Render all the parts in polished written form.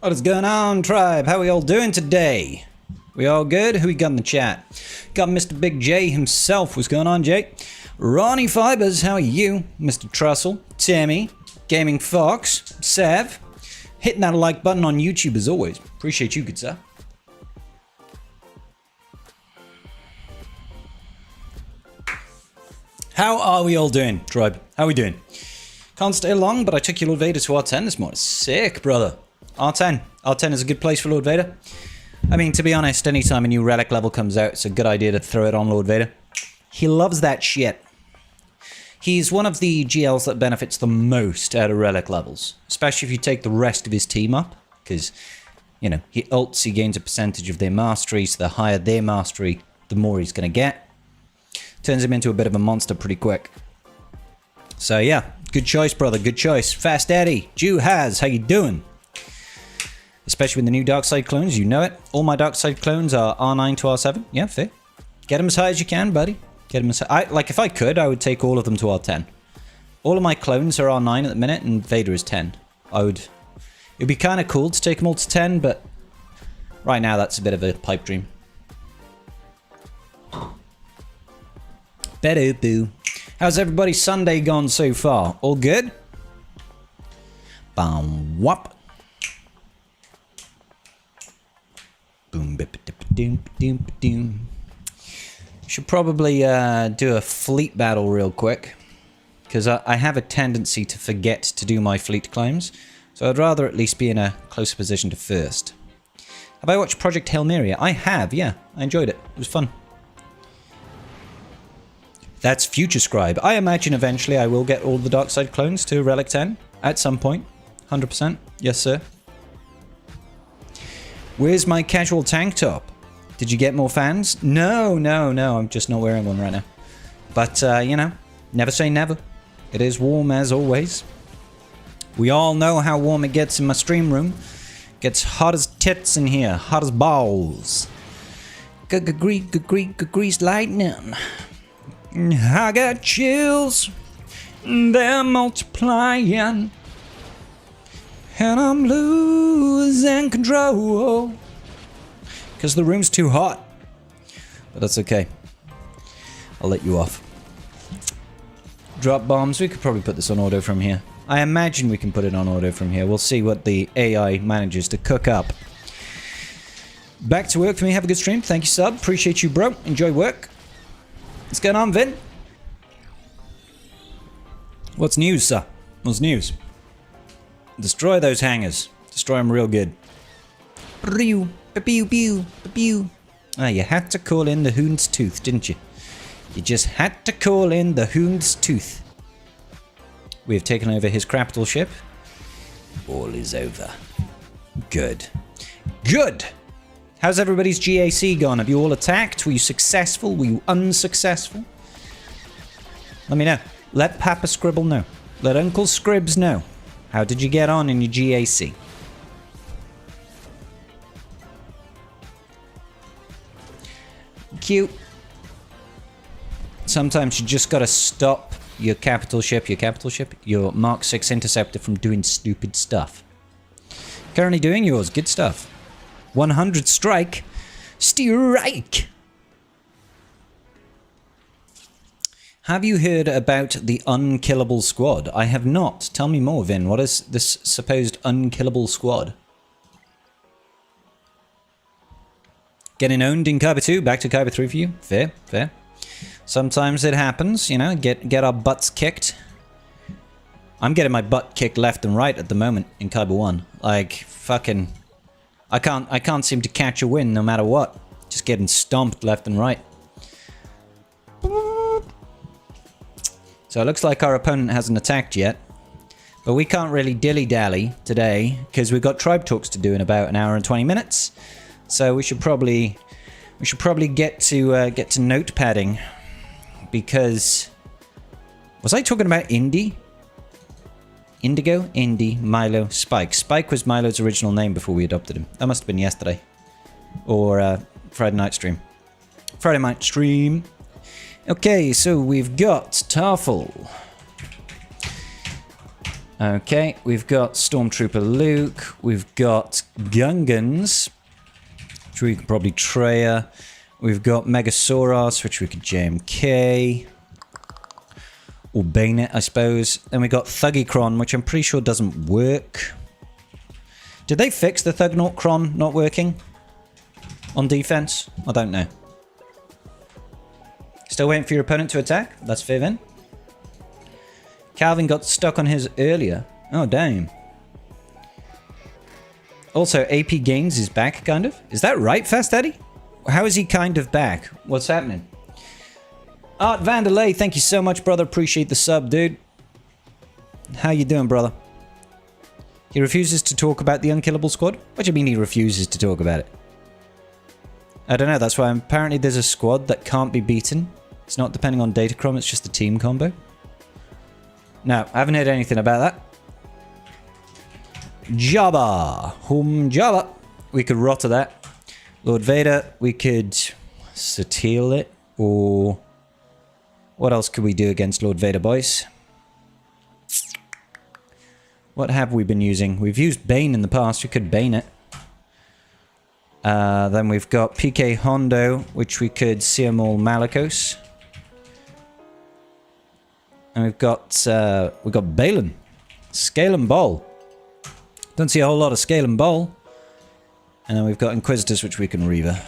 What is going on, tribe? How we all doing today? We all good? Who we got in the chat? Got Mr. Big J himself. What's going on, Jay? Ronnie Fibers, how are you? Mr. Trussell, Tammy, Gaming Fox, Sav. Hitting that like button on YouTube as always. Appreciate you, good sir. How are we all doing, tribe? How we doing? Can't stay long, but I took your Lord Vader to R10 this morning. Sick, brother. R10. R10 is a good place for Lord Vader. I mean, to be honest, anytime a new relic level comes out, it's a good idea to throw it on Lord Vader. He loves that shit. He's one of the GLs that benefits the most out of relic levels, especially if you take the rest of his team up, because, you know, he ults, he gains a percentage of their mastery, so the higher their mastery, the more he's going to get. Turns him into a bit of a monster pretty quick. So yeah, good choice, brother, good choice. Fast Eddie, Jew Has, how you doing? Especially with the new Darkside clones, you know it. All my Darkside clones are R9 to R7. Yeah, fair. Get them as high as you can, buddy. Get them as high. Like, if I could, I would take all of them to R10. All of my clones are R9 at the minute, and Vader is 10. It'd be kind of cool to take them all to 10, but right now that's a bit of a pipe dream. Better boo. How's everybody's Sunday gone so far? All good? Bam wop. Boom bip dip doom doom doom. Should probably do a fleet battle real quick, because I have a tendency to forget to do my fleet claims, so I'd rather at least be in a closer position to first. Have I watched Project Hail Mary? I have, yeah. I enjoyed it. It was fun. That's Future Scribe. I imagine eventually I will get all the Darkside clones to Relic 10 at some point. 100%. Yes, sir. Where's my casual tank top? Did you get more fans? No, no, no. I'm just not wearing one right now. But, you know, never say never. It is warm as always. We all know how warm it gets in my stream room. Gets hot as tits in here. Hot as balls. Greased lightning. I got chills, they're multiplying, and I'm losing control, because the room's too hot, but that's okay, I'll let you off. Drop bombs, we could probably put this on auto from here. I imagine we can put it on auto from here. We'll see what the AI manages to cook up. Back to work for me, have a good stream, thank you sub, appreciate you bro, enjoy work. What's going on, Vin? What's news, sir? What's news? Destroy those hangars. Destroy them real good. Pew, pew, pew, pew. Ah, you had to call in the Hound's Tooth, didn't you? You just had to call in the Hound's Tooth. We have taken over his capital ship. All is over. Good. Good! How's everybody's GAC gone? Have you all attacked? Were you successful? Were you unsuccessful? Let me know. Let Papa Scribble know. Let Uncle Scribs know. How did you get on in your GAC? Cute. Sometimes you just gotta stop your capital ship, your Mark 6 Interceptor from doing stupid stuff. Currently doing yours. Good stuff. 100 strike. Strike! Have you heard about the Unkillable Squad? I have not. Tell me more, Vin. What is this supposed Unkillable Squad? Getting owned in Kyber 2, back to Kyber 3 for you. Fair, fair. Sometimes it happens, you know, get our butts kicked. I'm getting my butt kicked left and right at the moment in Kyber 1. Like, fucking... I can't seem to catch a win no matter what. Just getting stomped left and right. So it looks like our opponent hasn't attacked yet. But we can't really dilly-dally today, because we've got tribe talks to do in about an hour and 20 minutes. So we should probably get to notepadding, because was I talking about Indy? Indigo, Indy, Milo, Spike. Spike was Milo's original name before we adopted him. That must have been yesterday. Or Friday night stream. Friday night stream. Okay, so we've got Tarful. Okay, we've got Stormtrooper Luke. We've got Gungans, which we can probably Treya. We've got Megasauros, which we could JMK. Or Bane it, I suppose. Then we got Thuggykron, which I'm pretty sure doesn't work. Did they fix the Thugnaught not working? On defense? I don't know. Still waiting for your opponent to attack? That's fair then. Calvin got stuck on his earlier. Oh, damn. Also, AP Gains is back, kind of. Is that right, Fast Eddie? How is he kind of back? What's happening? Art Vanderlei, thank you so much, brother. Appreciate the sub, dude. How you doing, brother? He refuses to talk about the Unkillable Squad? What do you mean he refuses to talk about it? I don't know, that's why apparently there's a squad that can't be beaten. It's not depending on Datacron, it's just a team combo. No, I haven't heard anything about that. Jabba. Jabba. We could rotter that. Lord Vader, we could Satil it, or... What else could we do against Lord Vader, boys? What have we been using? We've used Bane in the past, we could Bane it. Then we've got PK Hondo, which we could Siamol Malikos. And we've got Balin. Scale and Ball. Don't see a whole lot of Scale and Ball. And then we've got Inquisitors, which we can Reaver.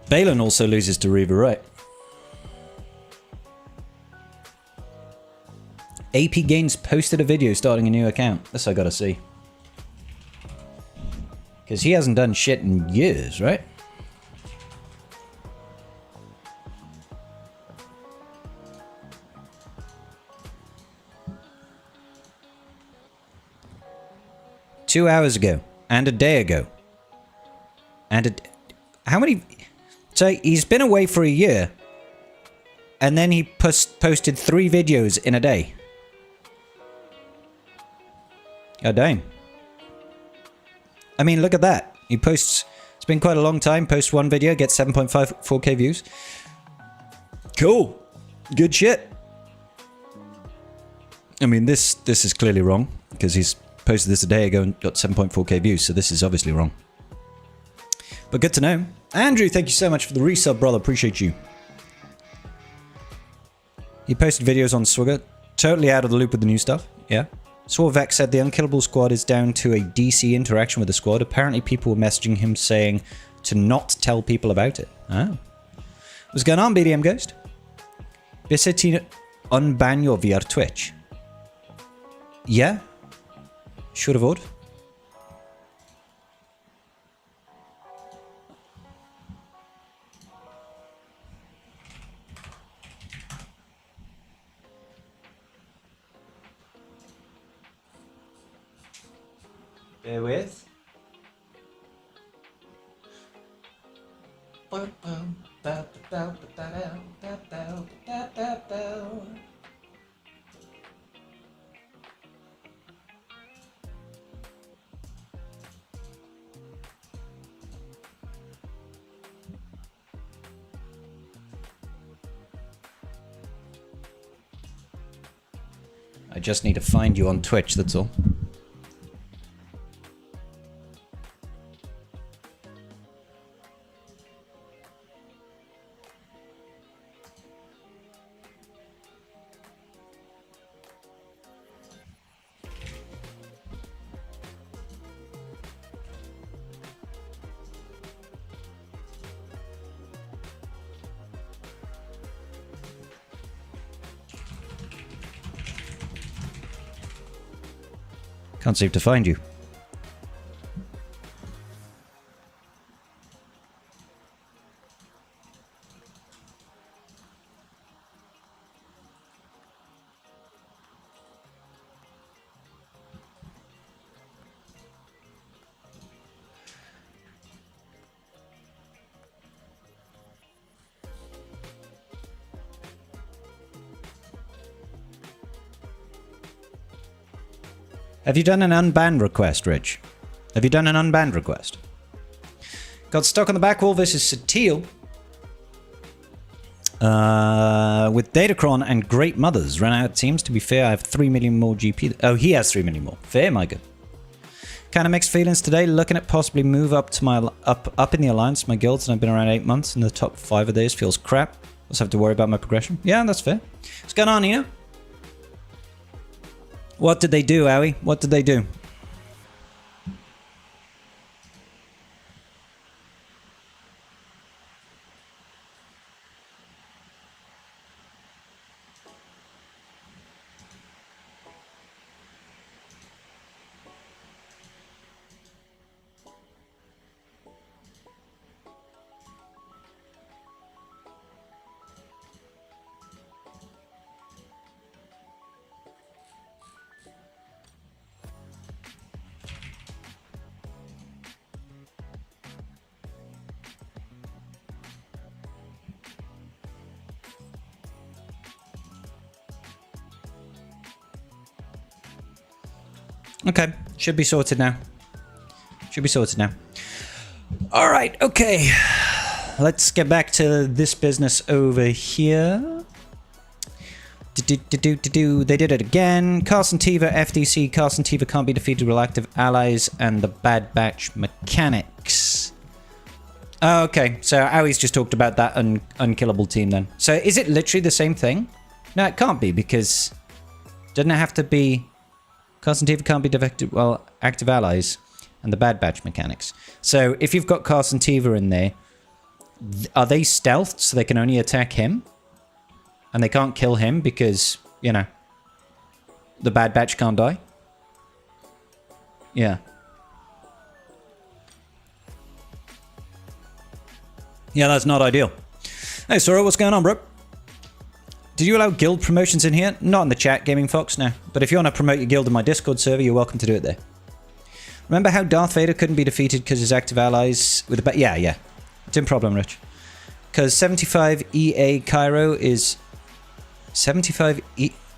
Balin also loses to Reaver, right? AP Gains posted a video starting a new account. This I gotta see. Because he hasn't done shit in years, right? Two hours ago. And a day ago. How many... So he's been away for a year. And then he posted 3 videos in a day. God damn. I mean, look at that. He posts... It's been quite a long time. Posts 1 video, gets 7.54k views. Cool. Good shit. I mean, this is clearly wrong. Because he's posted this a day ago and got 7.4k views. So this is obviously wrong. But good to know. Andrew, thank you so much for the resub, brother. Appreciate you. He posted videos on Swigger. Totally out of the loop with the new stuff. Yeah. Swarvex said the Unkillable Squad is down to a DC interaction with the squad. Apparently people were messaging him saying to not tell people about it. Oh. What's going on, BDM Ghost? Bitte unban your via Twitch. Yeah. Should have would. Bear with. I just need to find you on Twitch, that's all. Can't seem to find you. Have you done an unbanned request, Rich? Have you done an unbanned request? Got stuck on the back wall versus Satil. With Datacron and Great Mothers run out teams. To be fair, I have 3 million more GP. Oh, he has 3 million more. Fair, my good. Kind of mixed feelings today. Looking at possibly move up to my up in the alliance. My guilds, and I've been around 8 months. And the top 5 of those feels crap. Just have to worry about my progression. Yeah, that's fair. What's going on, Nina? What did they do, Owie? What did they do? Okay, should be sorted now. Should be sorted now. All right, okay. Let's get back to this business over here. They did it again. Carson Tiva, FDC. Carson Tiva can't be defeated with active allies and the Bad Batch mechanics. Oh, okay, so Owie's just talked about that unkillable team then. So is it literally the same thing? No, it can't be, because doesn't it have to be... Carson Tiva can't be defected, well, active allies and the Bad Batch mechanics. So if you've got Carson Tiva in there, are they stealthed so they can only attack him? And they can't kill him because, you know, the Bad Batch can't die? Yeah. Yeah, that's not ideal. Hey, Sora, what's going on, bro? Did you allow guild promotions in here? Not in the chat, Gaming Fox, no. But if you want to promote your guild in my Discord server, you're welcome to do it there. Remember how Darth Vader couldn't be defeated because his active allies with the... Yeah. It's in problem, Rich. Because 75 EA Cairo is... 75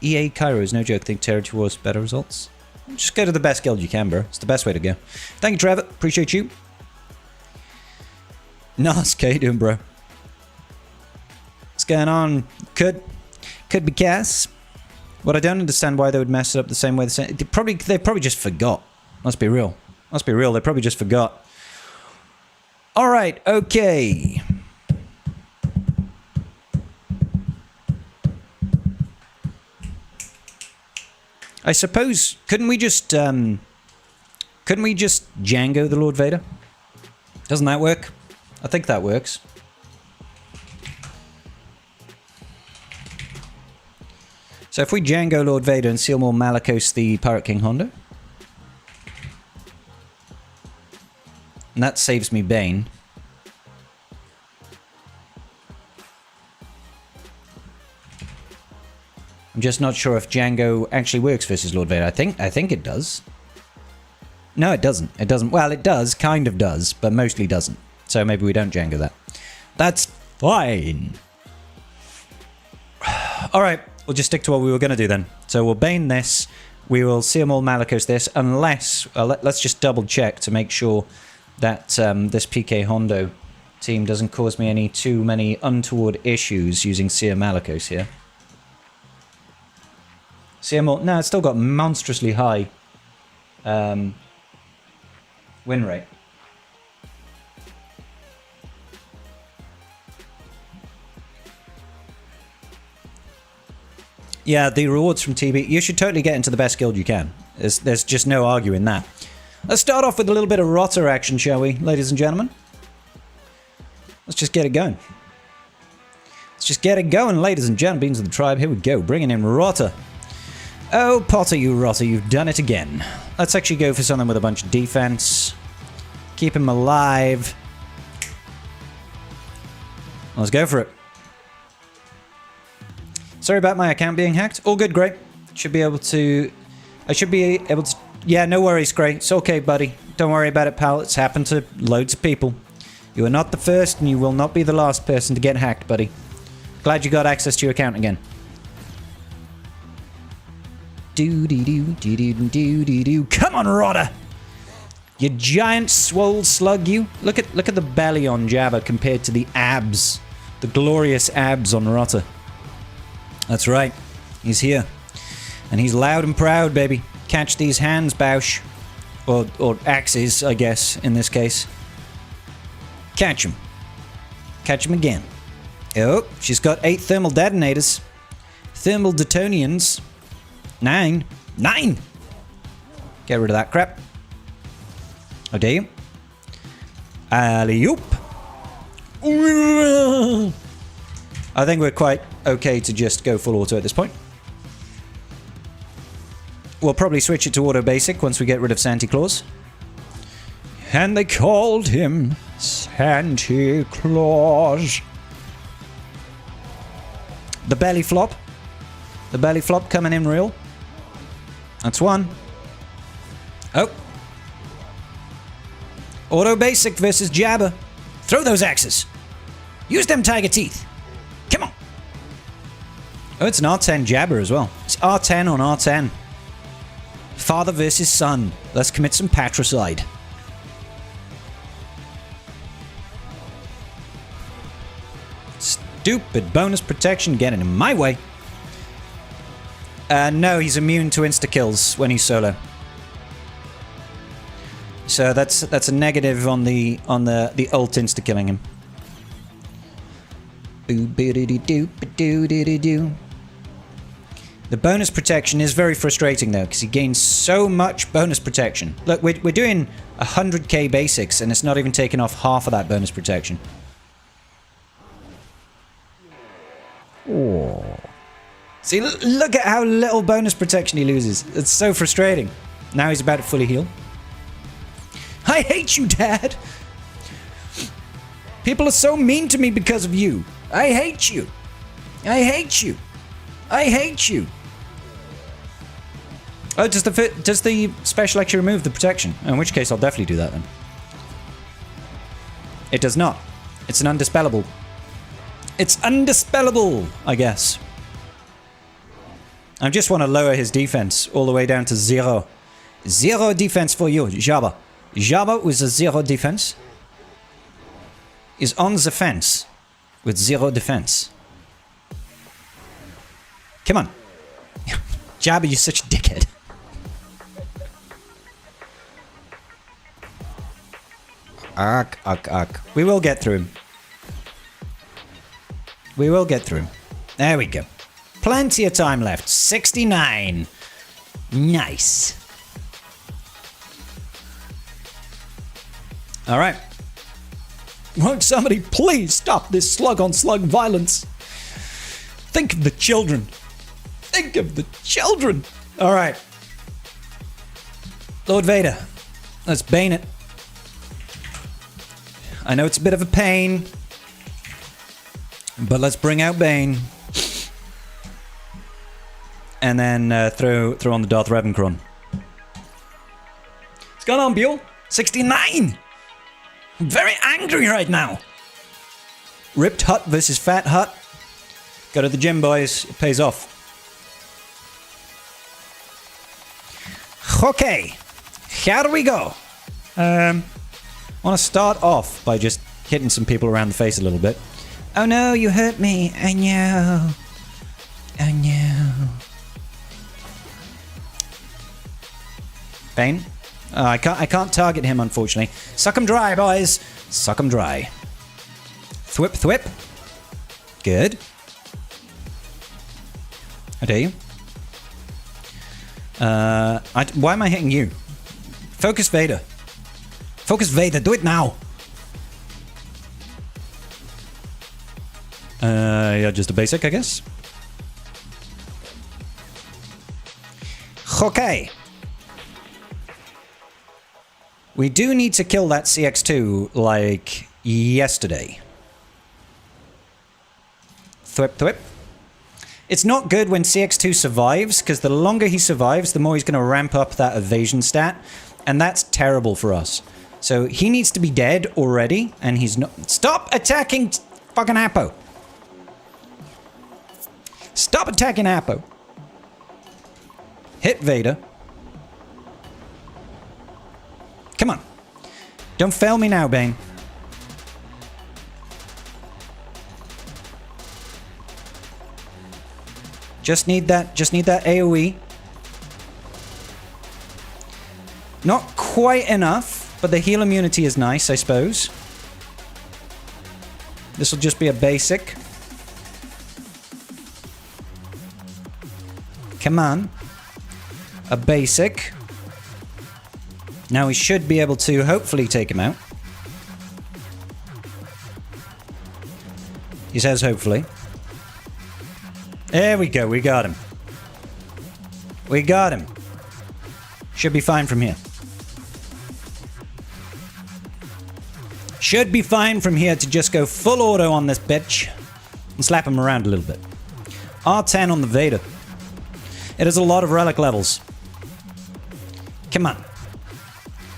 EA Cairo is no joke. Think Territory Wars better results? Just go to the best guild you can, bro. It's the best way to go. Thank you, Trevor. Appreciate you. Nice, how you doing, bro? What's going on? Could be Cass. What I don't understand why they would mess it up the same way. They probably just forgot. Let's be real. Let's be real. They probably just forgot. All right. Okay. I suppose couldn't we just Django the Lord Vader? Doesn't that work? I think that works. So if we Django Lord Vader and seal more Malakos the Pirate King Hondo. And that saves me Bane. I'm just not sure if Django actually works versus Lord Vader. I think it does. No, it doesn't. It doesn't. Well, it does. Kind of does, but mostly doesn't. So maybe we don't Django that. That's fine. All right. We'll just stick to what we were going to do then. So we'll Bane this. We will see them all Malakos this. Unless... let's just double check to make sure that this PK Hondo team doesn't cause me too many untoward issues using Seer Malakos here. Seer more... No, it's still got monstrously high win rate. Yeah, the rewards from TB, you should totally get into the best guild you can. There's just no arguing that. Let's start off with a little bit of rotter action, shall we, ladies and gentlemen? Let's just get it going. Let's just get it going, ladies and gentlemen. Beings of the tribe, here we go, bringing in rotter. Oh, Potter, you rotter, you've done it again. Let's actually go for something with a bunch of defense. Keep him alive. Let's go for it. Sorry about my account being hacked. All good, Gray. Should be able to... I should be able to... Yeah, no worries, Gray. It's okay, buddy. Don't worry about it, pal. It's happened to loads of people. You are not the first, and you will not be the last person to get hacked, buddy. Glad you got access to your account again. Do-dee-doo. Come on, Rodder! You giant swole slug, you. Look at the belly on Jabba compared to the abs The glorious abs on Rotter. That's right. He's here. And he's loud and proud, baby. Catch these hands, Bausch. Or axes, I guess, in this case. Catch him. Catch him again. Oh, she's got 8 thermal detonators. Thermal detonians. 9. 9! Get rid of that crap. How dare you? Alley-oop. I think we're quite okay to just go full auto at this point. We'll probably switch it to auto basic once we get rid of Santa Claus. And they called him Santa Claus. The belly flop. The belly flop coming in real. That's one. Oh. Auto basic versus Jabber. Throw those axes. Use them tiger teeth. Come on. Oh, it's an R10 Jabber as well. It's R10 on R10. Father versus son. Let's commit some patricide. Stupid bonus protection getting in my way. No, he's immune to insta-kills when he's solo. So that's a negative on the ult insta-killing him. The bonus protection is very frustrating though, because he gains so much bonus protection. Look, we're doing 100k basics, and it's not even taking off half of that bonus protection. Oh. See, look at how little bonus protection he loses. It's so frustrating. Now he's about to fully heal. I hate you, Dad! People are so mean to me because of you. I hate you. I hate you. I hate you. Oh, does the special actually remove the protection? In which case, I'll definitely do that then. It does not. It's an undispellable. It's undispellable, I guess. I just want to lower his defense all the way down to 0. 0 defense for you, Jabba. Jabba with a 0 defense is on the fence with 0 defense. Come on. Jabba, you're such a dickhead. Ark, ark, ark. We will get through him. We will get through him. There we go. Plenty of time left. 69. Nice. All right. Won't somebody please stop this slug-on-slug violence? Think of the children. Think of the children. All right. Lord Vader. Let's bane it. I know it's a bit of a pain, but let's bring out Bane. And then throw on the Darth Revancron. What's going on, Buell? 69! I'm very angry right now. Ripped Hut versus Fat Hut. Go to the gym, boys. It pays off. Okay. How do we go? I want to start off by just hitting some people around the face a little bit. Oh no, you hurt me. I know. I know. Bane? Oh, I can't target him, unfortunately. Suck 'em dry, boys. Suck 'em dry. Thwip, thwip. Good. How dare you? Why am I hitting you? Focus Vader. Focus Vader, do it now. Yeah, just a basic, I guess. Okay. We do need to kill that CX2, like, yesterday. Thwip, thwip. It's not good when CX2 survives, because the longer he survives, the more he's going to ramp up that evasion stat, and that's terrible for us. So he needs to be dead already, and he's not... Stop attacking fucking Apo! Stop attacking Apo! Hit Vader. Come on. Don't fail me now, Bane. Just need that AoE. Not quite enough, but the heal immunity is nice, I suppose. This will just be a basic. Come on. A basic. Now we should be able to hopefully take him out. He says hopefully. There we go, we got him. We got him. Should be fine from here. Should be fine from here to just go full auto on this bitch and slap him around a little bit. R10 on the Vader. It is a lot of relic levels. Come on.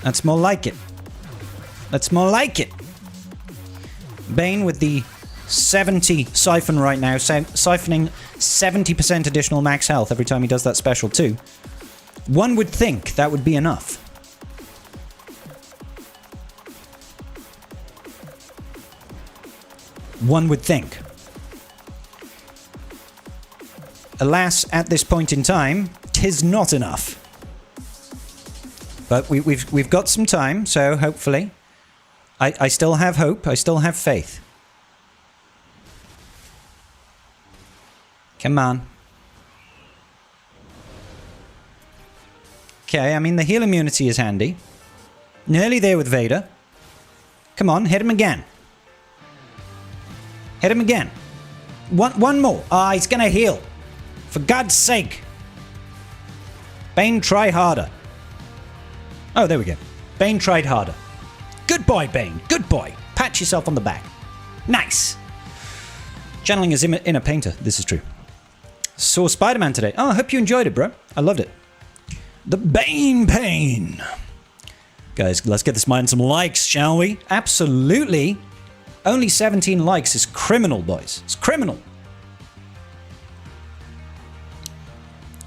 That's more like it. That's more like it. Bane with the 70 siphon right now, siphoning 70% additional max health every time he does that special too. One would think that would be enough. One would think. Alas, at this point in time, 'tis not enough. But we've got some time, so hopefully. I still have hope, I still have faith. Come on. Okay, I mean the heal immunity is handy. Nearly there with Vader. Come on, hit him again. Hit him again. One more. Ah, he's gonna heal. For God's sake. Bane, try harder. Oh, there we go. Bane tried harder. Good boy, Bane. Good boy. Pat yourself on the back. Nice. Channeling his inner painter. This is true. Saw Spider-Man today. Oh, I hope you enjoyed it, bro. I loved it. The Bane Pain. Guys, let's get this mind some likes, shall we? Absolutely. Only 17 likes is criminal, boys. It's criminal.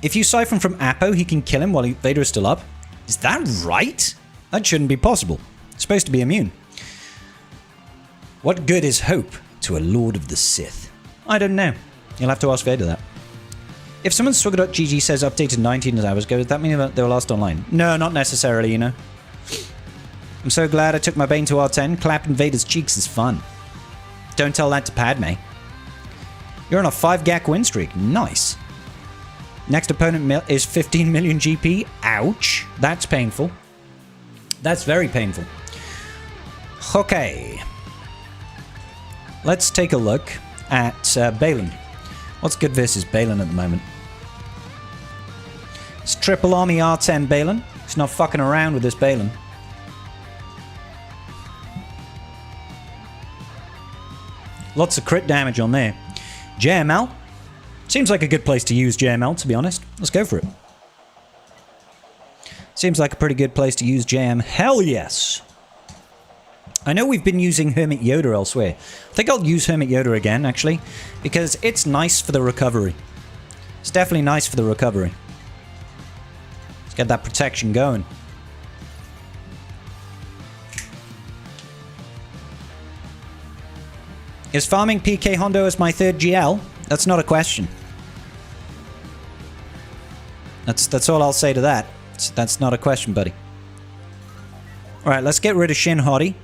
If you siphon from Apo, he can kill him while Vader is still up. Is that right? That shouldn't be possible. It's supposed to be immune. What good is hope to a Lord of the Sith? I don't know. You'll have to ask Vader that. If someone Swigger.gg says updated 19 hours ago, does that mean they were last online? No, not necessarily, you know. I'm so glad I took my Bane to R10. Clapping Vader's cheeks is fun. Don't tell that to Padme. You're on a 5 GAC win streak. Nice. Next opponent is 15 million GP. Ouch. That's painful. That's very painful. Okay. Let's take a look at Balin. What's good versus Balin at the moment? It's triple army R10 Balin. He's not fucking around with this Balin. Lots of crit damage on there. JML. Seems like a good place to use JML, to be honest. Let's go for it. Seems like a pretty good place to use JM. Hell yes! I know we've been using Hermit Yoda elsewhere. I think I'll use Hermit Yoda again, actually, because it's nice for the recovery. It's definitely nice for the recovery. Let's get that protection going. Is farming PK Hondo as my third GL? That's not a question. That's all I'll say to that. That's not a question, buddy. Alright, let's get rid of Shin Hottie.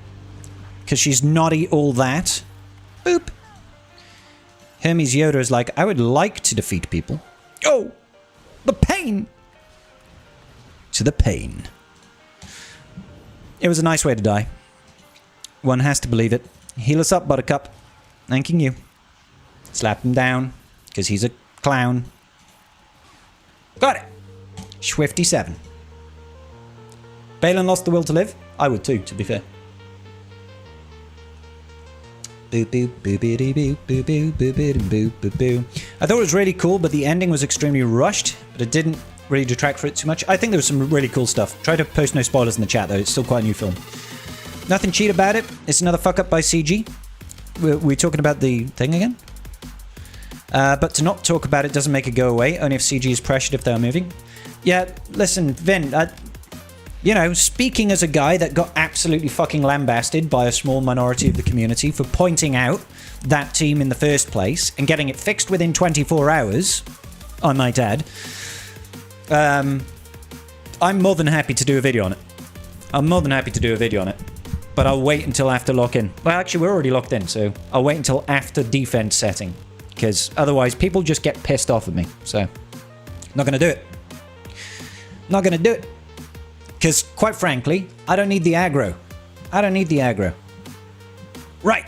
Because she's naughty all that. Boop. Hermes Yoda is like, I would like to defeat people. Oh! The pain! To the pain. It was a nice way to die. One has to believe it. Heal us up, Buttercup. Thanking you. Slap him down, because he's a clown. Got it! Swifty7. Balin lost the will to live? I would too, to be fair. Boop boop boopity boop boop boop boop boop boop boop. I thought it was really cool, but the ending was extremely rushed, but it didn't really detract for it too much. I think there was some really cool stuff. Try to post no spoilers in the chat though, it's still quite a new film. Nothing cheat about it. It's another fuck up by CG. We're talking about the thing again? But to not talk about it doesn't make it go away, only if CG is pressured if they're moving. Yeah, listen, Vin, you know, speaking as a guy that got absolutely fucking lambasted by a small minority of the community for pointing out that team in the first place and getting it fixed within 24 hours, I might add. I'm more than happy to do a video on it. But I'll wait until after lock-in. Well, actually, we're already locked in, so I'll wait until after defense setting. Because otherwise, people just get pissed off at me. So, not going to do it. Not going to do it. Because, quite frankly, I don't need the aggro. Right.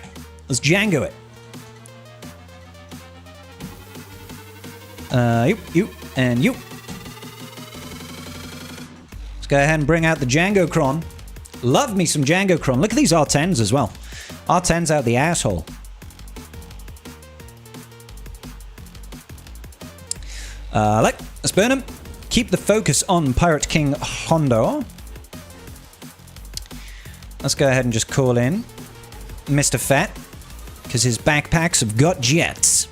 Let's Django it. You, and you. Let's go ahead and bring out the Django Cron. Love me some Django Cron. Look at these R10s as well. R10s out the asshole. Let's burn him. Keep the focus on Pirate King Hondo. Let's go ahead and just call in Mr. Fat, because his backpacks have got jets.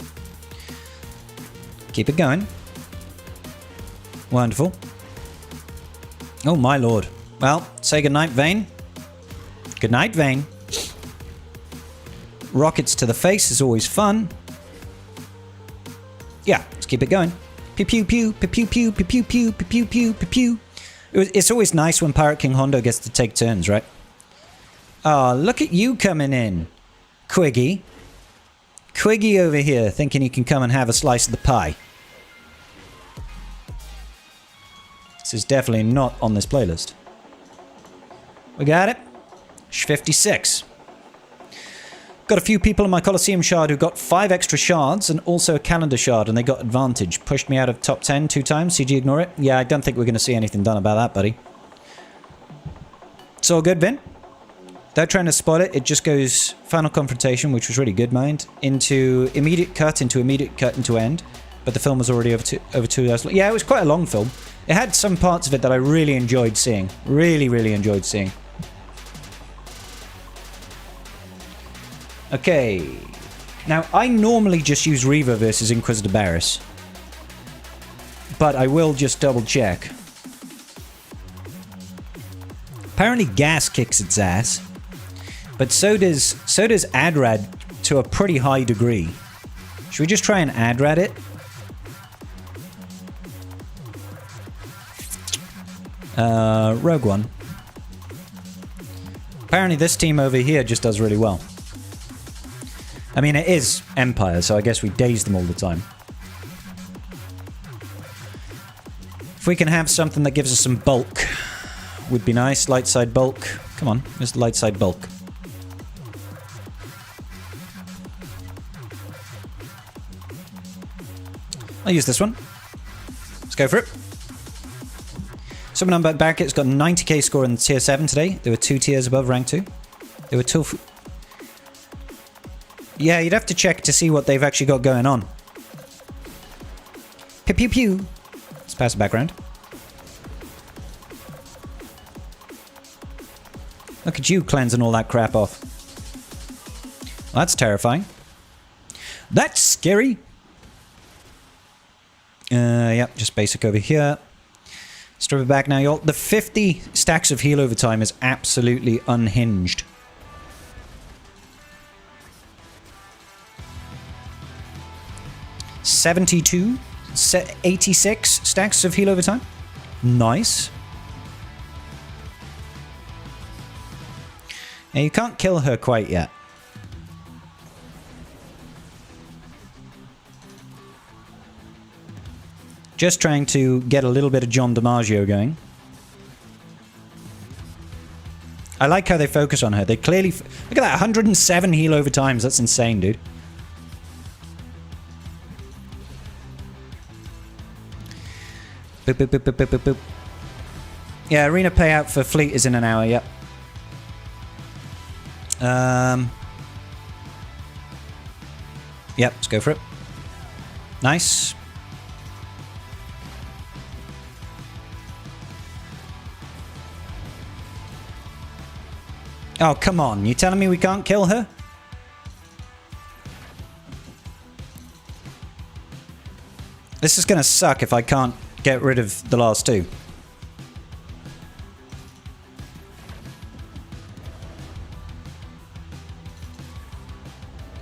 Keep it going. Wonderful. Oh my lord. Well, say goodnight, Vane. Goodnight, Vane. Rockets to the face is always fun. Yeah, let's keep it going. Pew pew pew, pew pew pew, pew pew pew, pew pew pew pew. It's always nice when Pirate King Hondo gets to take turns, right? Oh, look at you coming in, Quiggy. Quiggy over here, thinking he can come and have a slice of the pie. This is definitely not on this playlist. We got it. 56. Got a few people in my Colosseum shard who got 5 extra shards and also a calendar shard, and they got advantage. Pushed me out of top 10 2 times. CG, ignore it. Yeah, I don't think we're going to see anything done about that, buddy. It's all good, Vin. Without trying to spot it, it just goes final confrontation, which was really good, mind, into immediate cut, into end. But the film was already over 2 hours. Yeah, it was quite a long film. It had some parts of it that I really enjoyed seeing. Really enjoyed seeing. Okay. Now, I normally just use Reaver versus Inquisitor Barris. But I will just double check. Apparently Gas kicks its ass. But so does Adrad to a pretty high degree. Should we just try and Adrad it? Rogue One. Apparently this team over here just does really well. I mean, it is Empire, so I guess we daze them all the time. If we can have something that gives us some bulk, would be nice. Light side bulk. Come on, where's the light side bulk? I'll use this one. Let's go for it. Someone on Barricade's got 90k score in tier 7 today. There were 2 tiers above rank 2. There were 2... Yeah, you'd have to check to see what they've actually got going on. Pew pew pew. Let's pass the background. Look at you cleansing all that crap off. Well, that's terrifying. That's scary. Yep, just basic over here. Strip it back now, y'all. The 50 stacks of heal over time is absolutely unhinged. $72, 86 stacks of heal over time. Nice. Now you can't kill her quite yet. Just trying to get a little bit of John DiMaggio going. I like how they focus on her. They clearly... Look at that, 107 heal over times. That's insane, dude. Boop, boop, boop, boop, boop, boop, boop. Yeah, arena payout for fleet is in an hour, yep. Yep, let's go for it. Nice. Oh, come on. You telling me we can't kill her? This is gonna suck if I can't get rid of the last 2.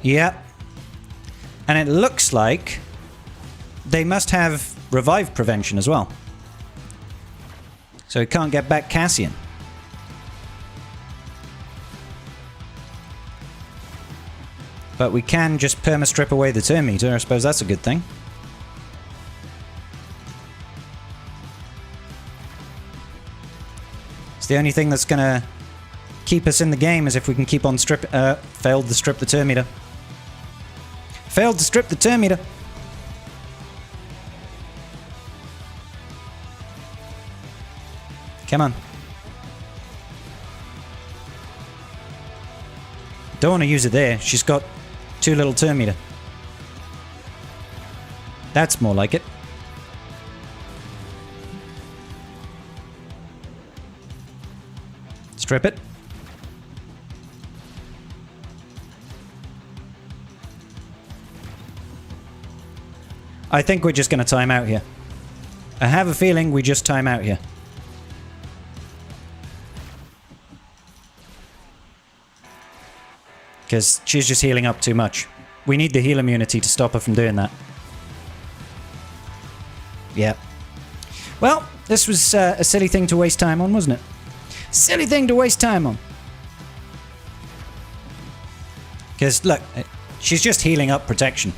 Yep. And it looks like they must have revive prevention as well. So he can't get back Cassian. But we can just perma-strip away the turn meter. I suppose that's a good thing. It's the only thing that's going to keep us in the game is if we can keep on failed to strip the turn meter. Failed to strip the turn meter. Come on. Don't want to use it there. She's got too little turn meter. That's more like it. Strip it. I think we're just going to time out here. I have a feeling we just time out here. Because she's just healing up too much. We need the heal immunity to stop her from doing that. Yeah. Well, this was a silly thing to waste time on, wasn't it? Silly thing to waste time on. Because, look, she's just healing up protection.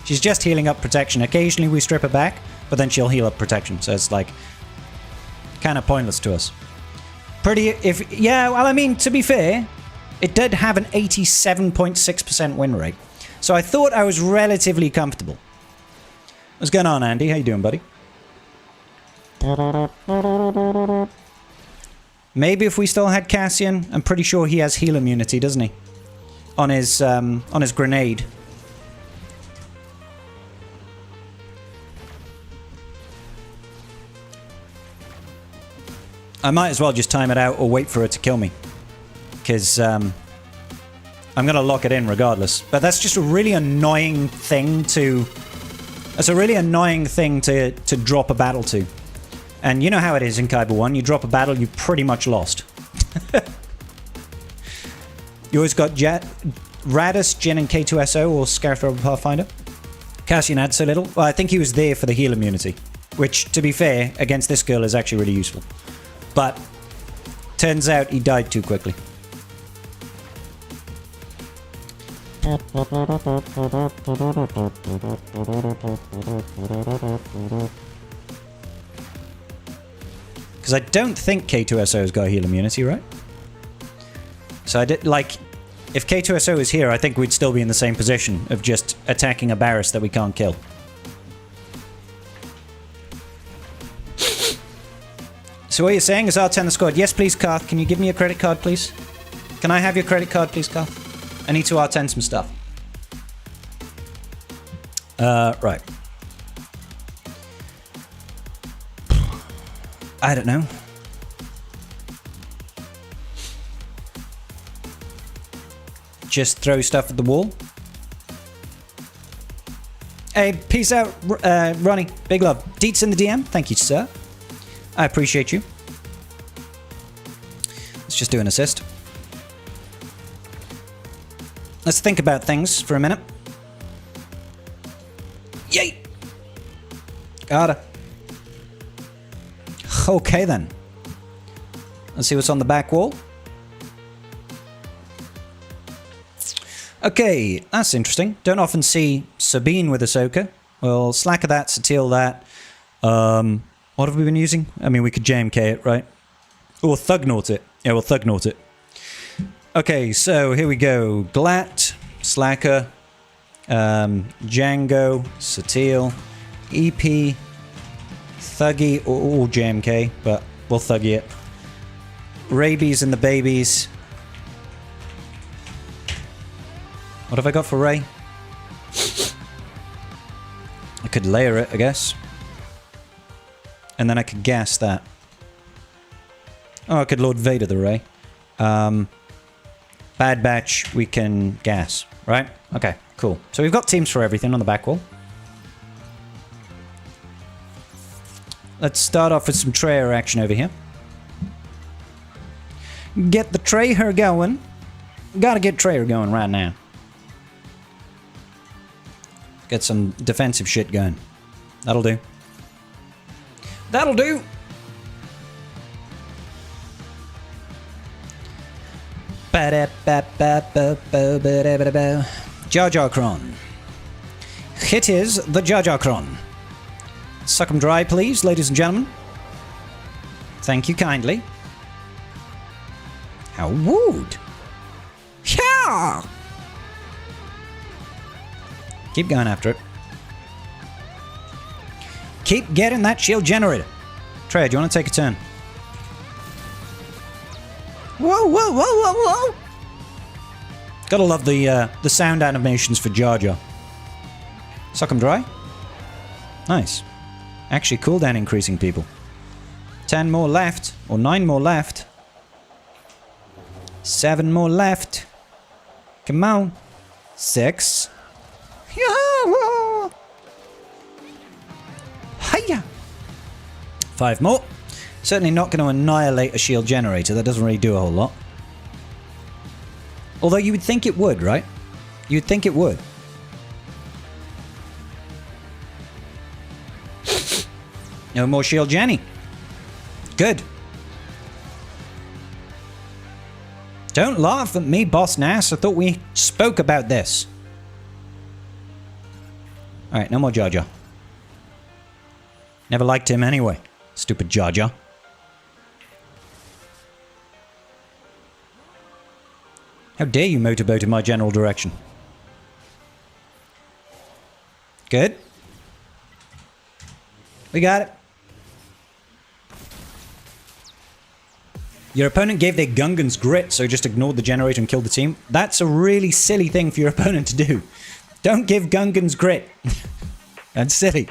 She's just healing up protection. Occasionally we strip her back, but then she'll heal up protection. So it's like, kind of pointless to us. Yeah, well, I mean, to be fair, it did have an 87.6% win rate. So I thought I was relatively comfortable. What's going on, Andy? How you doing, buddy? Maybe if we still had Cassian, I'm pretty sure he has heal immunity, doesn't he? On his grenade. I might as well just time it out or wait for it to kill me. Because I'm going to lock it in regardless. But that's just a really annoying thing to... That's a really annoying thing to drop a battle to. And you know how it is in Kaiba 1. You drop a battle, you've pretty much lost. You always got Radis, Jin, and K2SO or Scarthrower Pathfinder. Cassian had so little. Well, I think he was there for the heal immunity. Which, to be fair, against this girl is actually really useful. But turns out he died too quickly. Because I don't think K2SO's got heal immunity, right? So I did, like, if K2SO is here, I think we'd still be in the same position of just attacking a Barris that we can't kill. So what you're saying is R10 the squad. Yes, please, Karth. Can you give me a credit card, please? Can I have your credit card, please, Karth? I need to R10 some stuff. Right. I don't know. Just throw stuff at the wall. Hey, peace out, Ronnie. Big love. Deets in the DM. Thank you, sir. I appreciate you. Let's just do an assist. Let's think about things for a minute. Yay! Got her. Okay then. Let's see what's on the back wall. Okay, that's interesting. Don't often see Sabine with Ahsoka. Well, Slacker that, Satil that. What have we been using? I mean, we could JMK it, right? Or Thugnaut it. Yeah, we'll Thugnaut it. Okay, so here we go. Glat, Slacker, Django, Satil, EP, Thuggy, or JMK, but we'll Thuggy it. Rabies and the babies. What have I got for Ray? I could layer it, I guess. And then I could gas that. Oh, I could Lord Vader the Ray. Bad Batch, we can gas, right? Okay, cool. So we've got teams for everything on the back wall. Let's start off with some Treyer action over here. Get the Treyer going. Gotta get Treyer going right now. Get some defensive shit going. That'll do. That'll do! Jar Jar Cron. It is the Jar Jar Cron. Suck 'em dry, please, ladies and gentlemen. Thank you kindly. How wood! Yeah! Keep going after it. Keep getting that shield generator. Trey, do you want to take a turn? Whoa, whoa, whoa, whoa, whoa! Gotta love the sound animations for Jar Jar. Suck 'em dry. Nice. Actually, cooldown increasing people. 10 more left, or 9 more left. 7 more left. Come on. 6. Hiya! 5 more. Certainly not going to annihilate a shield generator. That doesn't really do a whole lot. Although you would think it would, right? You'd think it would. No more shield Jenny. Good. Don't laugh at me, Boss Nass. I thought we spoke about this. Alright, no more Jar Jar. Never liked him anyway. Stupid Jar Jar. How dare you motorboat in my general direction? Good. We got it. Your opponent gave their Gungans grit, so just ignored the generator and killed the team. That's a really silly thing for your opponent to do. Don't give Gungans grit. That's silly.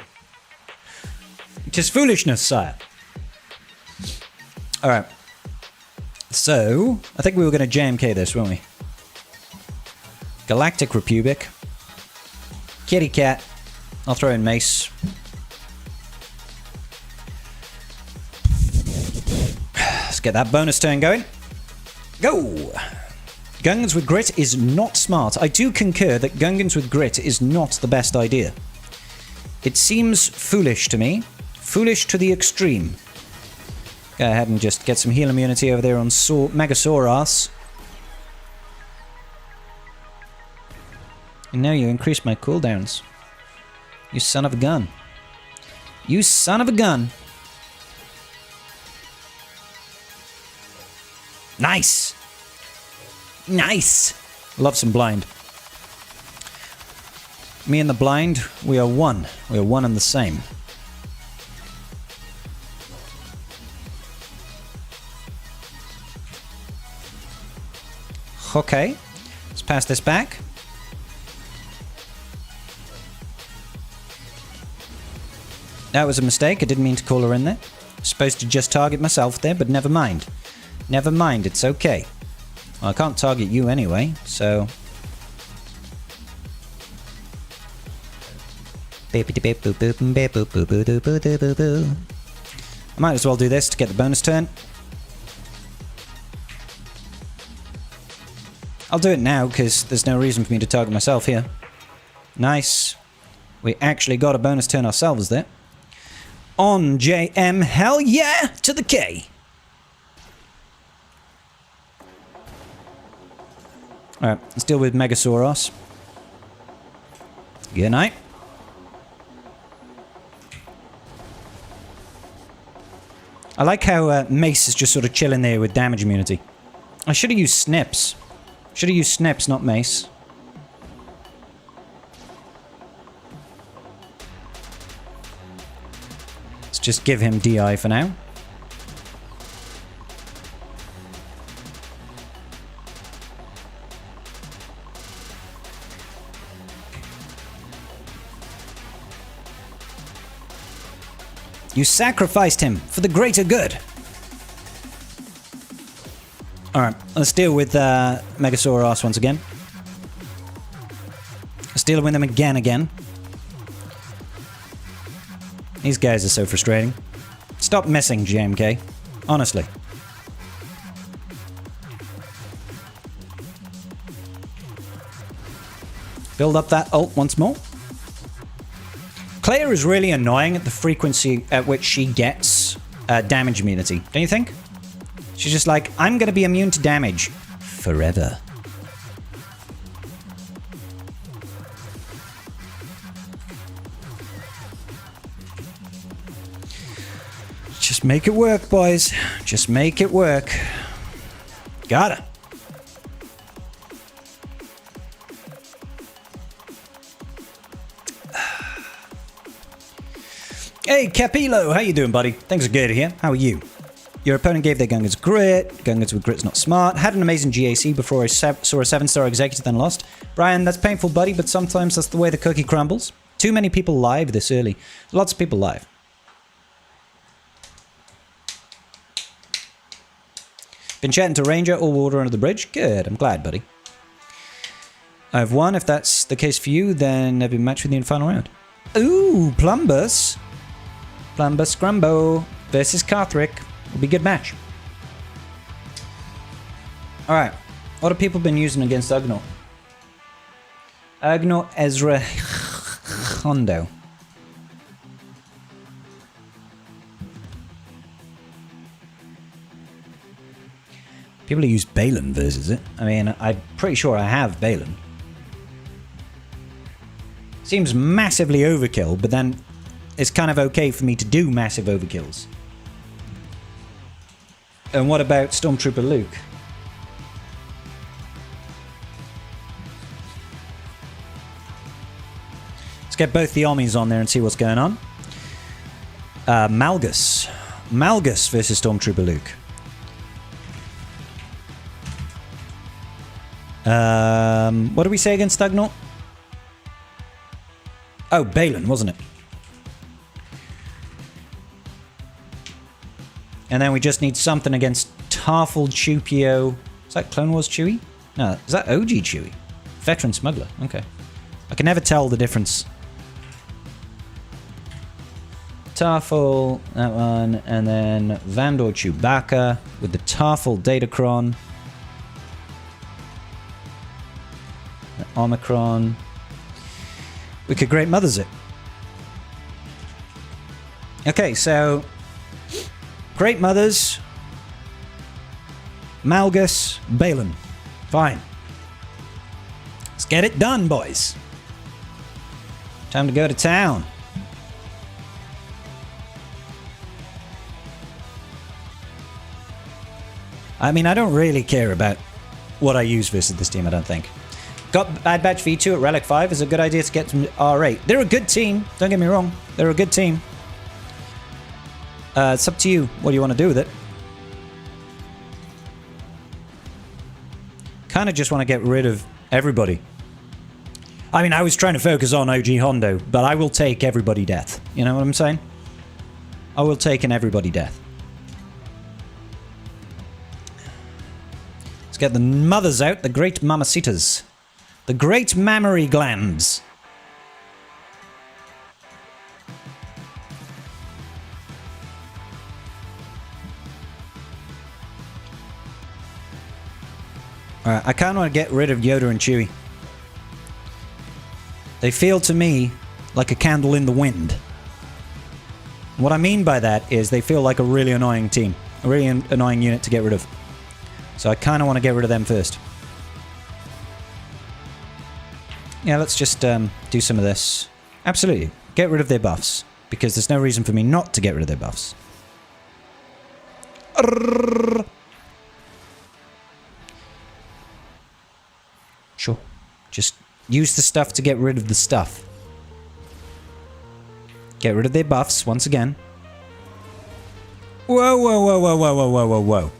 It is foolishness, sire. Alright. So, I think we were going to JMK this, weren't we? Galactic Republic. Kitty Cat. I'll throw in Mace. Let's get that bonus turn going. Go! Gungans with Grit is not smart. I do concur that Gungans with Grit is not the best idea. It seems foolish to me. Foolish to the extreme. Go ahead and just get some heal immunity over there on Megasaurus. And now you increase my cooldowns. You son of a gun. You son of a gun. Nice! Nice! Love some blind. Me and the blind, we are one. We are one and the same. Okay. Let's pass this back. That was a mistake. I didn't mean to call her in there. I was supposed to just target myself there, but never mind. Never mind, it's okay. Well, I can't target you anyway, so... I might as well do this to get the bonus turn. I'll do it now, because there's no reason for me to target myself here. Nice. We actually got a bonus turn ourselves there. On JM, hell yeah, to the K! Alright, let's deal with Megasaurus. Good night. I like how Mace is just sort of chilling there with damage immunity. I should have used Snips. Should have used Snips, not Mace. Let's just give him DI for now. You sacrificed him for the greater good. Alright, let's deal with Megasaurus once again. Let's deal with them again. These guys are so frustrating. Stop messing, JMK. Honestly. Build up that ult once more. Claire is really annoying at the frequency at which she gets damage immunity. Don't you think? She's just like, I'm going to be immune to damage forever. Just make it work, boys. Just make it work. Gotta. Hey, Capillo, how you doing, buddy? Things are good here. How are you? Your opponent gave their Gungans grit. Gungans with grit's not smart. Had an amazing GAC before I saw a 7-star executive, then lost. Brian, that's painful, buddy, but sometimes that's the way the cookie crumbles. Too many people live this early. Lots of people live. Been chatting to Ranger, all water under the bridge. Good, I'm glad, buddy. I've won. If that's the case for you, then I've been matched with you in the final round. Ooh, Plumbus. Plumbus Grumbo versus Carthrick. Will be a good match. Alright. What have people been using against Ugnaught? Ugnaught Ezra Hondo. People use Balin versus it. I mean, I'm pretty sure I have Balin. Seems massively overkill, but then it's kind of okay for me to do massive overkills. And what about Stormtrooper Luke? Let's get both the armies on there and see what's going on. Malgus. Malgus versus Stormtrooper Luke. What did we say against Ugnaught? Oh, Balin, wasn't it? And then we just need something against Tarful Chupio. Is that Clone Wars Chewie? No, is that OG Chewie? Veteran Smuggler. Okay. I can never tell the difference. Tarful, that one, and then Vandor Chewbacca with the Tarful Datacron. Omicron. We could Great Mothers it. Okay, so Great Mothers, Malgus, Balin. Fine. Let's get it done, boys. Time to go to town. I mean, I don't really care about what I use versus this team, I don't think. Got Bad Batch V2 at Relic 5 is a good idea to get to R8. They're a good team, don't get me wrong. They're a good team. It's up to you what you want to do with it. Kind of just want to get rid of everybody. I mean, I was trying to focus on OG Hondo, but I will take everybody death. You know what I'm saying? I will take an everybody death. Let's get the mothers out, the great mamacitas. The great mammary glands. Alright, I kind of want to get rid of Yoda and Chewie. They feel to me like a candle in the wind. What I mean by that is they feel like a really annoying team. A really annoying unit to get rid of. So I kind of want to get rid of them first. Yeah, let's just do some of this. Absolutely. Get rid of their buffs. Because there's no reason for me not to get rid of their buffs. Sure. Just use the stuff to get rid of the stuff. Get rid of their buffs once again. Whoa, whoa, whoa, whoa, whoa, whoa, whoa, whoa, whoa.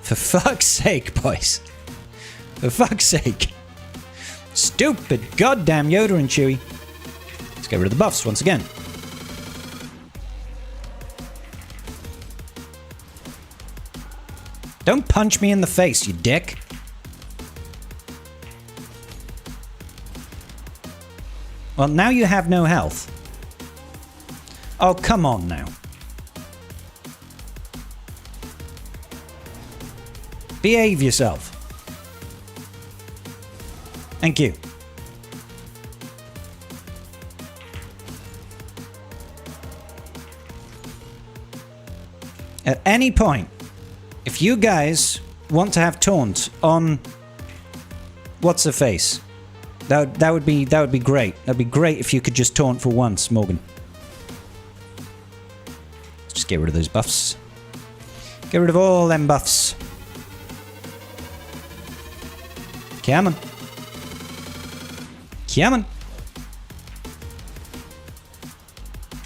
For fuck's sake, boys. For fuck's sake. Stupid goddamn Yoda and Chewie. Let's get rid of the buffs once again. Don't punch me in the face, you dick. Well, now you have no health. Oh, come on now. Behave yourself. Thank you. At any point, if you guys want to have taunt on what's her face, that would be great. That'd be great if you could just taunt for once, Morgan. Let's just get rid of those buffs. Get rid of all them buffs. Come on. Come on.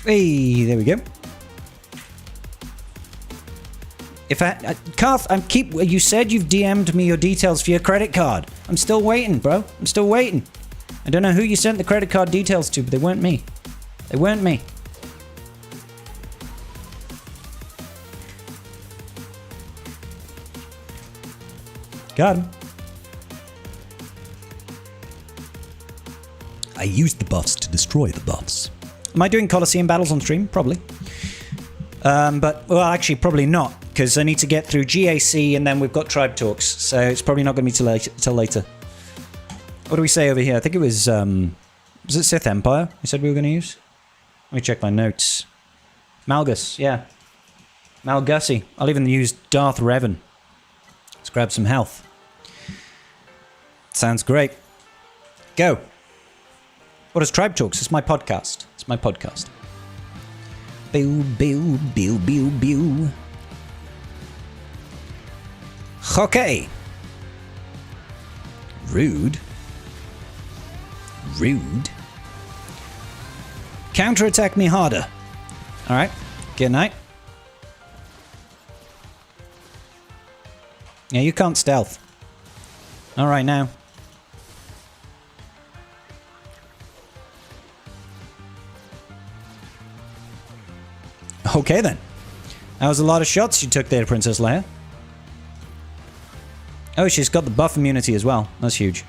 Hey, there we go. If Carth, you said you've DM'd me your details for your credit card. I'm still waiting, bro. I'm still waiting. I don't know who you sent the credit card details to, but they weren't me. They weren't me. Got him. I used the buffs to destroy the buffs. Am I doing Colosseum battles on stream? Probably. But, well, actually, probably not, because I need to get through GAC and then we've got tribe talks, so it's probably not going to be till later. What do we say over here? I think it was it Sith Empire we said we were going to use? Let me check my notes. Malgus, yeah. Malgussi. I'll even use Darth Revan. Let's grab some health. Sounds great. Go. What is Tribe Talks? It's my podcast. It's my podcast. Boo, boo, boo, boo, boo. Okay. Rude. Rude. Counterattack me harder. Alright. Good night. Yeah, you can't stealth. Alright now. Okay then. That was a lot of shots you took there, Princess Leia. Oh, she's got the buff immunity as well. That's huge.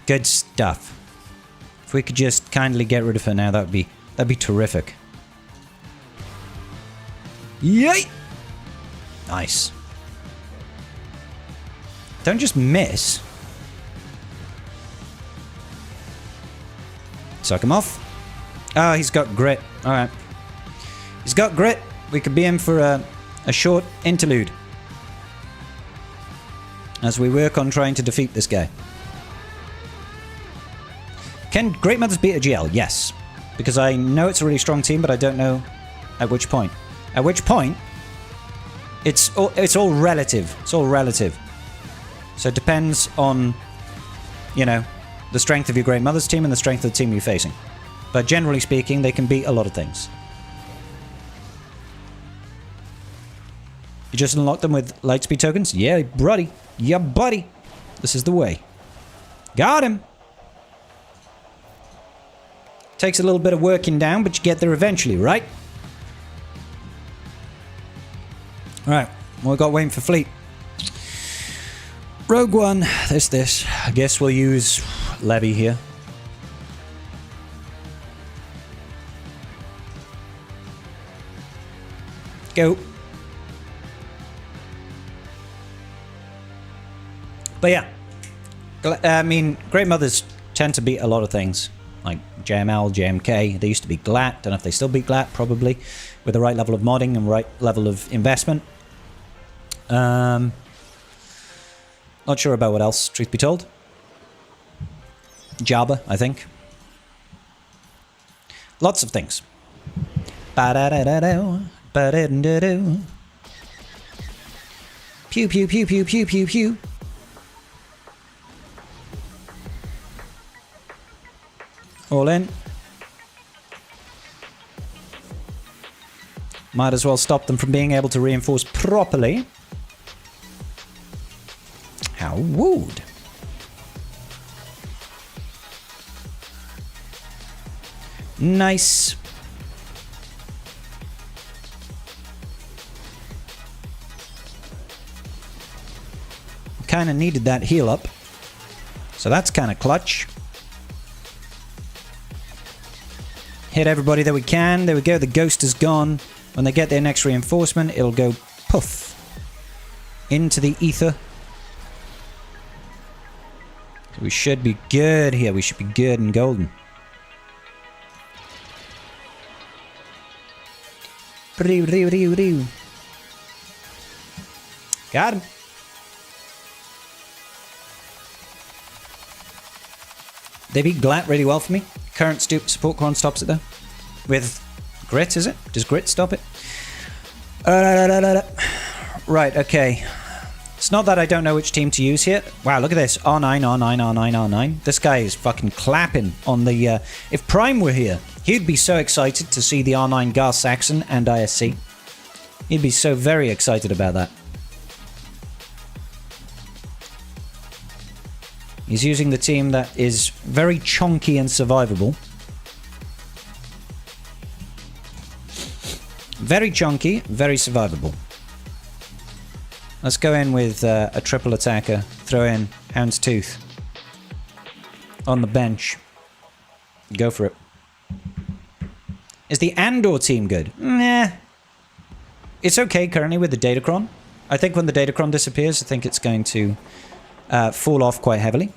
Good stuff. If we could just kindly get rid of her now, that'd be terrific. Yay! Nice. Don't just miss. Suck him off. Oh, he's got grit. Alright. He's got grit. We could be in for a short interlude as we work on trying to defeat this guy. Can Great Mothers beat a GL? Yes. Because I know it's a really strong team, but I don't know at which point. At which point, it's all relative. It's all relative. So it depends on, you know, the strength of your Great Mothers team and the strength of the team you're facing. But generally speaking, they can beat a lot of things. You just unlock them with lightspeed tokens? Yeah, buddy. Yeah, buddy. This is the way. Got him. Takes a little bit of working down, but you get there eventually, right? Alright, what we got waiting for fleet? Rogue One, there's this. I guess we'll use Levy here. Go. But yeah, I mean, Great Mothers tend to beat a lot of things, like JML, JMK. They used to be GLAT. Don't know if they still beat GLAT, probably, with the right level of modding and right level of investment. Not sure about what else, truth be told. Jabba, I think. Lots of things. Ba-da-da-da-do, ba-da-da-do. Pew, pew, pew, pew, pew, pew, pew. All in. Might as well stop them from being able to reinforce properly. How would? Nice. Kind of needed that heal up. So that's kind of clutch. Hit everybody that we can. There we go. The ghost is gone. When they get their next reinforcement, it'll go poof into the ether. So we should be good here. We should be good and golden. Roo, roo, roo, roo. Got him. They beat Glat really well for me. Current support corn stops it though. With Grit, is it? Does Grit stop it? Right, okay. It's not that I don't know which team to use here. Wow, look at this. R9, R9, R9, R9. This guy is fucking clapping on the... if Prime were here, he'd be so excited to see the R9 Gar Saxon and ISC. He'd be so very excited about that. He's using the team that is very chonky and survivable. Very chunky, very survivable. Let's go in with a triple attacker. Throw in Houndstooth on the bench. Go for it. Is the Andor team good? Nah. It's okay currently with the Datacron. I think when the Datacron disappears, I think it's going to fall off quite heavily.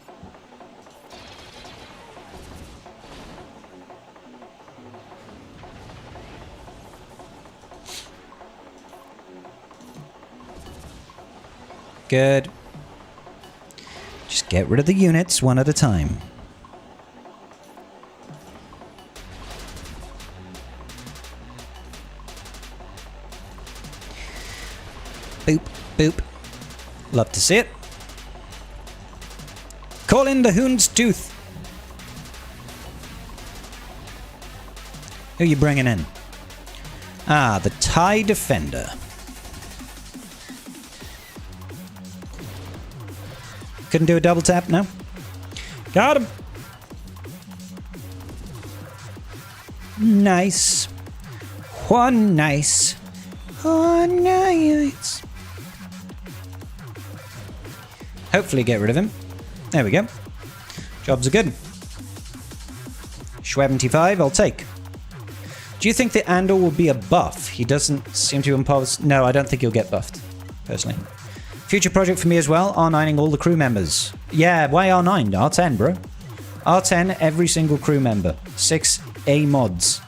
Good. Just get rid of the units one at a time. Boop, boop. Love to see it. Call in the Houndstooth. Who are you bringing in? Ah, the TIE Defender. Couldn't do a double tap, no? Got him! Nice. One nice. One nice. Hopefully get rid of him. There we go. Jobs are good. 75, I'll take. Do you think the Andor will be a buff? He doesn't seem to impose... No, I don't think he'll get buffed, personally. Future project for me as well, R9ing all the crew members. Yeah, why R9? R10, bro. R10, every single crew member. 6 A mods.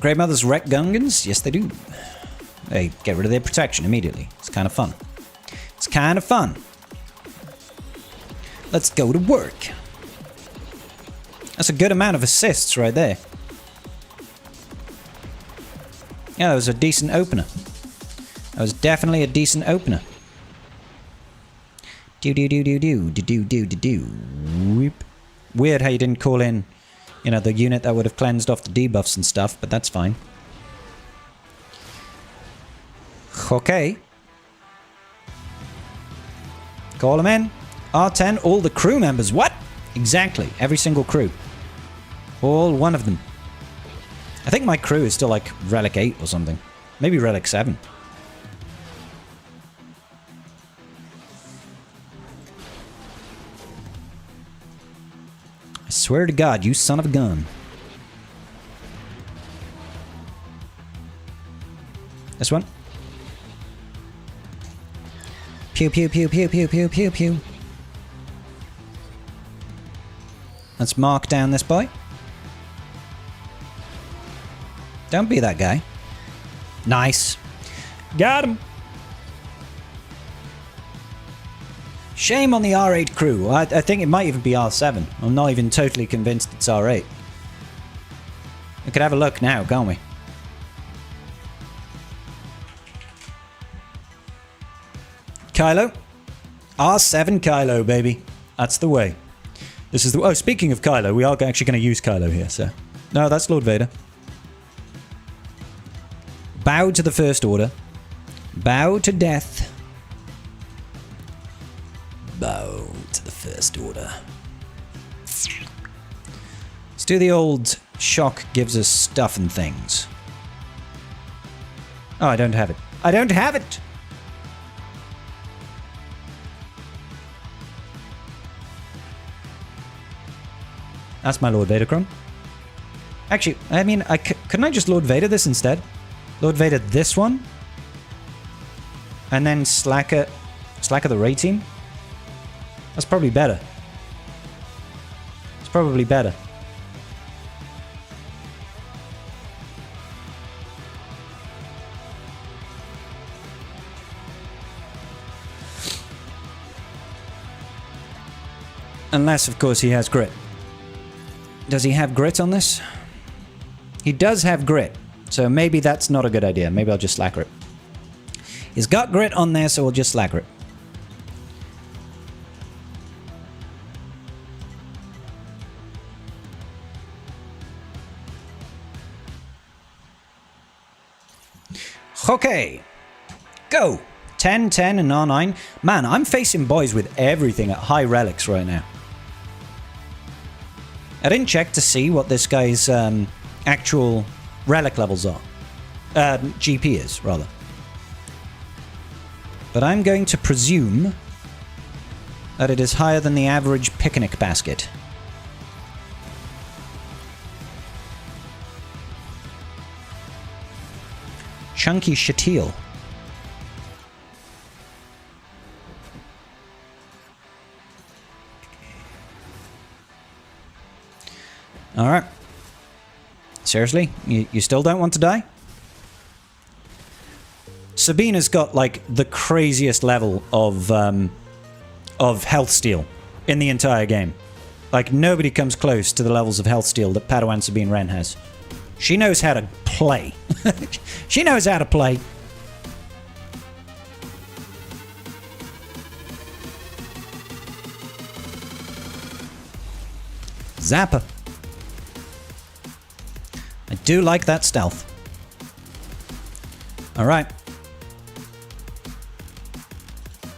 Grey Mothers wreck Gungans? Yes, they do. They get rid of their protection immediately. It's kind of fun. It's kind of fun. Let's go to work. That's a good amount of assists right there. Yeah, that was a decent opener. That was definitely a decent opener. Do. Weird how you didn't call in, you know, the unit that would have cleansed off the debuffs and stuff, but that's fine. Okay. Call them in. R10, all the crew members. What? Exactly. Every single crew. All one of them. I think my crew is still like Relic 8 or something. Maybe Relic 7. I swear to God, you son of a gun. This one. Pew, pew, pew, pew, pew, pew, pew, pew. Let's mark down this boy. Don't be that guy. Nice. Got him. Shame on the R8 crew. I think it might even be R7. I'm not even totally convinced it's R8. We could have a look now, can't we? Kylo. R7 Kylo, baby. That's the way. This is the... Oh, speaking of Kylo, we are actually going to use Kylo here, so... No, that's Lord Vader. Bow to the First Order. Bow to death. Bow to the First Order. Let's do the old shock gives us stuff and things. Oh, I don't have it. I don't have it! That's my Lord Vadercron. Actually, I mean, couldn't I just Lord Vader this instead? Lord Vader this one? And then Slacker the Ray team? That's probably better. probably better. Unless, of course, he has grit. Does he have grit on this? He does have grit, so maybe that's not a good idea. Maybe I'll just slacker it. He's got grit on there, so we'll just slacker it. Okay. Go! 10, 10, and R9. Man, I'm facing boys with everything at high relics right now. I didn't check to see what this guy's actual relic levels are. GP is, rather. But I'm going to presume that it is higher than the average picnic basket. Chunky Shatil. Alright. Seriously? You still don't want to die? Sabina's got, like, the craziest level of health steal in the entire game. Like, nobody comes close to the levels of health steal that Padawan Sabine Wren has. She knows how to play. She knows how to play. Zapper. I do like that stealth. Alright.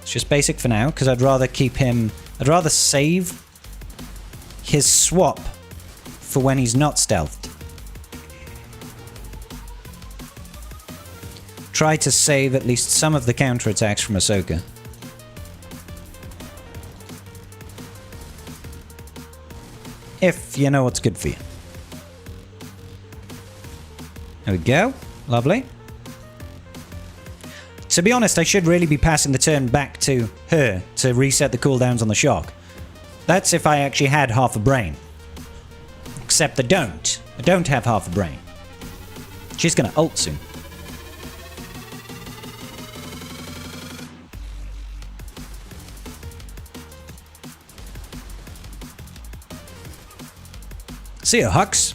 It's just basic for now, because I'd rather keep him... I'd rather save his swap for when he's not stealthed. Try to save at least some of the counterattacks from Ahsoka. If you know what's good for you. There we go. Lovely. To be honest, I should really be passing the turn back to her to reset the cooldowns on the shock. That's if I actually had half a brain. Except I don't. I don't have half a brain. She's gonna ult soon. See ya, Hux.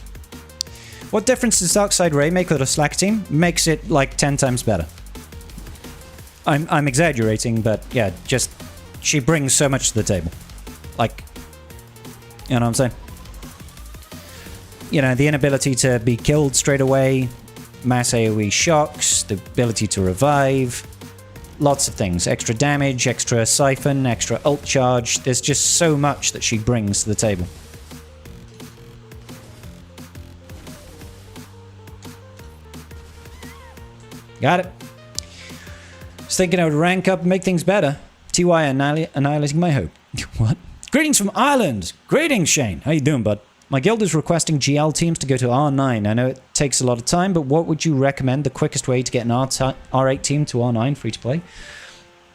What difference does Darkside Ray make with a Slack team? Makes it like 10 times better. I'm exaggerating, but yeah, just she brings so much to the table. Like, you know what I'm saying? You know, the inability to be killed straight away, mass AoE shocks, the ability to revive, lots of things. Extra damage, extra siphon, extra ult charge. There's just so much that she brings to the table. Got it. Was thinking I would rank up and make things better. TY annihilating my hope. What? Greetings from Ireland. Greetings, Shane. How you doing, bud? My guild is requesting GL teams to go to R9. I know it takes a lot of time, but what would you recommend the quickest way to get an R8 team to R9 free to play?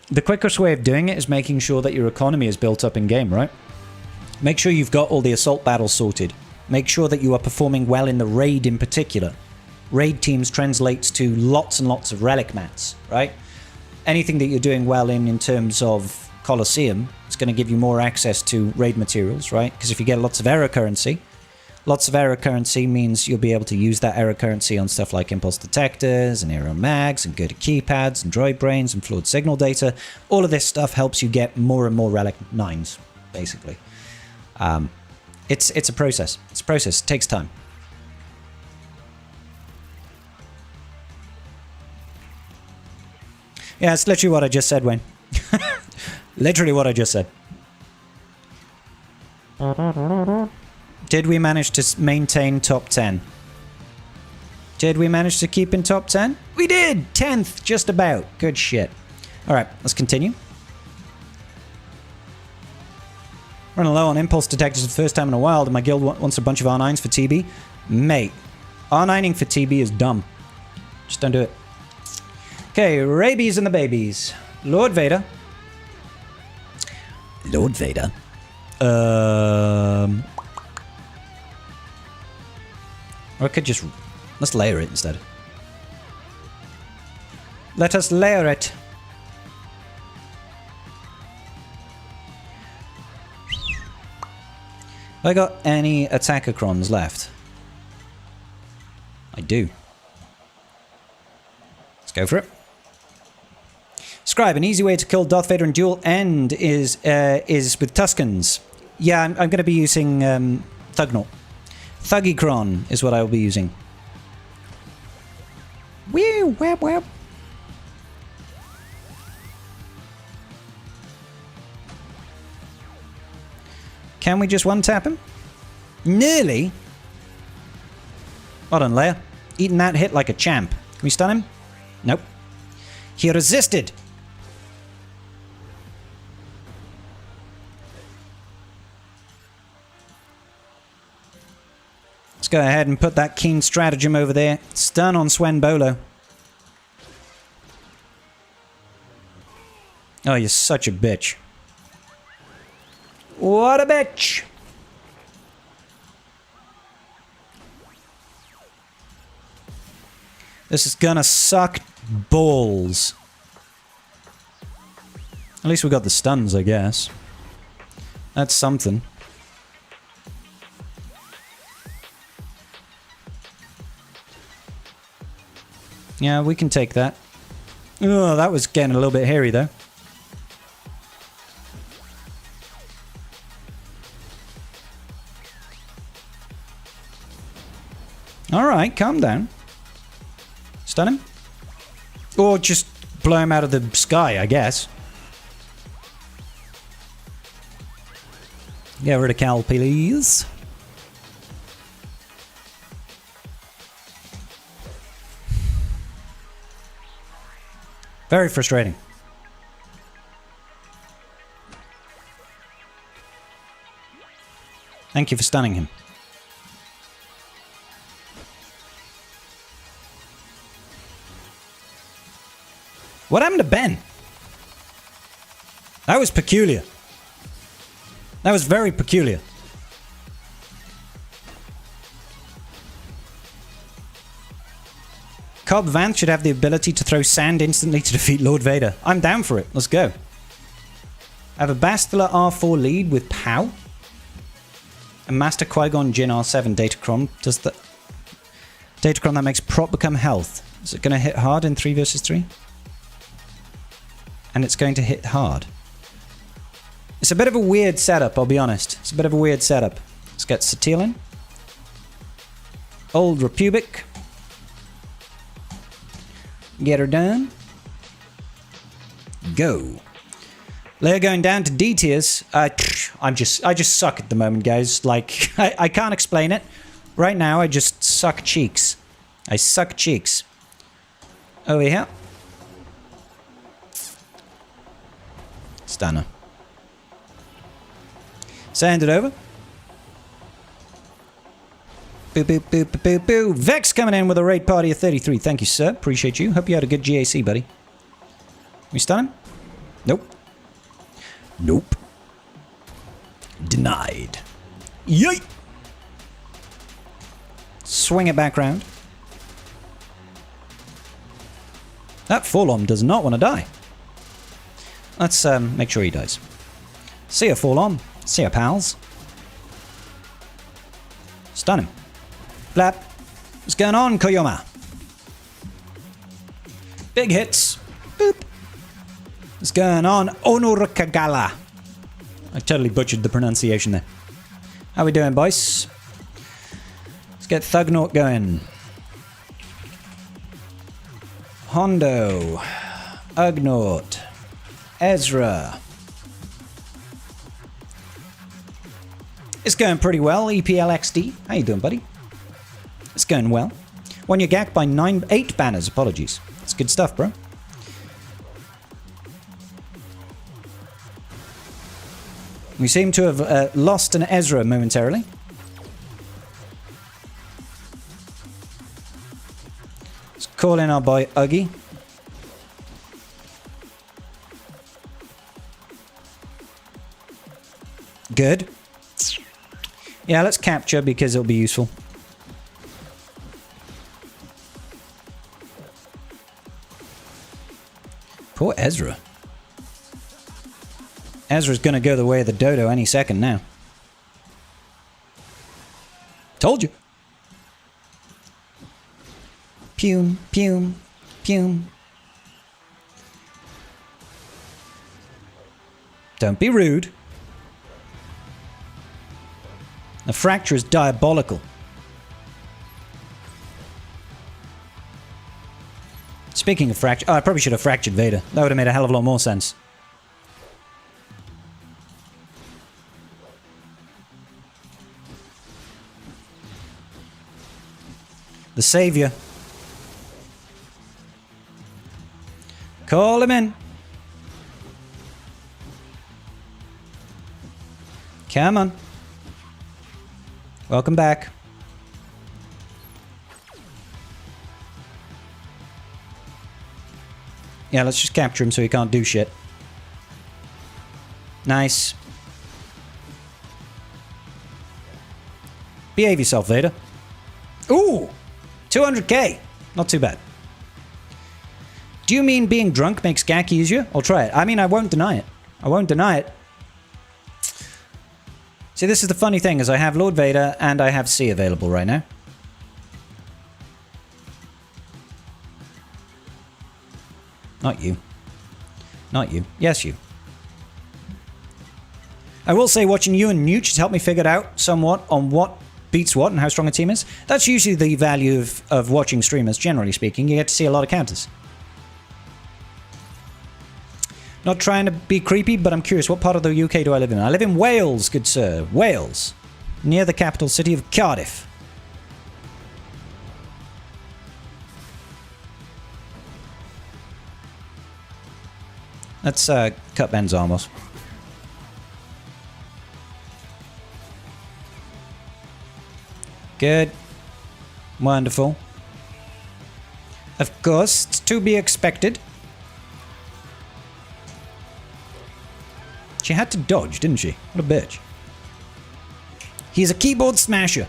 The quickest way of doing it is making sure that your economy is built up in game, right? Make sure you've got all the assault battles sorted. Make sure that you are performing well in the raid in particular. Raid teams translates to lots and lots of relic mats, right? Anything that you're doing well in terms of Colosseum is going to give you more access to raid materials, right? Because if you get lots of error currency means you'll be able to use that error currency on stuff like impulse detectors and aero mags and good keypads and droid brains and fluid signal data. All of this stuff helps you get more and more relic 9s, basically. It's a process. It's a process. It takes time. Yeah, it's literally what I just said, Wayne. Literally what I just said. Did we manage to maintain top 10? Did we manage to keep in top 10? We did! 10th, just about. Good shit. Alright, let's continue. Running low on impulse detectors for the first time in a while, and my guild wants a bunch of R9s for TB. Mate, R9ing for TB is dumb. Just don't do it. Okay, rabies and the babies. Lord Vader. Lord Vader. Or I could just... Let's layer it instead. Let us layer it. Have I got any attacker crons left? I do. Let's go for it. Scribe, an easy way to kill Darth Vader in dual end is with Tuscans. Yeah, I'm going to be using Thugnort. Thuggicron is what I will be using. Woo, web, web. Can we just one-tap him? Nearly. Well done, Leia. Eating that hit like a champ. Can we stun him? Nope. He resisted. Let's go ahead and put that keen stratagem over there. Stun on Swen Bolo. Oh, you're such a bitch. What a bitch! This is gonna suck balls. At least we got the stuns, I guess. That's something. Yeah, we can take that. Oh, that was getting a little bit hairy, though. Alright, calm down. Stun him? Or just blow him out of the sky, I guess. Get rid of Cal, please. Very frustrating. Thank you for stunning him. What happened to Ben? That was peculiar. That was very peculiar. Cobb Vanth should have the ability to throw sand instantly to defeat Lord Vader. I'm down for it. Let's go. I have a Bastila R4 lead with POW. A Master Qui-Gon Jinn R7 Datacron. Does the Datacron that makes prop become health? Is it going to hit hard in 3 versus 3? And it's going to hit hard. It's a bit of a weird setup, I'll be honest. It's a bit of a weird setup. Let's get Satil in. Old Republic. Get her done. Go. Leia going down to D tiers. I just suck at the moment, guys. Like, I can't explain it. Right now, I just suck cheeks. I suck cheeks. Over here. Stunner. Send it over. Boo, boo, boo, boo, boo, boo. Vex coming in with a raid party of 33. Thank you, sir. Appreciate you. Hope you had a good GAC, buddy. We stun him? Nope. Nope. Denied. Yay! Swing it back round. That Forlom does not want to die. Let's make sure he dies. See ya, Forlom. See ya, pals. Stun him. Blap. What's going on, Koyoma? Big hits. Boop. What's going on, Onurkagala? I totally butchered the pronunciation there. How we doing, boys? Let's get Thugnort going. Hondo. Ugnort. Ezra. It's going pretty well, EPLXD. How you doing, buddy? It's going well. Won your GAC by 8 banners, apologies. It's good stuff, bro. We seem to have lost an Ezra momentarily. Let's call in our boy Uggy. Good. Yeah, let's capture because it'll be useful. Poor Ezra. Ezra's gonna go the way of the dodo any second now. Told you. Pume, pume, pume. Don't be rude. The fracture is diabolical. Speaking of fracture... Oh, I probably should have fractured Vader. That would have made a hell of a lot more sense. The Savior. Call him in. Come on. Welcome back. Yeah, let's just capture him so he can't do shit. Nice. Behave yourself, Vader. Ooh! 200k! Not too bad. Do you mean being drunk makes GAC easier? I'll try it. I mean, I won't deny it. I won't deny it. See, this is the funny thing, is I have Lord Vader and I have C available right now. Not you. Not you. Yes, you. I will say, watching you and Newt has helped me figure out somewhat on what beats what and how strong a team is. That's usually the value of watching streamers, generally speaking. You get to see a lot of counters. Not trying to be creepy, but I'm curious, what part of the UK do I live in? I live in Wales, good sir. Wales. Near the capital city of Cardiff. Let's cut Ben's arm off. Good. Wonderful. Of course, it's to be expected. She had to dodge, didn't she? What a bitch. He's a keyboard smasher.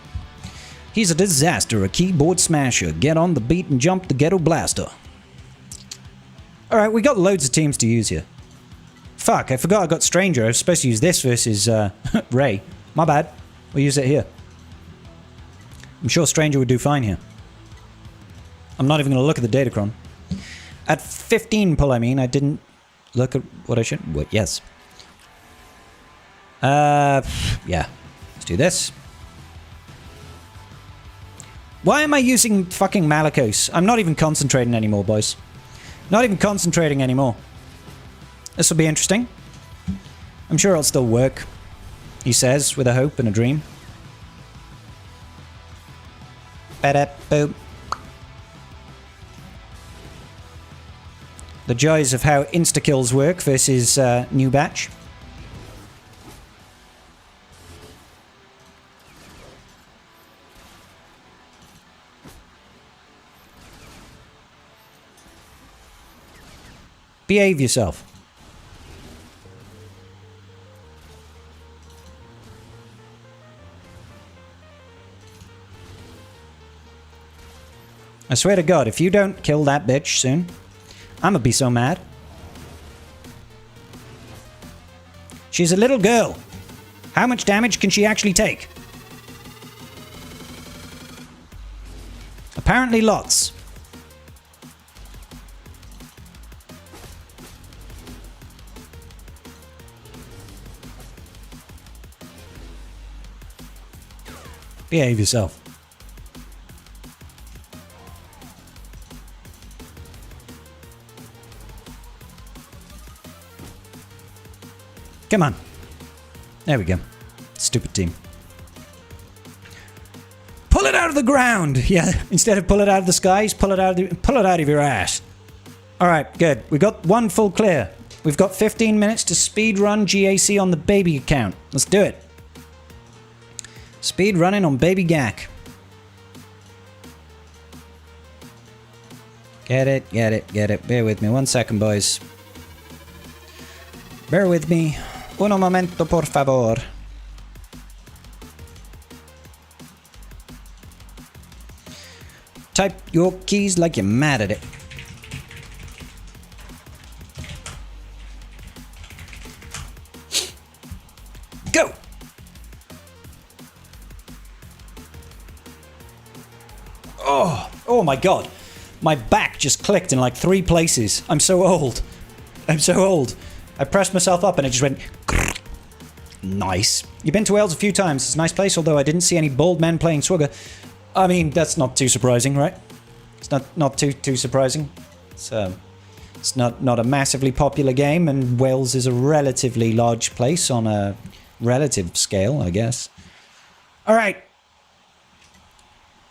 He's a disaster, a keyboard smasher. Get on the beat and jump the ghetto blaster. Alright, we got loads of teams to use here. Fuck, I forgot I got Stranger. I was supposed to use this versus Ray. My bad. We'll use it here. I'm sure Stranger would do fine here. I'm not even going to look at the datachron. At 15 pull, I mean, I didn't look at what I should... What? Yes. Yeah. Let's do this. Why am I using fucking Malicos? I'm not even concentrating anymore, boys. Not even concentrating anymore. This will be interesting. I'm sure it'll still work, he says, with a hope and a dream. Ba-da-boom. The joys of how insta-kills work versus new batch. Behave yourself. I swear to God, if you don't kill that bitch soon, I'm gonna be so mad. She's a little girl. How much damage can she actually take? Apparently lots. Behave yourself. Come on. There we go. Stupid team. Pull it out of the ground! Yeah, instead of pull it out of the skies, pull it out of your ass. Alright, good. We got one full clear. We've got 15 minutes to speed run GAC on the baby account. Let's do it. Speed running on baby GAC. Get it, get it, get it. Bear with me 1 second, boys. Bear with me. Uno momento, por favor. Type your keys like you're mad at it. Oh my god. My back just clicked in like 3 places. I'm so old. I'm so old. I pressed myself up and it just went... Nice. You've been to Wales a few times. It's a nice place, although I didn't see any bald men playing Swigger. I mean, that's not too surprising, right? It's not too surprising. It's not a massively popular game, and Wales is a relatively large place on a relative scale, I guess. All right.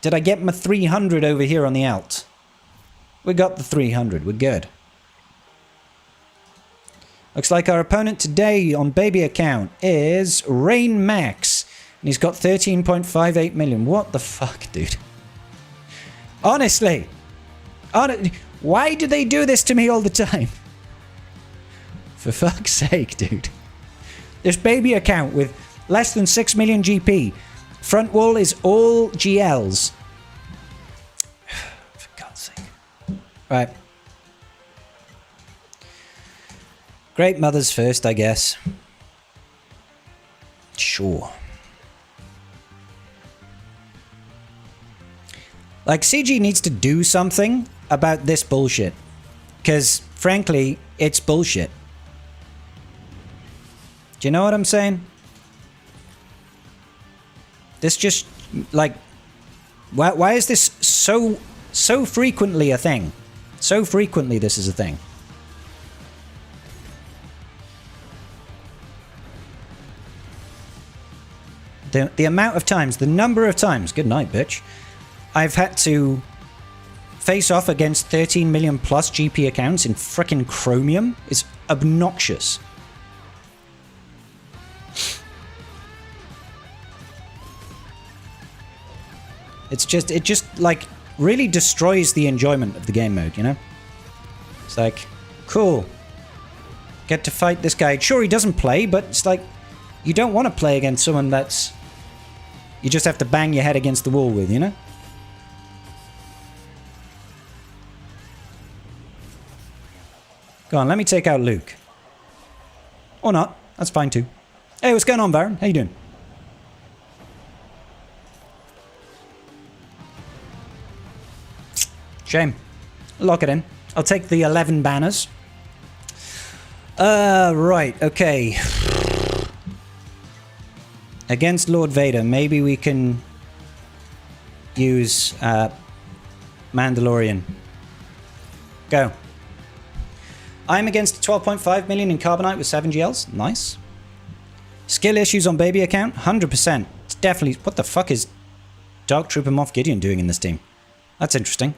Did I get my 300 over here on the alt? We got the 300. We're good. Looks like our opponent today on baby account is Rain Max. And he's got 13.58 million. What the fuck, dude? Honestly. Why do they do this to me all the time? For fuck's sake, dude. This baby account with less than 6 million GP. Front wall is all GLs. For God's sake. Right. Great mothers first, I guess. Sure. Like, CG needs to do something about this bullshit. Because, frankly, it's bullshit. Do you know what I'm saying? This just, like... Why is this so frequently a thing? So frequently this is a thing. The amount of times, the number of times, good night, bitch, I've had to face off against 13 million plus GP accounts in frickin' Chromium is obnoxious. It just like really destroys the enjoyment of the game mode, you know? It's like, cool. Get to fight this guy. Sure, he doesn't play, but it's like, you don't want to play against someone that's... You just have to bang your head against the wall with, you know? Go on, let me take out Luke. Or not. That's fine too. Hey, what's going on, Baron? How you doing? Shame. Lock it in. I'll take the 11 banners. Right, okay. Against Lord Vader, maybe we can use Mandalorian. Go. I'm against 12.5 million in Carbonite with 7 GLs. Nice. Skill issues on baby account? 100%. It's definitely... What the fuck is Dark Trooper Moff Gideon doing in this team? That's interesting.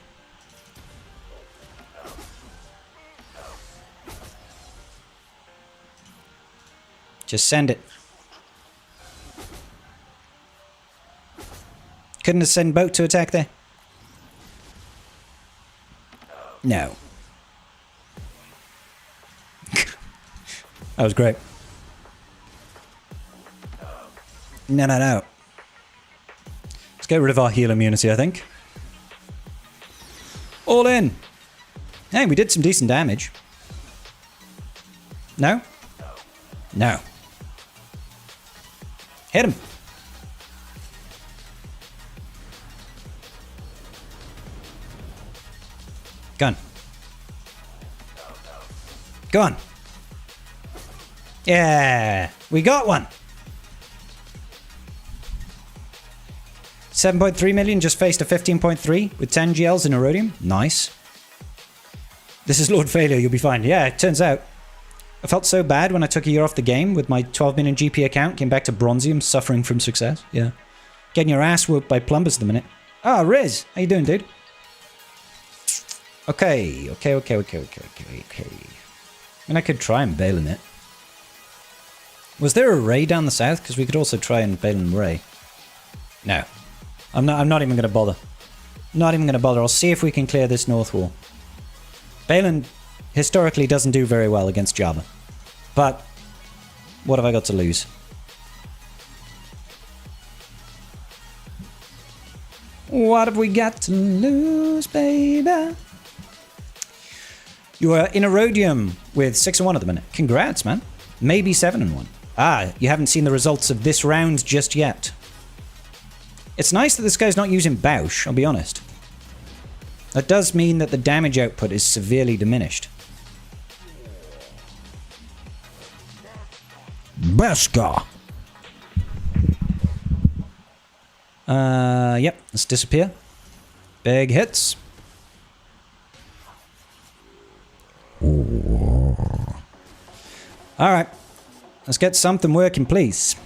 Just send it. Couldn't have sent boat to attack there? No. That was great. No. Let's get rid of our heal immunity, I think. All in. Hey, we did some decent damage. No? No. Hit him. Gun. Go on. Yeah, we got one. 7.3 million just faced a 15.3 with 10 GLs in Erodium. Nice. This is Lord Failure, you'll be fine. Yeah, it turns out. I felt so bad when I took a year off the game with my 12 million GP account, came back to Bronzium, suffering from success. Yeah. Getting your ass whooped by plumbers at the minute. Ah, Riz, how you doing, dude? Okay. I mean, I could try and Balin it. Was there a Ray down the south? Because we could also try and Balin Ray. No. I'm not even going to bother. Not even going to bother. I'll see if we can clear this north wall. Balin historically doesn't do very well against Jabba. But what have I got to lose? What have we got to lose, baby? You are in Erodium with 6-1 at the minute. Congrats, man. Maybe 7-1. Ah, you haven't seen the results of this round just yet. It's nice that this guy's not using Bausch, I'll be honest. That does mean that the damage output is severely diminished. Beska. Yep, let's disappear. Big hits. Alright. Let's get something working, please.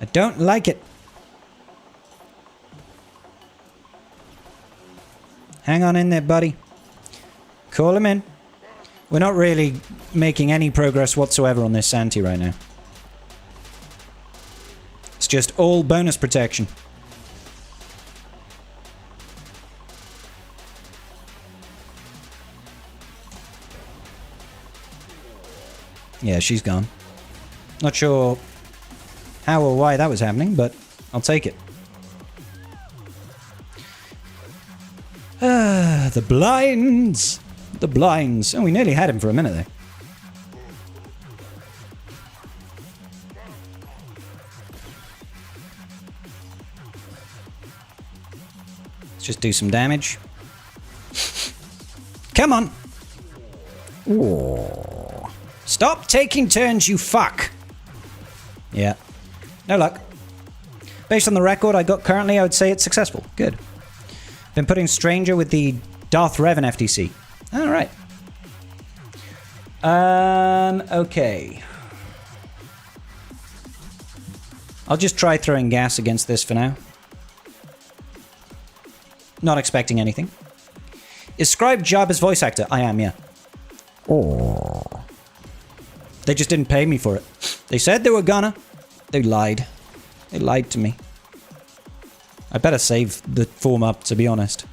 I don't like it. Hang on in there, buddy. Call him in. We're not really making any progress whatsoever on this Santi right now. It's just all bonus protection. Yeah, she's gone. Not sure how or why that was happening, but I'll take it. Ah, the blinds! The blinds. Oh, we nearly had him for a minute there. Let's just do some damage. Come on! Oh. Stop taking turns, you fuck! Yeah. No luck. Based on the record I got currently, I would say it's successful. Good. Been putting Stranger with the Darth Revan FTC. Alright. Okay. I'll just try throwing gas against this for now. Not expecting anything. Is Scribe Jabba's voice actor? I am, yeah. Oh. They just didn't pay me for it. They said they were gonna. They lied. They lied to me. I better save the form up, to be honest.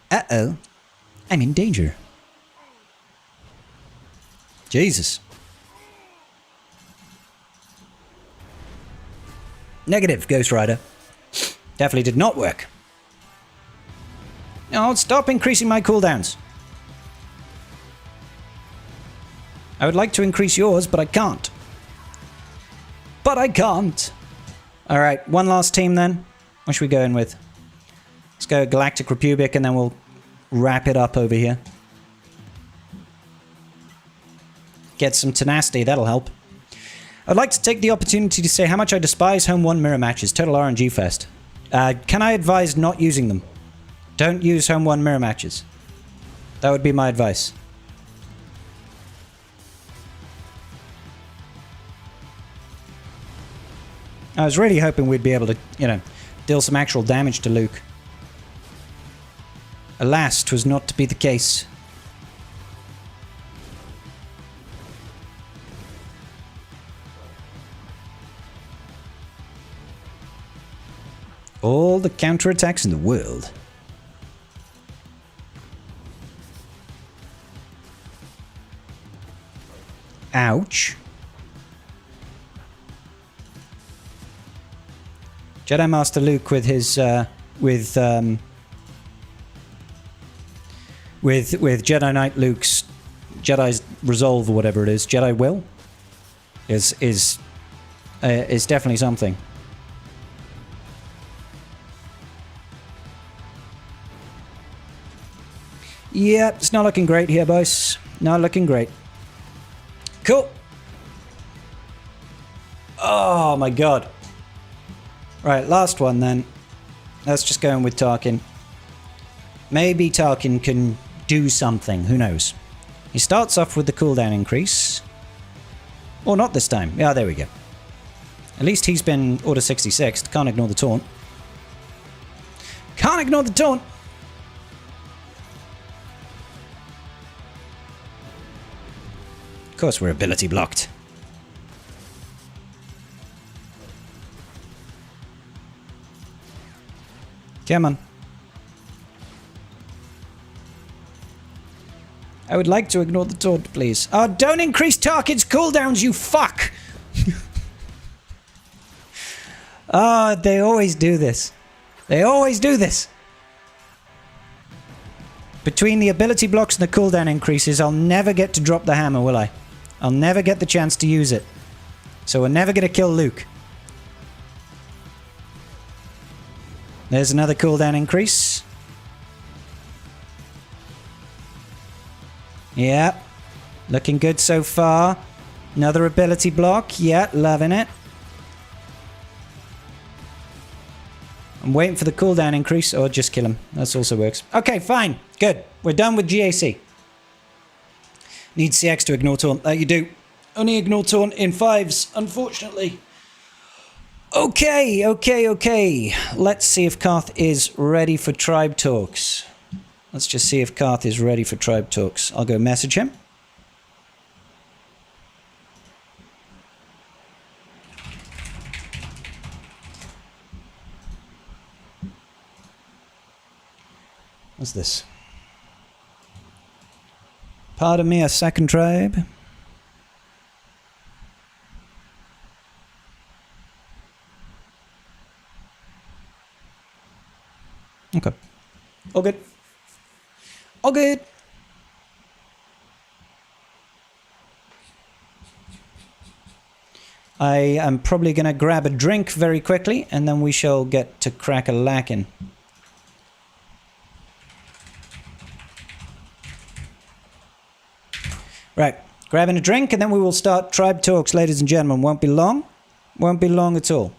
Uh-oh. I'm in danger. Jesus. Negative, Ghost Rider. Definitely did not work. No, stop increasing my cooldowns. I would like to increase yours, but I can't. But I can't. Alright, one last team then. What should we go in with? Let's go Galactic Republic and then we'll wrap it up over here. Get some tenacity, that'll help. I'd like to take the opportunity to say how much I despise Home 1 mirror matches. Total RNG fest. Can I advise not using them? Don't use Home 1 mirror matches. That would be my advice. I was really hoping we'd be able to, you know, deal some actual damage to Luke. Alas, 'twas not to be the case. All the counterattacks in the world. Ouch. Jedi Master Luke with his with Jedi Knight Luke's Jedi's resolve or whatever it is, Jedi will is definitely something. Yeah, it's not looking great here, boys. Not looking great. Cool. Oh my god. Right, last one then. Let's just go in with Tarkin. Maybe Tarkin can do something, who knows. He starts off with the cooldown increase. Or not this time. Yeah, there we go. At least he's been Order 66. Can't ignore the taunt. Can't ignore the taunt! Of course we're ability blocked. Come on. I would like to ignore the taunt, please. Oh, don't increase Tarkin's cooldowns, you fuck! Oh, they always do this. They always do this. Between the ability blocks and the cooldown increases, I'll never get to drop the hammer, will I? I'll never get the chance to use it. So we're never going to kill Luke. There's another cooldown increase. Yeah. Looking good so far. Another ability block. Yeah, loving it. I'm waiting for the cooldown increase, or just kill him. That also works. Okay, fine. Good. We're done with GAC. Need CX to ignore taunt. That you do. Only ignore taunt in 5s, unfortunately. Okay. Let's see if Karth is ready for tribe talks. Let's just see if Karth is ready for tribe talks. I'll go message him. What's this? Pardon me, a second tribe. Okay. All good. All good. I am probably going to grab a drink very quickly, and then we shall get to crack-a-lackin'. Right, grabbing a drink, and then we will start tribe talks, ladies and gentlemen. Won't be long. Won't be long at all.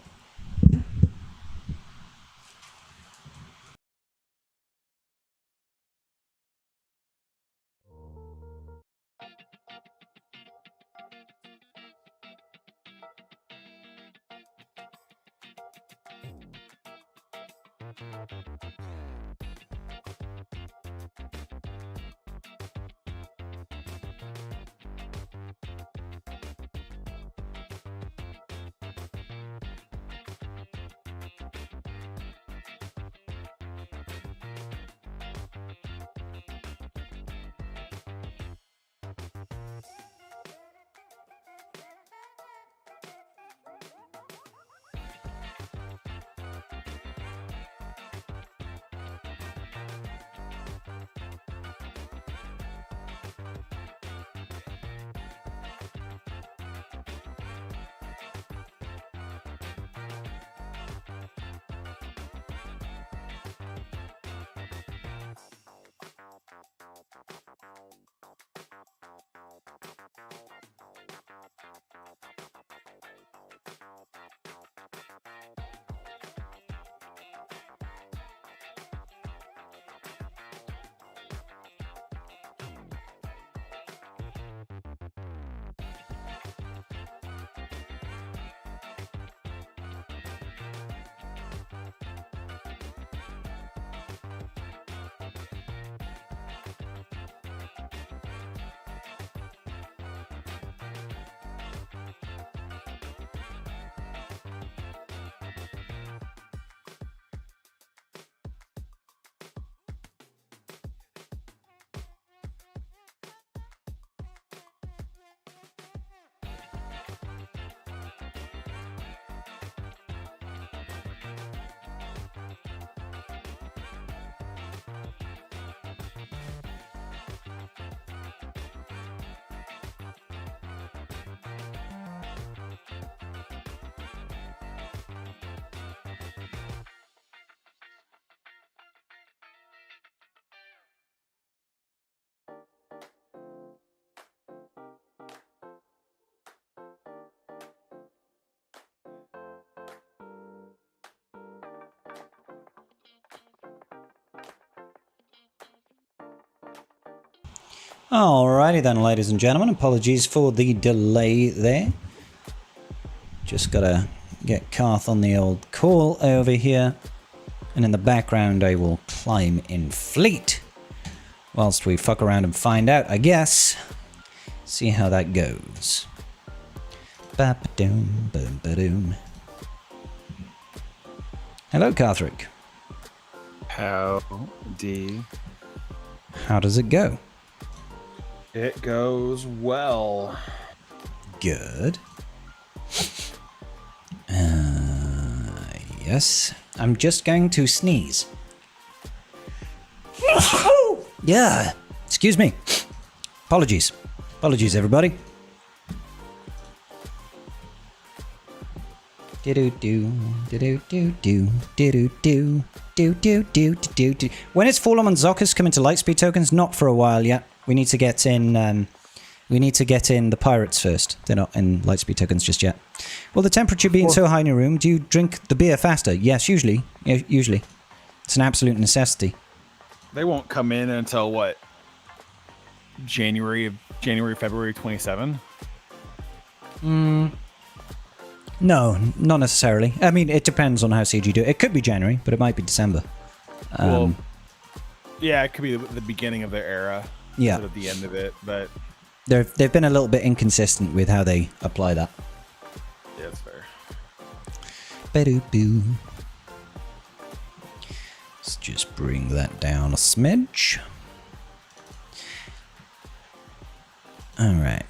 Alrighty then, ladies and gentlemen. Apologies for the delay there. Just gotta get Karth on the old call over here. And in the background, I will climb in fleet. Whilst we fuck around and find out, I guess. See how that goes. Ba-ba-doom, boom-ba-doom. Hello, Karthric. Howdy. How does it go? It goes well. Good. Yes. I'm just going to sneeze. Yeah. Excuse me. Apologies. Apologies, everybody. Do-do-do, do-do-do-do, do-do-do, do-do-do-do-do. When is Fallen on Zokas coming to Lightspeed tokens? Not for a while yet. We need to get in. We need to get in the pirates first. They're not in Lightspeed tokens just yet. Well, the temperature being so high in your room, do you drink the beer faster? Yes, usually. Yeah, usually. It's an absolute necessity. They won't come in until what? January, February 27. No, not necessarily. I mean, it depends on how CG do it. It could be January, but it might be December. Well, yeah, it could be the beginning of their era. Yeah. Instead of the end of it, but They've been a little bit inconsistent with how they apply that. yeah, it's fair. Ba-do-boo. Let's just bring that down a smidge. Alright.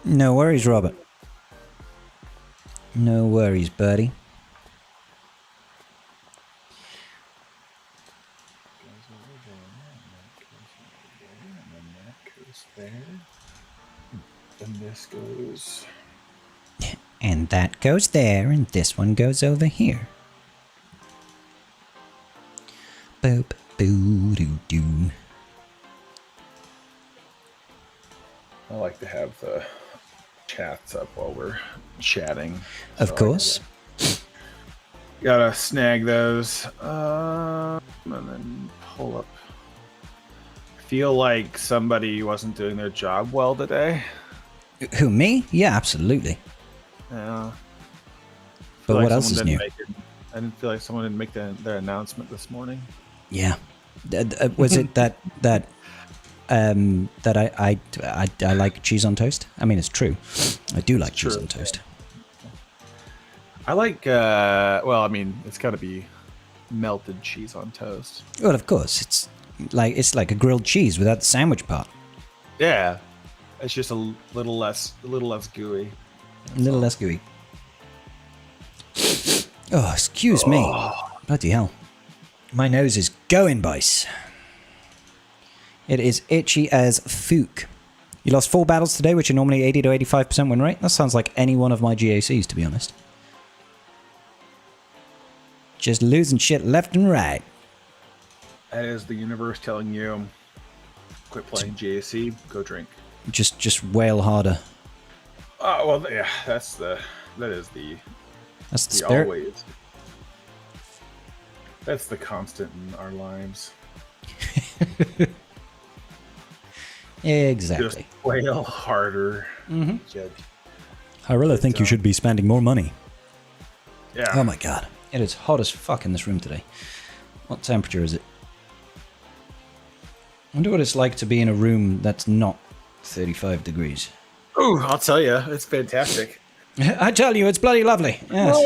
No worries, Robert. No worries, buddy. And this goes. And that goes there, and this one goes over here. Boop, boo, doo, doo. I like to have the chats up while we're chatting. Of course. Gotta snag those. And then pull up. I feel like somebody wasn't doing their job well today. Who, me? Yeah, absolutely. Yeah. But what else is new? I didn't feel like someone didn't make their announcement this morning. Yeah. Was it that I like cheese on toast? I mean, it's true. I do like cheese on toast. I like, well, I mean, it's got to be melted cheese on toast. Well, of course. It's like a grilled cheese without the sandwich part. Yeah. It's just a little less gooey. A little less gooey. Oh, excuse me. Bloody hell. My nose is going, boys. It is itchy as fook. You lost 4 battles today, which are normally 80 to 85% win rate. That sounds like any one of my GACs, to be honest. Just losing shit left and right. That is the universe telling you, quit playing GAC, go drink. Just wail harder. Oh, well, yeah, that's the spirit. always. That's the constant in our lives. Exactly. Just wail harder. Mm-hmm. I really think you should be spending more money. Yeah. Oh my god. It is hot as fuck in this room today. What temperature is it? I wonder what it's like to be in a room that's not 35 degrees. Ooh, I'll tell you, it's fantastic. I tell you, it's bloody lovely. Yes.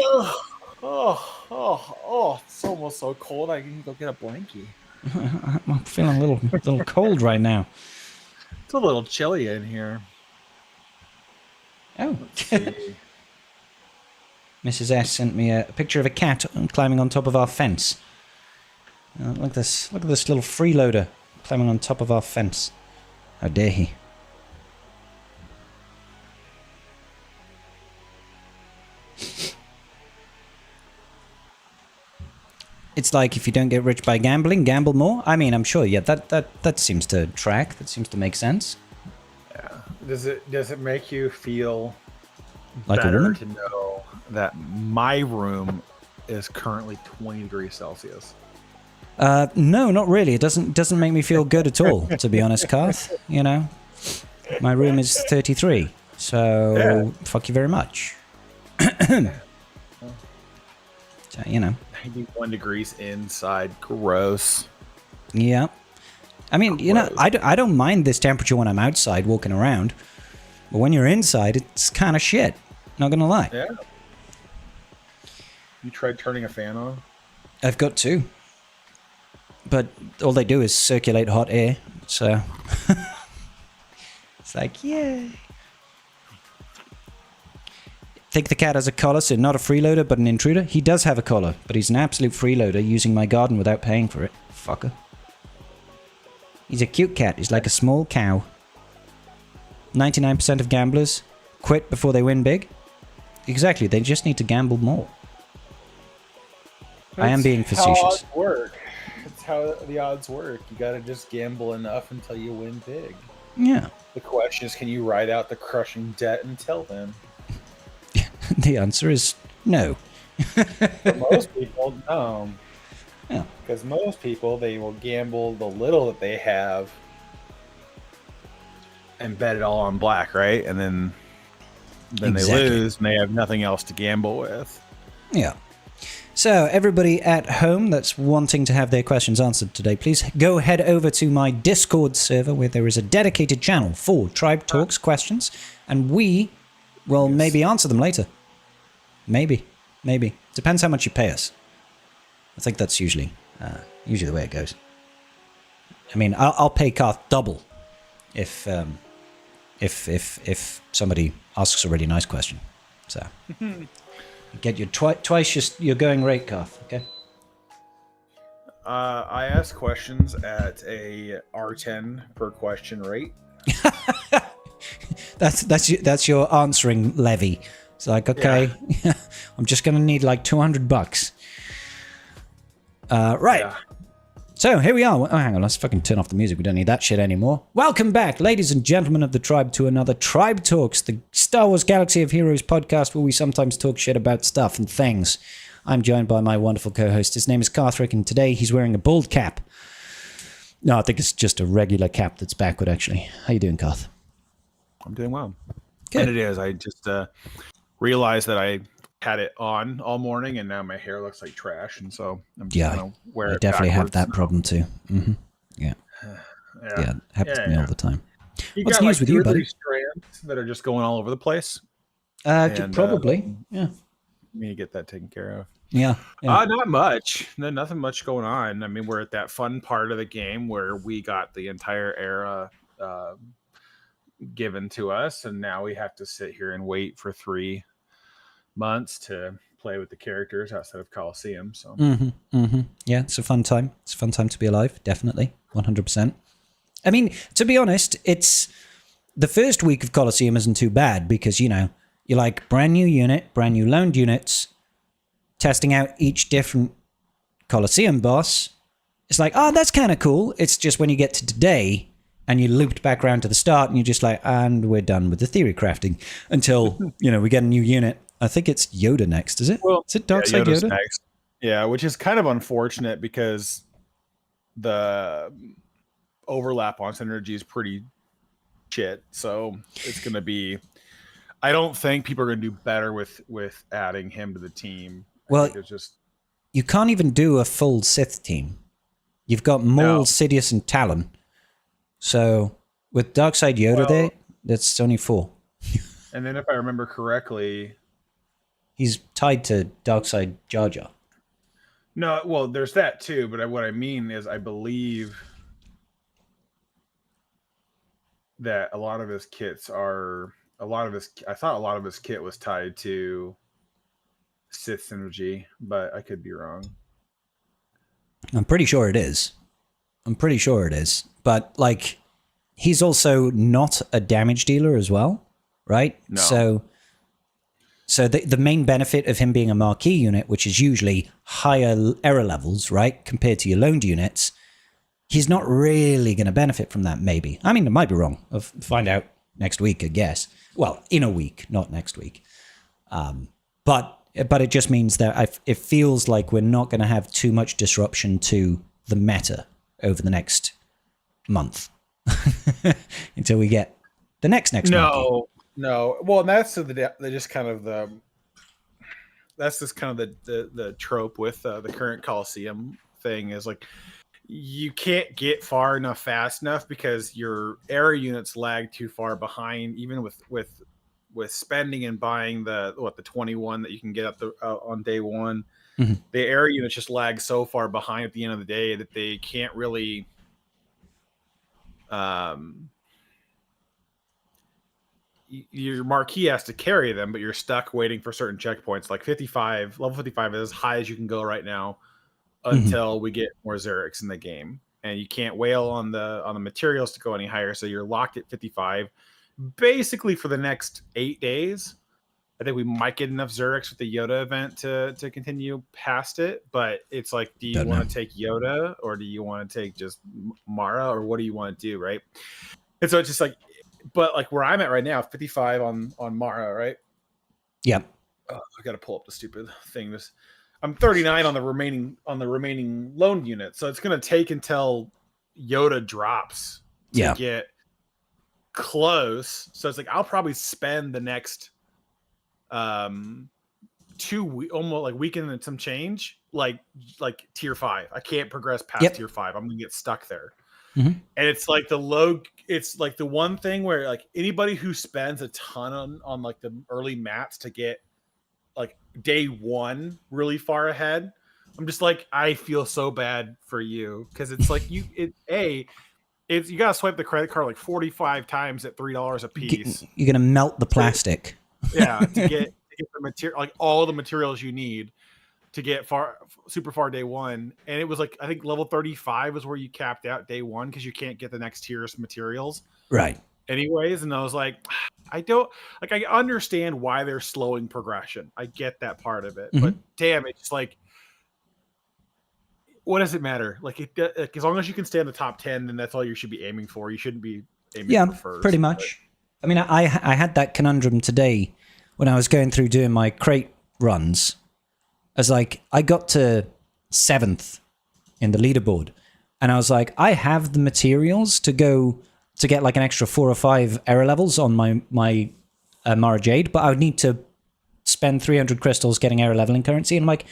It's almost so cold I can go get a blankie. I'm feeling a little cold right now. It's a little chilly in here. Oh. Let's see. Mrs. S sent me a picture of a cat climbing on top of our fence. Look at this little freeloader climbing on top of our fence. How dare he? It's like if you don't get rich by gambling, gamble more. I mean, I'm sure, yeah, that seems to track. That seems to make sense. Yeah. Does it make you feel like better a woman to know that my room is currently 20 degrees Celsius? No, not really. It doesn't make me feel good at all, to be honest, Karth. You know, my room is 33, so fuck you very much. So, you know. 91 degrees inside. Gross. Yeah. I mean, you know, I don't mind this temperature when I'm outside walking around. But when you're inside, it's kind of shit. Not gonna lie. Yeah. You tried turning a fan on? I've got 2. But all they do is circulate hot air. So it's like, yay. Think the cat has a collar, so not a freeloader, but an intruder? He does have a collar, but he's an absolute freeloader using my garden without paying for it. Fucker. He's a cute cat. He's like a small cow. 99% of gamblers quit before they win big. Exactly. They just need to gamble more. I am being That's how facetious. odds work. That's how the odds work. You gotta just gamble enough until you win big. Yeah. The question is, can you ride out the crushing debt until then? The answer is no. For most people, no. Yeah. Because most people, they will gamble the little that they have and bet it all on black, right? And then Exactly. they lose and they have nothing else to gamble with. Yeah. So, everybody at home that's wanting to have their questions answered today, please go head over to my Discord server where there is a dedicated channel for Tribe Talks questions, and we will maybe answer them later. Maybe. Depends how much you pay us. I think that's usually the way it goes. I mean, I'll pay Karth double if somebody asks a really nice question. So. Get your twice your going rate, Karth, okay? I ask questions at a R10 per question rate. That's your answering levy. It's like, okay, yeah. I'm just gonna need like $200. Right. Yeah. So here we are. Oh, hang on, let's fucking turn off the music. We don't need that shit anymore. Welcome back, ladies and gentlemen of the tribe, to another Tribe Talks, the Star Wars Galaxy of Heroes podcast where we sometimes talk shit about stuff and things. I'm joined by my wonderful co-host. His name is Karthrick, and today he's wearing a bald cap. No, I think it's just a regular cap that's backward, actually. How you doing, Karth? I'm doing well. Good. And it is. I just realized that I had it on all morning, and now my hair looks like trash, and so I'm just gonna wear it. I definitely have backwards that problem too. Mm-hmm. Yeah, happens to me all the time. What's got news like with 2 you, or 3 buddy? strands that are just going all over the place. Probably. Yeah. We need to get that taken care of. Yeah. Not much. Nothing much going on. I mean, we're at that fun part of the game where we got the entire era given to us, and now we have to sit here and wait for 3 months to play with the characters outside of Coliseum. So Yeah, it's a fun time. It's a fun time to be alive. Definitely. 100%. I mean, to be honest, it's the first week of Coliseum isn't too bad because, you're like brand new unit, brand new loaned units, testing out each different Coliseum boss. It's like, oh, that's kind of cool. It's just when you get to today and you looped back around to the start and you're just like, and we're done with the theory crafting until, we get a new unit. I think it's Yoda next, is it? Well, is it Darkside Yoda's Yoda? next. Yeah, which is kind of unfortunate because the overlap on synergy is pretty shit. So it's going to be. I don't think people are going to do better with adding him to the team. Well, it's just you can't even do a full Sith team. You've got Maul, Sidious, and Talon. So with Darkside Yoda there, that's only 4. And then if I remember correctly, he's tied to Darkside Jar Jar. No, well, there's that too. But what I mean is, I believe that a lot of his kits are I thought a lot of his kit was tied to Sith synergy, but I could be wrong. I'm pretty sure it is. But like, he's also not a damage dealer as well, right? No. So the main benefit of him being a marquee unit, which is usually higher error levels, right, compared to your loaned units, he's not really going to benefit from that, maybe. I mean, I might be wrong. I'll find out next week, I guess. Well, in a week, not next week. But it just means that it feels like we're not going to have too much disruption to the meta over the next month until we get the next monkey. No. Well, and that's just kind of the trope with the current Coliseum thing is like you can't get far enough fast enough because your area units lag too far behind, even with spending and buying the 21 that you can get up on day one. Mm-hmm. The area units just lag so far behind at the end of the day that they can't really your marquee has to carry them, but you're stuck waiting for certain checkpoints. Like level 55 is as high as you can go right now until we get more Xerics in the game. and you can't whale on the materials to go any higher. So you're locked at 55, basically for the next 8 days. I think we might get enough Zerix with the Yoda event to continue past it, but it's like, do you want to take Yoda or do you want to take just Mara, or what do you want to do, right? And so it's just like, but like where I'm at right now, 55 on Mara, right? Yeah. Oh, I got to pull up the stupid thing. I'm 39 on the remaining loan unit, so it's going to take until Yoda drops to get close. So it's like I'll probably spend the next 2 weeks, almost like weekend and some change, like tier 5. I can't progress past tier 5. I'm gonna get stuck there. And it's like it's like the one thing where like anybody who spends a ton on like the early mats to get like day 1 really far ahead, I'm just like, I feel so bad for you, because it's like you gotta swipe the credit card like 45 times at $3 a piece. You're gonna melt the plastic. Yeah, to get the material, like all the materials you need to get super far day 1. And it was like, I think level 35 is where you capped out day 1, because you can't get the next tier's materials. Right. Anyways, and I was like, I understand why they're slowing progression. I get that part of it, but damn, it's like, what does it matter? Like, as long as you can stay in the top 10, then that's all you should be aiming for. You shouldn't be aiming for first. Pretty much. But I mean, I had that conundrum today when I was going through doing my crate runs. I was like, I got to 7th in the leaderboard, and I was like, I have the materials to get like an extra 4 or 5 error levels on my Mara Jade, but I would need to spend 300 crystals getting error leveling currency. And I'm like,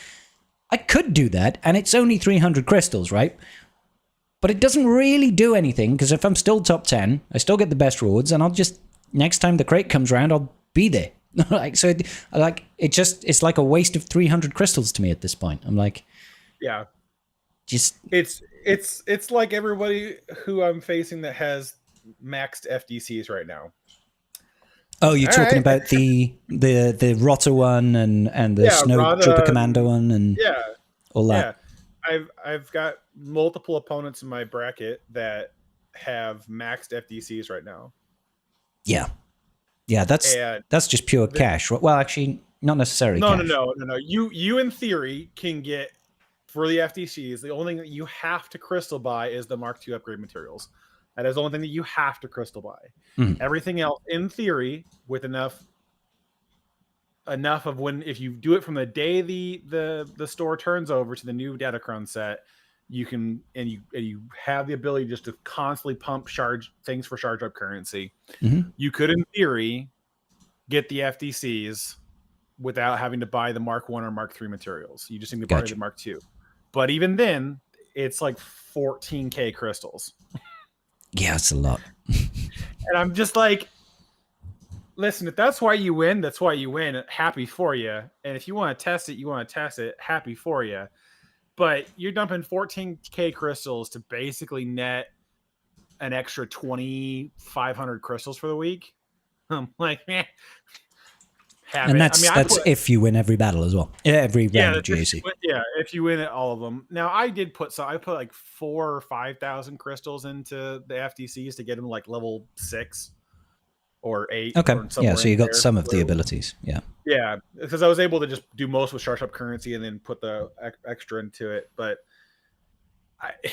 I could do that, and it's only 300 crystals, right? But it doesn't really do anything, because if I'm still top 10, I still get the best rewards, and I'll just, next time the crate comes around, I'll be there. Like, so it's like a waste of 300 crystals to me at this point. I'm like, yeah, just it's like everybody who I'm facing that has maxed FDCs right now. Oh, you're talking about the Rotter one and the Snow Trooper Commando one and all that. Yeah, I've got multiple opponents in my bracket that have maxed FDCs right now. Yeah, that's just pure cash. Well, actually, not necessarily. No. You in theory can get, for the FDCs, the only thing that you have to crystal buy is the Mark II upgrade materials. That is the only thing that you have to crystal buy. Everything else, in theory, with enough of when, if you do it from the day the store turns over to the new Datacron set, you can, and you have the ability just to constantly pump things for charge up currency. You could, in theory, get the FDCs without having to buy the Mark 1 or Mark 3 materials. You just need to buy the Mark 2. But even then, it's like 14k crystals. Yeah, it's a lot. And I'm just like, listen, if that's why you win, that's why you win. Happy for you. And if you want to test it, you want to test it. Happy for you. But you're dumping 14k crystals to basically net an extra 2,500 crystals for the week. I'm like, man. And that's if you win every battle as well. Every round of GAC. If you win all of them. Now, I put like 4,000 or 5,000 crystals into the FDCs to get them like level 6 or 8. Okay. Yeah, so you got some of the abilities. Yeah. Yeah, because I was able to just do most with charge up currency and then put the extra into it. But,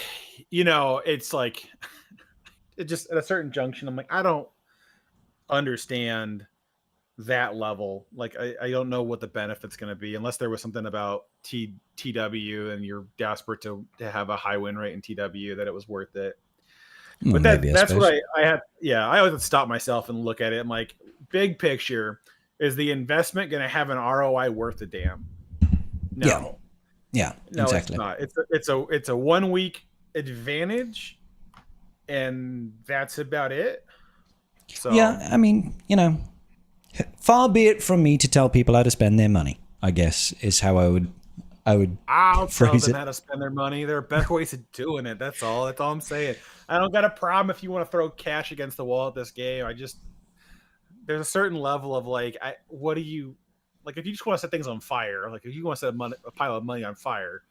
it's like, it just at a certain junction, I'm like, I don't understand that level. Like, I don't know what the benefit's going to be, unless there was something about TW and you're desperate to have a high win rate in TW that it was worth it. But that's what I had. Yeah, I always have to stop myself and look at it. I'm like, big picture, is the investment going to have an ROI worth a damn? No. Yeah, no, exactly. It's not. It's a 1 week advantage, and that's about it. So yeah, I mean, far be it from me to tell people how to spend their money, I guess, is how I'll tell them how to spend their money. There are better ways of doing it. That's all I'm saying. I don't got a problem if you want to throw cash against the wall at this game. There's a certain level of like, what do you, like, if you just want to set things on fire, like if you want to set a pile of money on fire,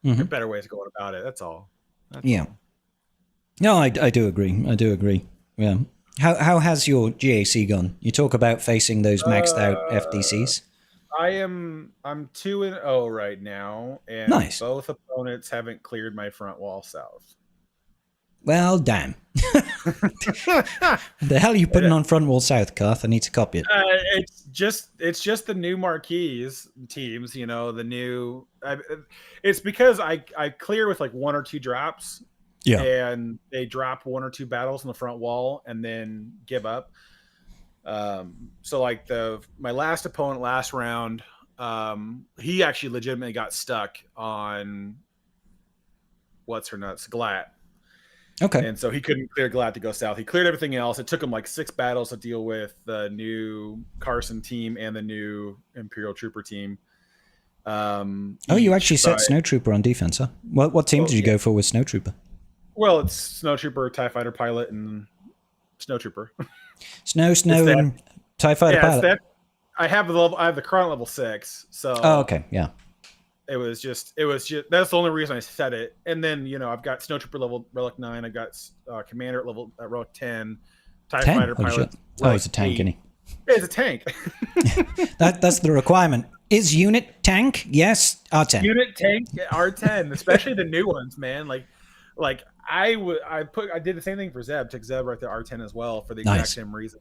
there are better ways of going about it. That's all. That's all. No, I do agree. I do agree. Yeah. How has your GAC gone? You talk about facing those maxed out FDCs. I'm 2-0 right now, and Nice. both opponents haven't cleared my front wall south. Well, damn. The hell are you putting on front wall south, Karth? I need to copy it. It's just the new marquees teams, you know, the new. It's because I clear with like 1 or 2 drops, Yeah. and they drop 1 or 2 battles on the front wall and then give up. So like my last opponent last round, he actually legitimately got stuck on what's her nuts, Glat. Okay. And so he couldn't clear Glad to go south. He cleared everything else. It took him like 6 battles to deal with the new Carson team and the new Imperial Trooper team. You actually set Snowtrooper on defense, huh? What team did you go for with Snowtrooper? Well, it's Snowtrooper, TIE Fighter pilot, and Snowtrooper. Snow, and TIE Fighter pilot. I have the Chron level 6. So. Oh, okay, yeah. It was just that's the only reason I set it. And then, you know, I've got Snowtrooper level Relic 9, I got Commander at Relic 10, TIE 10? Fighter pilot. Oh, he's a tank, isn't he? Yeah, it's a tank. That's the requirement. Is unit tank? Yes, R10. Unit tank R10, especially the new ones, man. Like I did the same thing for Zeb. Took Zeb right to R10 as well for the exact same reason.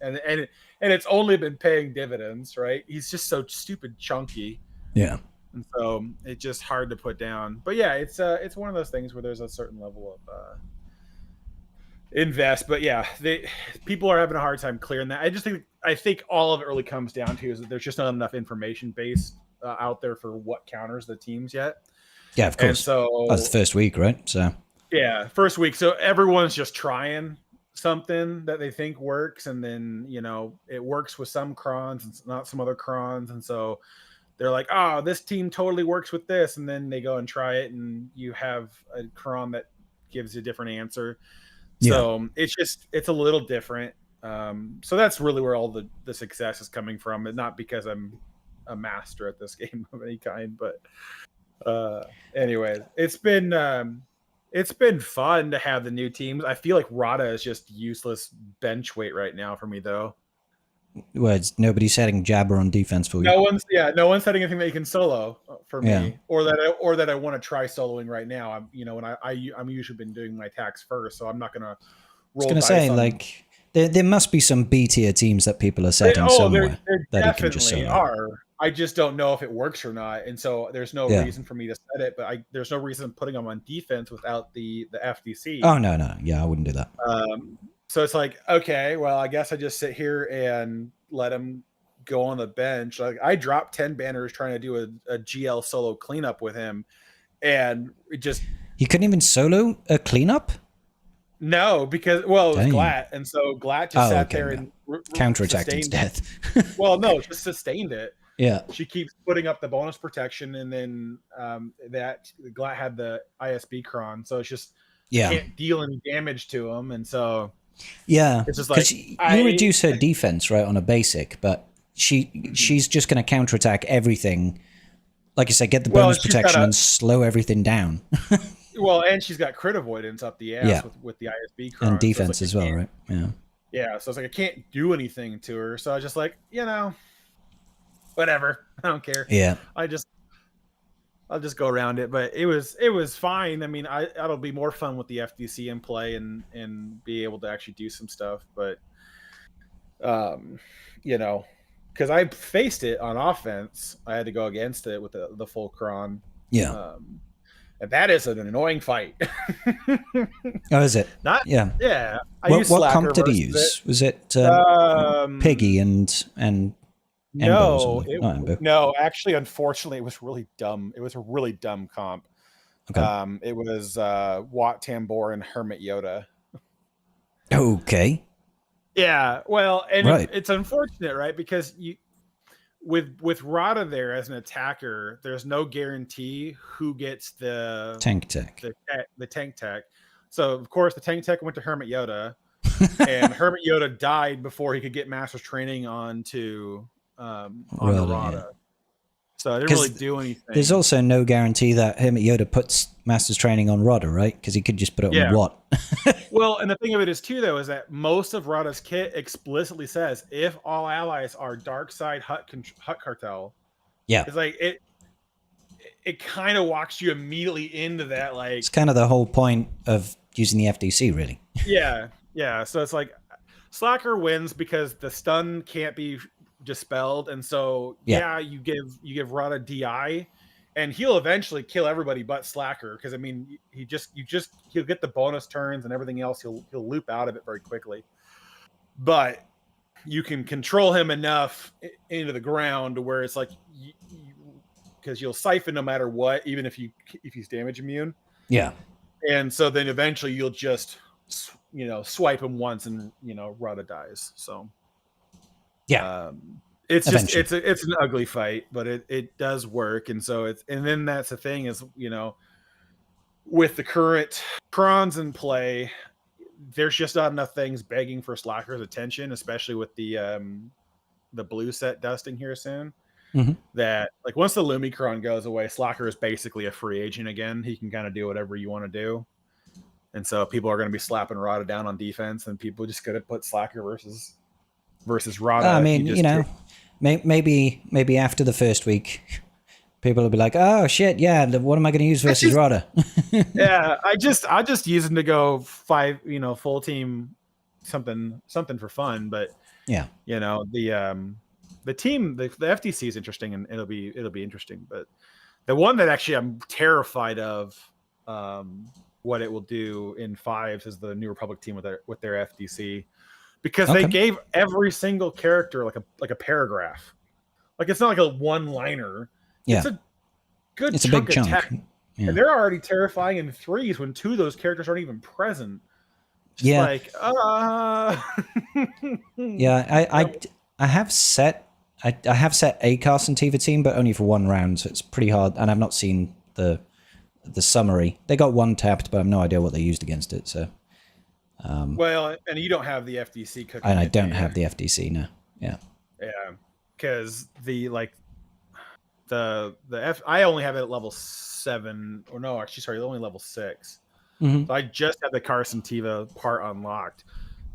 And it's only been paying dividends, right? He's just so stupid chunky. Yeah. And so it's just hard to put down. But yeah, it's one of those things where there's a certain level of invest. But yeah, people are having a hard time clearing that. I think all of it really comes down to is that there's just not enough information base out there for what counters the teams yet. Yeah, of course. And so that's the first week, right? So yeah, first week. So everyone's just trying something that they think works, and then, you know, it works with some crons and not some other crons, and so they're like, oh, this team totally works with this. And then they go and try it, and you have a cron that gives you a different answer. Yeah. So it's a little different. So that's really where all the success is coming from. And not because I'm a master at this game of any kind, but anyways, it's been fun to have the new teams. I feel like Rada is just useless bench weight right now for me, though. Words. Nobody's setting Jabber on defense for you. No one's setting anything that you can solo for me, or that I want to try soloing right now. I'm usually been doing my attacks first, so I'm not gonna roll. I was gonna say, like, there must be some B tier teams that people are setting somewhere. There definitely are. I just don't know if it works or not, and so there's no reason for me to set it. But there's no reason putting them on defense without the FDC. Oh no, yeah, I wouldn't do that. So it's like, okay, well, I guess I just sit here and let him go on the bench. Like, I dropped 10 banners trying to do a GL solo cleanup with him, and it just... You couldn't even solo a cleanup? No, because, well, it was Glat, and so Glat just sat there and counterattacked its death. Well, no, just sustained it. Yeah. She keeps putting up the bonus protection, and then that Glat had the ISB cron, so it's just can't deal any damage to him, and so... Yeah, it's just like you reduce her defense right on a basic, but she's just going to counterattack everything. Like I said, get the bonus protection and slow everything down. Well, and she's got crit avoidance up the ass with the ISB cron. And defense as well, right? Yeah. Yeah, so it's like I can't do anything to her, so I was just like, whatever, I don't care. Yeah, I'll just go around it, but it was fine. I mean, it'll be more fun with the FDC in play and be able to actually do some stuff. But, because I faced it on offense, I had to go against it with the full cron. Yeah, and that is an annoying fight. Oh, is it? Not yeah. Yeah. What comp did he use? Was it Piggy and? No, actually, unfortunately, it was really dumb. It was a really dumb comp. Okay. It was Wat Tambor and Hermit Yoda. Okay. Yeah, well, and it's unfortunate, right? Because with Rada there as an attacker, there's no guarantee who gets the tank tech. The tank tech. So of course the tank tech went to Hermit Yoda, and Hermit Yoda died before he could get Master's Training onto Rada. So I didn't really do anything. There's also no guarantee that Hermit Yoda puts Master's Training on Rada, right? Because he could just put it on Watt. Well, and the thing of it is too, though, is that most of Rada's kit explicitly says if all allies are Dark Side Hut Cartel. Yeah, it's like it kind of walks you immediately into that. Like, it's kind of the whole point of using the FDC, really. yeah. So it's like Slacker wins because the stun can't be dispelled, and so you give Rada DI, and he'll eventually kill everybody but Slacker, because I mean he'll get the bonus turns and everything else. He'll loop out of it very quickly, but you can control him enough into the ground to where it's like because you'll siphon no matter what, even if he's damage immune. Yeah, and so then eventually you'll just swipe him once and Rada dies. So yeah, it's eventually. Just it's an ugly fight, but it does work. And so and then that's the thing is, with the current Krons in play, there's just not enough things begging for Slacker's attention, especially with the blue set dusting here soon. Mm-hmm. That like once the Lumicron goes away, Slacker is basically a free agent again. He can kind of do whatever you want to do. And so people are going to be slapping Rada down on defense, and people just going to put Slacker versus Rada. I mean, maybe after the first week, people will be like, "Oh shit, yeah, what am I going to use versus Rada?" Yeah, I just use him to go 5, full team, something for fun. But yeah, the team, the FTC is interesting, and it'll be interesting. But the one that actually I'm terrified of. What it will do in 5s is the New Republic team with their FDC, because they gave every single character like a paragraph. Like it's not like a one-liner. Yeah. It's a good it's chunk a big chunk. Tech. Yeah. And they're already terrifying in 3s when 2 of those characters aren't even present. Just like yeah, I have set a Carson Tiva team, but only for one round, so it's pretty hard, and I've not seen the summary. They got one tapped, but I have no idea what they used against it. So, well, and you don't have the FDC cooking. And I don't have the FDC now. Yeah, because I only have it at level 7, or no, actually, sorry, only level 6. Mm-hmm. So I just have the Carson Tiva part unlocked,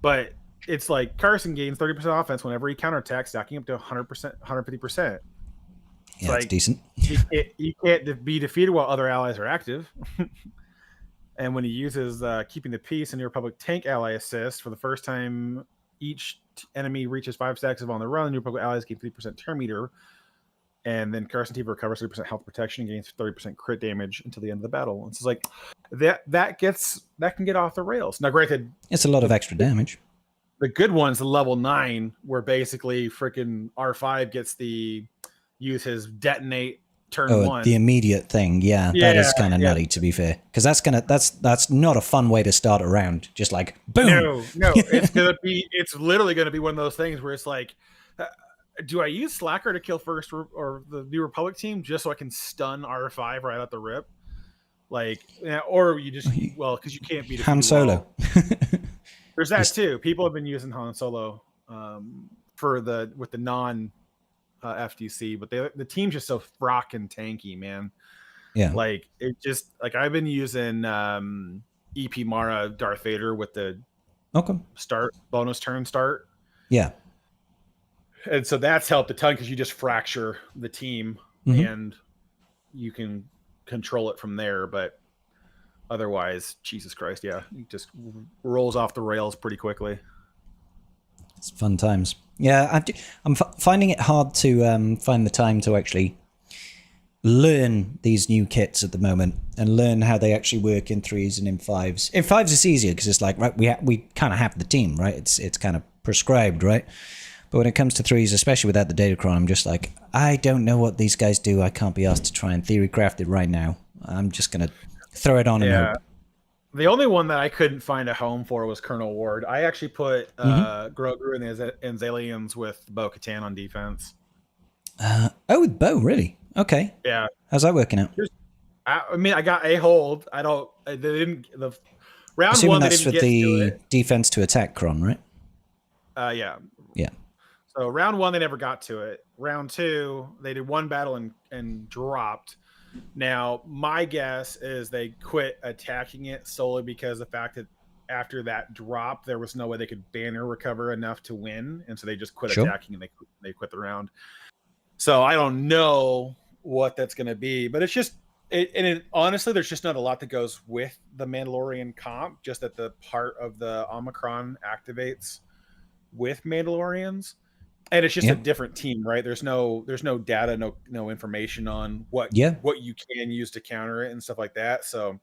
but it's like Carson gains 30% offense whenever he counterattacks, stacking up to 100%, 150%. Yeah, that's decent. He can't be defeated while other allies are active. And when he uses Keeping the Peace and New Republic tank ally assist, for the first time each enemy reaches 5 stacks of on the run, New Republic allies gain 50% turn meter. And then Carson Tiva recovers 30% health protection and gains 30% crit damage until the end of the battle. And it's like that can get off the rails. Now, granted, it's a lot of extra damage. The good one's the level 9, where basically freaking R5 gets use his detonate turn 1. The immediate thing. Yeah, that is kind of nutty, to be fair, because that's not a fun way to start a round. Just like boom. No, it's literally gonna be one of those things where it's like, do I use Slacker to kill first or the New Republic team just so I can stun R5 right at the rip? Like, or you just because you can't beat Han Solo. There's that too. People have been using Han Solo with the non FTC, but the team's just so frockin' tanky, man. Yeah, like it just like I've been using EP Mara Darth Vader with the start bonus turn start. Yeah, and so that's helped a ton because you just fracture the team and you can control it from there. But otherwise, Jesus Christ, it just rolls off the rails pretty quickly. It's fun times. Yeah, I'm finding it hard to find the time to actually learn these new kits at the moment and learn how they actually work in 3s and in 5s. In 5s, it's easier because it's like, right, we kind of have the team, right? It's kind of prescribed, right? But when it comes to 3s, especially without the Datacron, I'm just like, I don't know what these guys do. I can't be asked to try and theory craft it right now. I'm just going to throw it on and hope. The only one that I couldn't find a home for was Colonel Ward. I actually put Grogu and Zalians with Bo-Katan on defense. With Bo, really? Okay. Yeah. How's that working out? I mean, I got a hold. They didn't. The round Assuming one, that's they didn't for get the to it. defense to attack Cron, right? Yeah. Yeah. So round 1, they never got to it. Round 2, they did one battle and dropped. Now, my guess is they quit attacking it solely because the fact that after that drop, there was no way they could banner recover enough to win, and so they just quit attacking and they quit the round. So I don't know what that's going to be, but it's just honestly, there's just not a lot that goes with the Mandalorian comp. Just that the part of the Omicron activates with Mandalorians, and it's just a different team, right? There's no data, no information on what you can use to counter it and stuff like that. So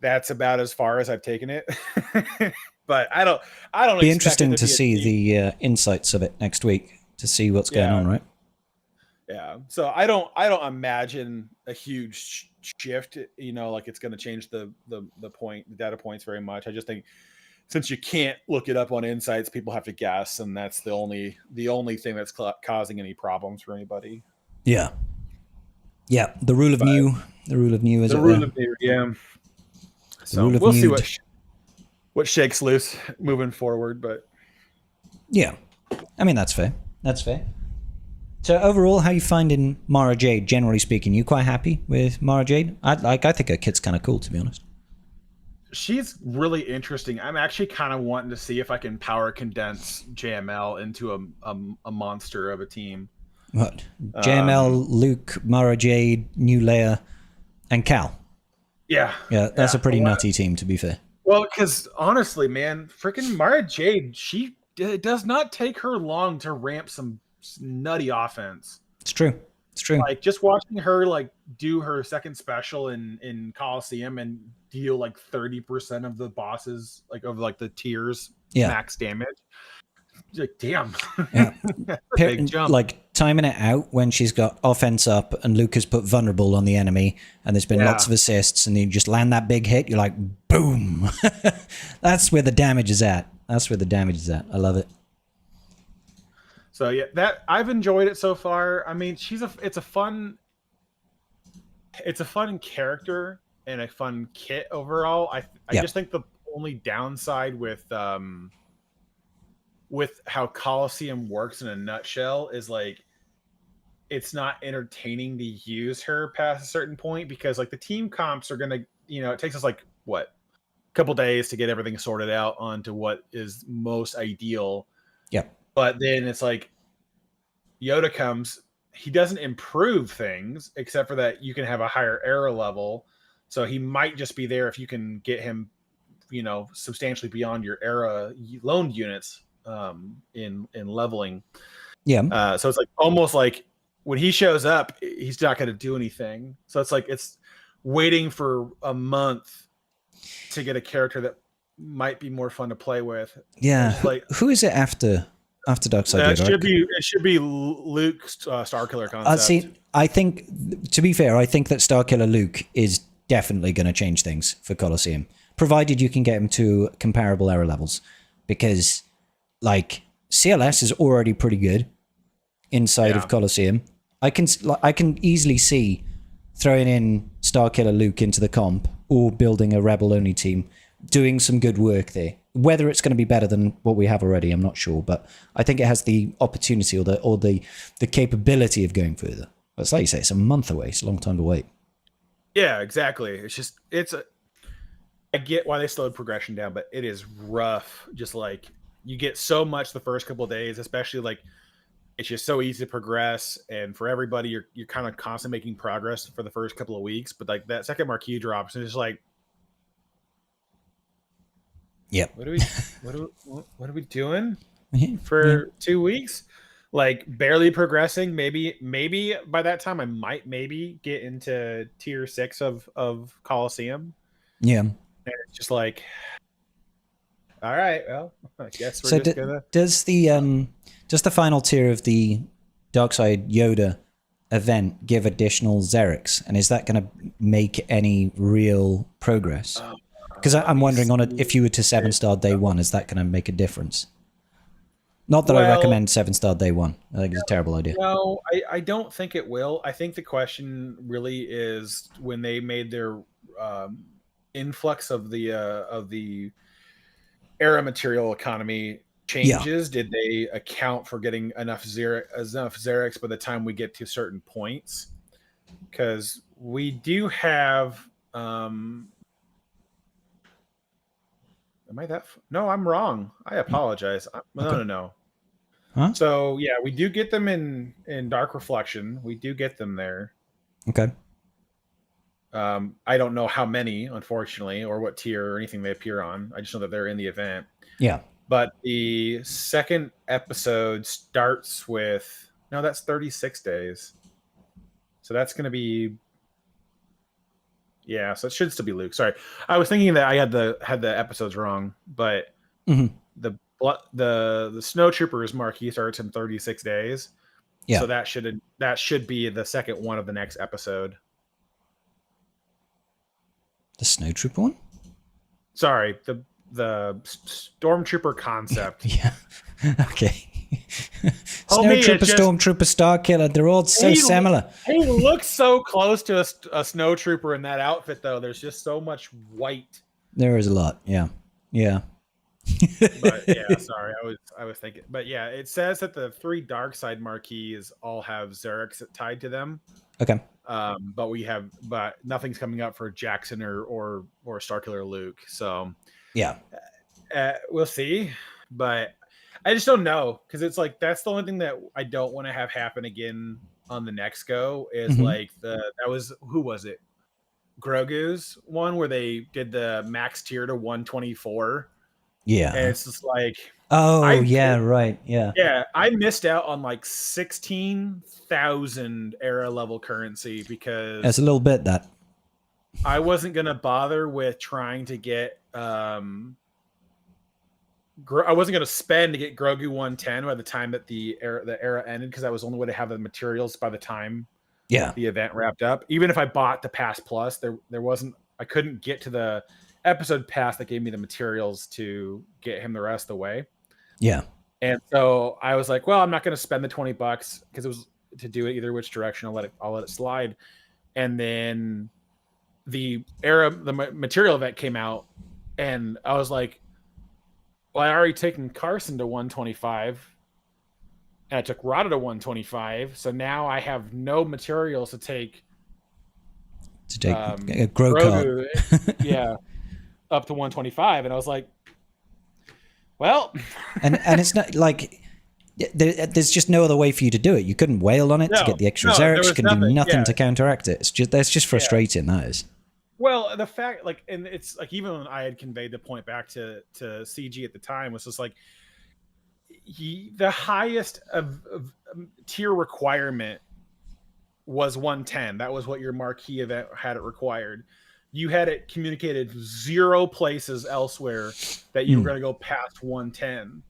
that's about as far as I've taken it. But I don't. Be interesting to see the insights of it next week to see what's going on, right? Yeah. So I don't imagine a huge shift. Like it's going to change the data points very much. I just think since you can't look it up on insights, people have to guess, and that's the only thing that's causing any problems for anybody. Yeah. Yeah. The rule of new. The rule of new is the rule of new. Yeah. So we'll see what shakes loose moving forward, but yeah, I mean that's fair. That's fair. So overall, how you finding Mara Jade? Generally speaking, you quite happy with Mara Jade? I think her kit's kind of cool, to be honest. She's really interesting. I'm actually kind of wanting to see if I can power condense JML into a monster of a team. What? JML, Luke, Mara Jade, New Leia, and Cal. Yeah. Yeah, that's a pretty nutty team, to be fair. Well, because honestly, man, freaking Mara Jade, it does not take her long to ramp some nutty offense. It's true. It's true. Like just watching her like do her second special in Coliseum and deal like 30% of the bosses, like of like the tiers max damage. Like damn. Yeah. That's a big jump. Like timing it out when she's got offense up and Luke has put vulnerable on the enemy and there's been lots of assists and you just land that big hit, you're like boom. That's where the damage is at. I love it. So yeah, that I've enjoyed it so far. I mean, it's a fun character and a fun kit overall. I just think the only downside with how Coliseum works in a nutshell is like it's not entertaining to use her past a certain point because like the team comps are gonna, it takes us like a couple days to get everything sorted out onto what is most ideal. Yep. But then it's like Yoda comes, he doesn't improve things except for that you can have a higher error level. So he might just be there if you can get him, substantially beyond your era loaned units in leveling. Yeah. So it's like almost like when he shows up, he's not going to do anything. So it's like it's waiting for a month to get a character that might be more fun to play with. Yeah. Like, who is it after Darkseid Yoda? It should be Luke's Starkiller concept. See, I think, to be fair, I think that Starkiller Luke is definitely going to change things for Coliseum, provided you can get him to comparable error levels, because like CLS is already pretty good inside of Coliseum. I can easily see throwing in Starkiller Luke into the comp or building a Rebel only team, doing some good work there. Whether it's going to be better than what we have already, I'm not sure, but I think it has the opportunity or the capability of going further. But it's like you say, it's a month away. It's a long time to wait. Yeah, exactly. I get why they slowed progression down, but it is rough. Just like you get so much the first couple of days, especially like it's just so easy to progress, and for everybody, you're kind of constantly making progress for the first couple of weeks. But like that second marquee drops, and it's like, yep. What are we doing for 2 weeks? Like barely progressing. Maybe by that time I might get into tier 6 of Coliseum. Yeah. And it's just like, all right, well, I guess we're just gonna. Does the final tier of the Darkseid Yoda event give additional Xerics, and is that going to make any real progress? Because I'm wondering if you were to 7-star day one, is that going to make a difference? Not that I recommend 7-star day one. I think it's a terrible idea. No, I don't think it will. I think the question really is when they made their influx of the era material economy changes? Did they account for getting enough Xerics by the time we get to certain points? Because we do have. Am I that? No, I'm wrong. I apologize. No. Huh? So yeah, we do get them in Dark Reflection. We do get them there. Okay. I don't know how many, unfortunately, or what tier or anything they appear on. I just know that they're in the event. Yeah. But the second episode starts with that's 36 days. So that's going to be so it should still be Luke. Sorry, I was thinking that I had the episodes wrong, but the Snowtroopers marquee starts in 36 days. Yeah. So that should be the second one of the next episode. The Snowtrooper one? Sorry, the Stormtrooper concept. Yeah. Okay. Snowtrooper, Stormtrooper, Starkiller, they're all so similar. He looks so close to a Snowtrooper in that outfit, though. There's just so much white. There is a lot, yeah. Yeah. But yeah, sorry, I was thinking. But yeah, it says that the 3 dark side marquees all have Xerics tied to them. Okay. But nothing's coming up for Jackson or Starkiller Luke. So yeah, we'll see. But I just don't know, because it's like that's the only thing that I don't want to have happen again on the next go is like who was it? Grogu's one where they did the max tier to 124. Yeah, and it's just like right, yeah. Yeah, I missed out on like 16,000 era level currency because it's a little bit that I wasn't gonna bother with trying to get I wasn't gonna spend to get Grogu 110 by the time that the era ended, because I was only going to have the materials by the time the event wrapped up. Even if I bought the Pass Plus, I couldn't get to the episode pass that gave me the materials to get him the rest of the way. Yeah. And so I was like, well, I'm not going to spend the $20 because it was to do it either which direction. I'll let it slide. And then the material event came out, and I was like, well, I already taken Carson to 125, and I took Rada to 125. So now I have no materials to take Grogu. Yeah. Up to 125, and I was like, well, and it's not like there's just no other way for you to do it. You couldn't wail on it to get the extra Xerics. You can do nothing to counteract it. It's just frustrating. That is. Well, the fact, like, and it's like, even when I had conveyed the point back to CG at the time, was just like the highest of tier requirement was 110. That was what your marquee event had it required. You had it communicated 0 places elsewhere that you were going to go past 110.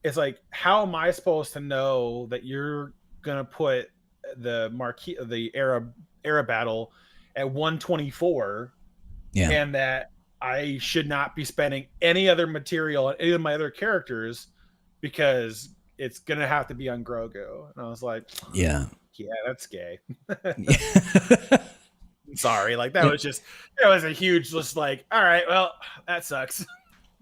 It's like, how am I supposed to know that you're going to put the marquee, the era battle at 124, and that I should not be spending any other material on any of my other characters because it's going to have to be on Grogu? And I was like, yeah, that's gay. Sorry, like that was a huge, just like, all right, well, that sucks.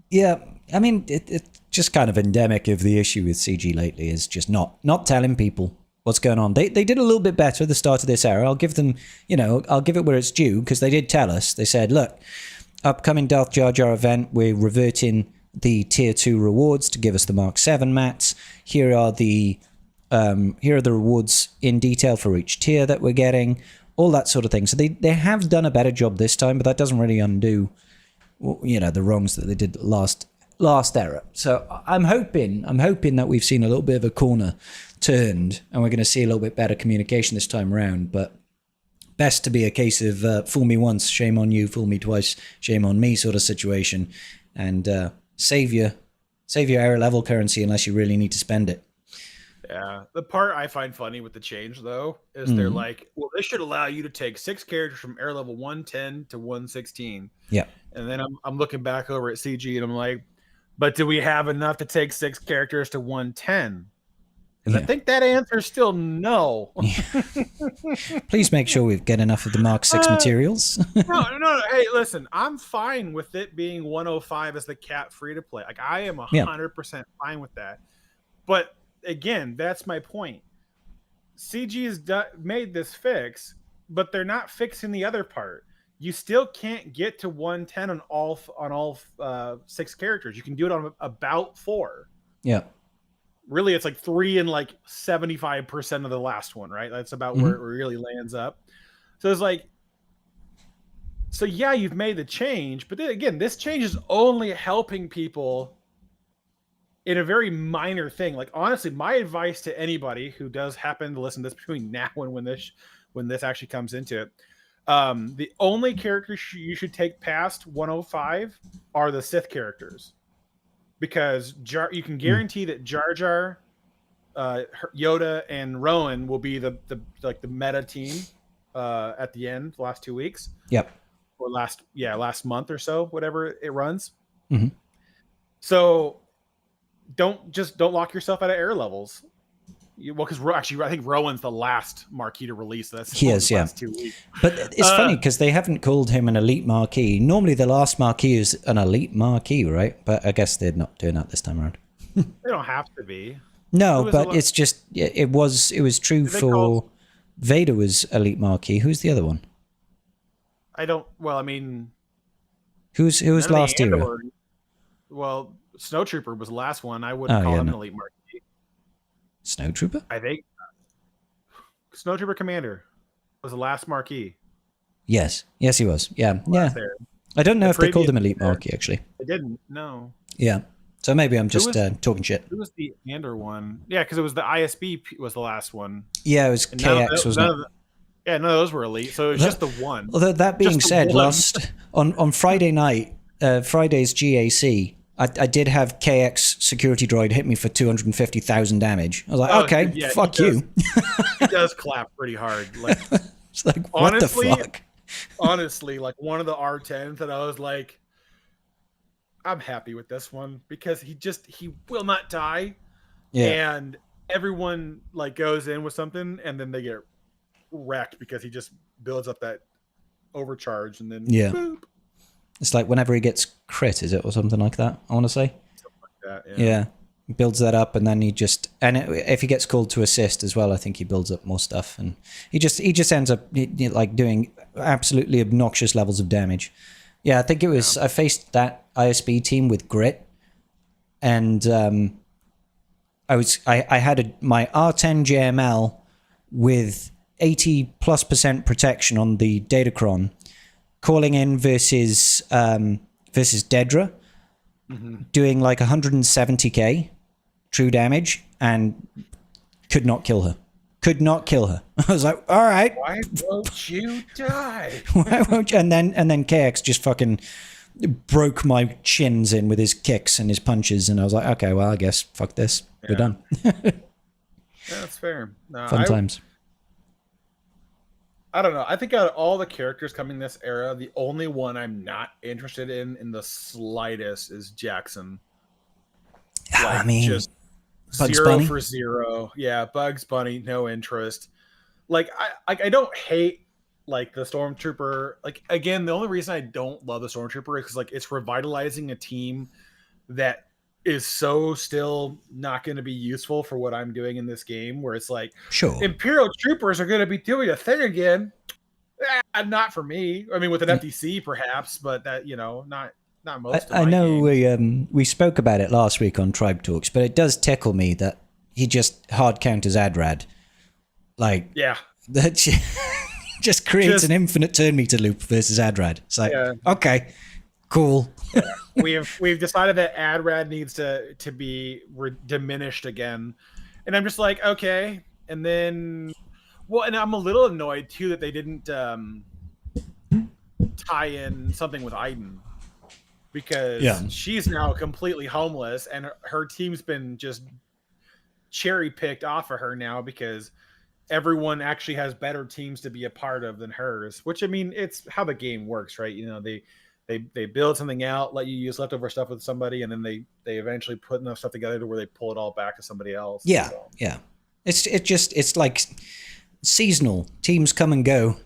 Yeah, I mean, it's just kind of endemic of the issue with CG lately is just not telling people what's going on. They did a little bit better at the start of this era. I'll give them, I'll give it where it's due, because they did tell us. They said, look, upcoming Darth Jar Jar event, we're reverting the tier 2 rewards to give us the Mark 7 mats. Here are the rewards in detail for each tier that we're getting. All that sort of thing. So they have done a better job this time, but that doesn't really undo, the wrongs that they did last era. So I'm hoping that we've seen a little bit of a corner turned, and we're going to see a little bit better communication this time around. But best to be a case of fool me once, shame on you; fool me twice, shame on me sort of situation, and save your era level currency unless you really need to spend it. Yeah, the part I find funny with the change, though, is they're like, well, this should allow you to take 6 characters from air level 110 to 116. Yeah. And then I'm looking back over at CG, and I'm like, but do we have enough to take 6 characters to 110? Because I think that answer is still no. Please make sure we get enough of the Mark 6 materials. No. Hey, listen, I'm fine with it being 105 as the cap free to play. Like, I am 100% fine with that. But again, that's my point. CG has made this fix, but they're not fixing the other part. You still can't get to 110 on all 6 characters. You can do it on about 4. Yeah. Really, it's like 3 and like 75% of the last one, right? That's about where it really lands up. So it's like, so yeah, you've made the change, but then again, this change is only helping people in a very minor thing. Like, honestly, my advice to anybody who does happen to listen to this between now and when this actually comes into it, the only characters you should take past 105 are the Sith characters. Because you can guarantee that Jar Jar, Yoda, and Rowan will be the meta team at the end, the last 2 weeks. Yep. Or last month or so, whatever it runs. Mm-hmm. So don't lock yourself out of air levels. Because actually, I think Rowan's the last marquee to release. So that's he is, yeah. 2 weeks. But it's funny because they haven't called him an elite marquee. Normally, the last marquee is an elite marquee, right? But I guess they're not doing that this time around. They don't have to be. No, but it's just it was true for Vader was elite marquee. Who's the other one? I don't. Well, I mean, who was last era? Well, Snowtrooper was the last one. I wouldn't call him an elite marquee. Snowtrooper? I think Snowtrooper Commander was the last marquee. Yes, he was. Yeah. I don't know if they called him elite marquee actually. They didn't. No. Yeah. So maybe I'm just talking shit. Who was the Andor one? Yeah, because it was the ISB was the last one. Yeah, it was KX, wasn't it? Yeah, none of those were elite. So it was just the one. Although that being said, on Friday night, Friday's GAC, I did have KX security droid hit me for 250,000 damage. I was like, fuck you. He does clap pretty hard. Like, it's like, what the fuck? Honestly, like one of the R10s that I was like, I'm happy with this one because he will not die. Yeah. And everyone like goes in with something and then they get wrecked because he just builds up that overcharge and then boop. It's like whenever he gets crit, is it, or something like that? I want to say. Something like that, yeah. Builds that up, and then if he gets called to assist as well, I think he builds up more stuff, and he just ends up like doing absolutely obnoxious levels of damage. Yeah, I think it was. I faced that ISB team with Grit, and I had my R10 JML with 80+% protection on the Datacron, calling in versus Dedra, doing like 170k true damage, and could not kill her. I was like, all right. Why won't you die? Why won't you? And then KX just fucking broke my chins in with his kicks and his punches, and I was like, okay, well, I guess fuck this. Yeah. We're done. Yeah, that's fair. Fun times. I don't know. I think out of all the characters coming this era, the only one I'm not interested in the slightest is Jackson. Like, I mean, just Bugs 0 Bunny? for 0. Yeah, Bugs Bunny, no interest. Like I don't hate like the Stormtrooper. Like, again, the only reason I don't love the Stormtrooper is because like it's revitalizing a team that is so still not going to be useful for what I'm doing in this game, where it's like, sure, Imperial troopers are going to be doing a thing again. Not for me. I mean, with an FDC perhaps, but that, not most. I know we spoke about it last week on Tribe Talks, but it does tickle me that he just hard counters Adrad. Like, yeah, that just creates an infinite turn meter loop versus Adrad. It's like, okay, cool. We've decided that Adrad needs to be diminished again, and I'm just like, okay. And then, and I'm a little annoyed too that they didn't tie in something with Iden, because she's now completely homeless, and her team's been just cherry picked off of her now because everyone actually has better teams to be a part of than hers. Which, I mean, it's how the game works, right? They build something out, let you use leftover stuff with somebody, and then they eventually put enough stuff together to where they pull it all back to somebody else. Yeah, so. yeah. It's like seasonal. Teams come and go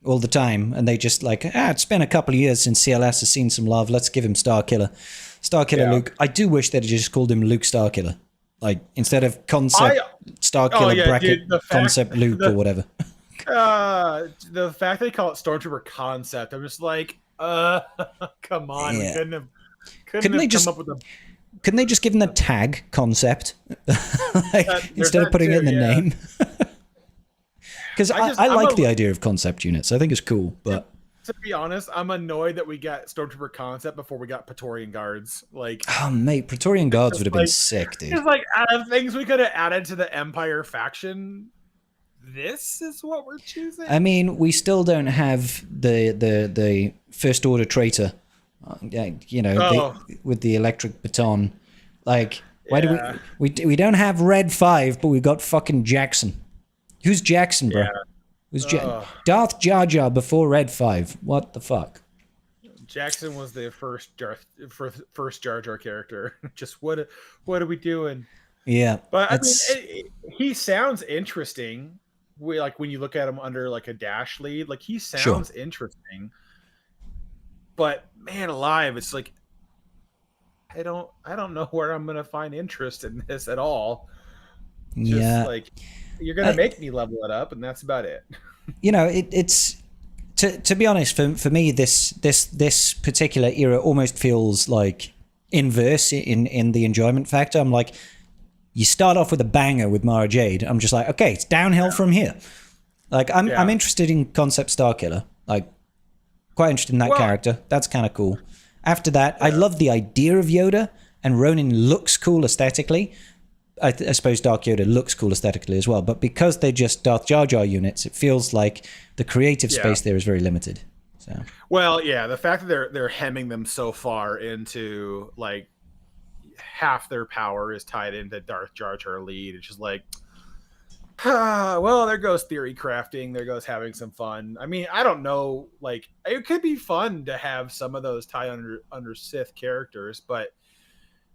all the time, and they just like, it's been a couple of years since CLS has seen some love. Let's give him Starkiller. Starkiller Luke. I do wish they'd just called him Luke Starkiller. Like, instead of concept Starkiller bracket concept Luke or whatever. The fact they call it Stormtrooper concept, I'm just like, come on. Yeah. We couldn't have come up with a... Couldn't they just give him the tag concept instead of putting it in the name? Because I like the idea of concept units. I think it's cool, but to be honest, I'm annoyed that we got Stormtrooper concept before we got Praetorian Guards. Like, oh mate, Praetorian Guards would have been sick, dude. It's like, out of things we could have added to the Empire faction, this is what we're choosing. I mean, we still don't have the First Order traitor. With the electric baton. Like, why do we don't have Red 5, but we got fucking Jackson. Who's Jackson, bro? Who's Darth Jar Jar before Red 5? What the fuck? Jackson was the first Jar Jar character. Just what are we doing? Yeah, but I mean, he sounds interesting. When you look at him under like a dash lead, like he sounds interesting. But man alive, it's like I don't know where I'm gonna find interest in this at all. Just like, you're gonna make me level it up, and that's about it. It's to be honest, for me, this particular era almost feels like inverse in the enjoyment factor. I'm like, you start off with a banger with Mara Jade. I'm just like, okay, it's downhill from here. Like, I'm interested in concept Starkiller. Like, quite interested in that character. That's kind of cool. After that, I love the idea of Yoda, and Ronin looks cool aesthetically. I suppose Dark Yoda looks cool aesthetically as well, but because they're just Darth Jar Jar units, it feels like the creative space there is very limited. So, the fact that they're hemming them so far into like half their power is tied into Darth Jar Jar lead. It's just like, there goes theory crafting. There goes having some fun. I mean, I don't know. Like, it could be fun to have some of those tie under Sith characters, but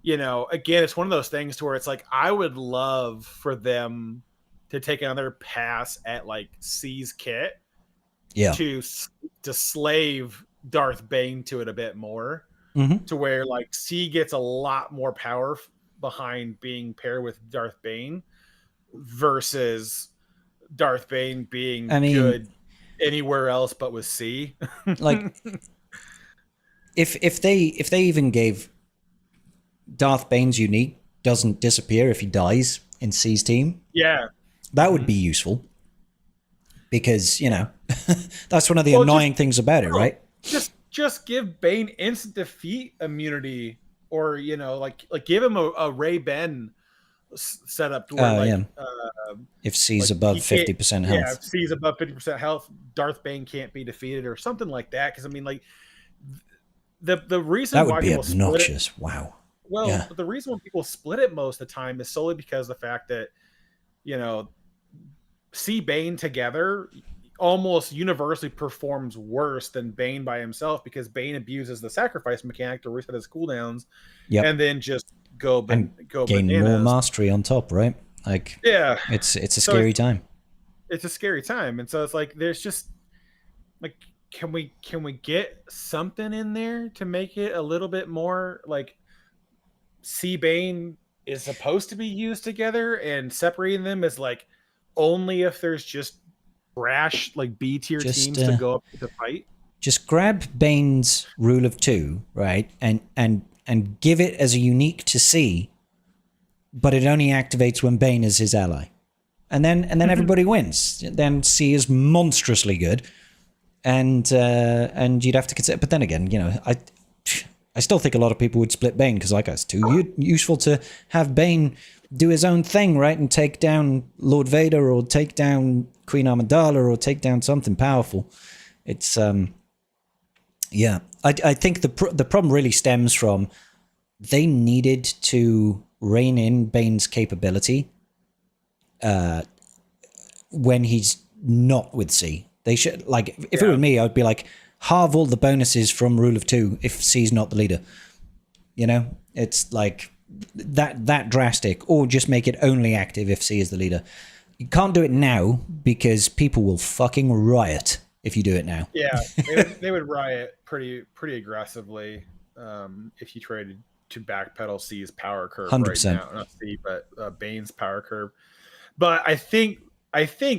again, it's one of those things to where it's like, I would love for them to take another pass at like C's kit, to slave Darth Bane to it a bit more, to where like C gets a lot more power behind being paired with Darth Bane. Versus Darth Bane being good anywhere else but with C. Like, if they even gave Darth Bane's unique doesn't disappear if he dies in C's team, that would be useful, because that's one of the annoying things about it, right? Just give Bane instant defeat immunity, or give him a Ray Ben setup to where if C's above 50% health, if C's above 50% health, Darth Bane can't be defeated or something like that. Because I mean, like the reason that would why be people obnoxious. Split it, but the reason why people split it most of the time is solely because of the fact that C Bane together almost universally performs worse than Bane by himself, because Bane abuses the sacrifice mechanic to reset his cooldowns, and then just go gain bananas. More mastery on top, right? Like, it's a scary time. It's a scary time, and so it's like, there's just like, can we get something in there to make it a little bit more like C Bane is supposed to be used together, and separating them is like only if there's just brash like B tier teams to go up to fight. Just grab Bane's rule of 2, right, and give it as a unique to C, but it only activates when Bane is his ally, and then everybody wins. Then C is monstrously good, and you'd have to consider. But then again, I still think a lot of people would split Bane, because like, it's too useful to have Bane do his own thing, right, and take down Lord Vader, or take down Queen Amidala, or take down something powerful. It's I think the problem really stems from they needed to rein in Bane's capability when he's not with C. They should, like, if it were me, I would be like, halve all the bonuses from rule of 2 if C's not the leader. It's like, that drastic, or just make it only active if C is the leader. You can't do it now because people will fucking riot if you do it now. Yeah, they would riot pretty aggressively if you traded to backpedal C's power curve 100%. right now. Not C, but Bane's power curve. But I think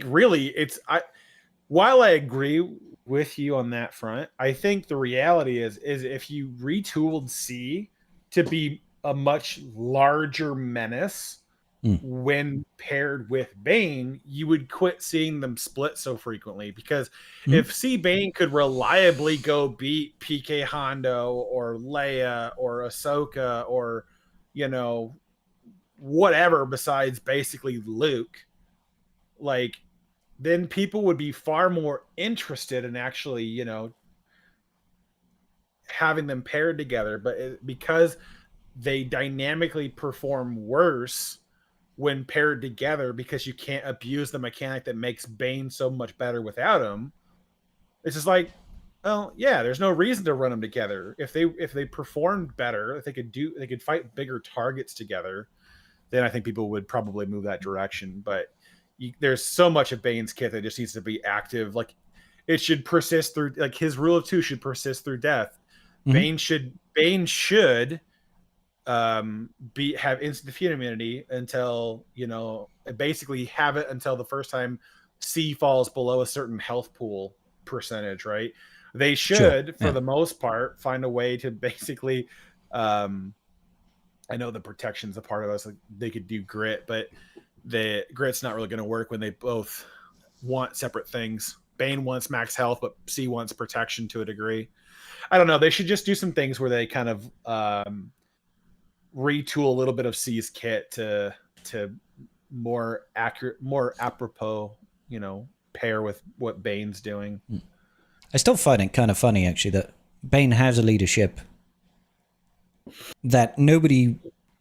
really while I agree with you on that front, I think the reality is if you retooled C to be a much larger menace when paired with Bane, you would quit seeing them split so frequently. Because if C Bane could reliably go beat PK Hondo or Leia or Ahsoka or, you know, whatever besides basically Luke, like, then people would be far more interested in actually, you know, having them paired together. But because they dynamically perform worse when paired together, because you can't abuse the mechanic that makes Bane so much better without him, it's just like, oh yeah, there's no reason to run them together. If they performed better, if they could fight bigger targets together, then I think people would probably move that direction. But there's so much of Bane's kit that just needs to be active. Like, it should persist through, like, his rule of 2 should persist through death. Bane should have instant defeat immunity until, you know, basically have it until the first time C falls below a certain health pool percentage, right? They should, for the most part, find a way to basically, I know the protection's a part of us, like they could do grit, but the grit's not really going to work when they both want separate things. Bane wants max health, but C wants protection to a degree. I don't know. They should just do some things where they kind of retool a little bit of C's kit to more accurate, more apropos, you know, pair with what Bane's doing. I still find it kind of funny, actually, that Bane has a leadership that nobody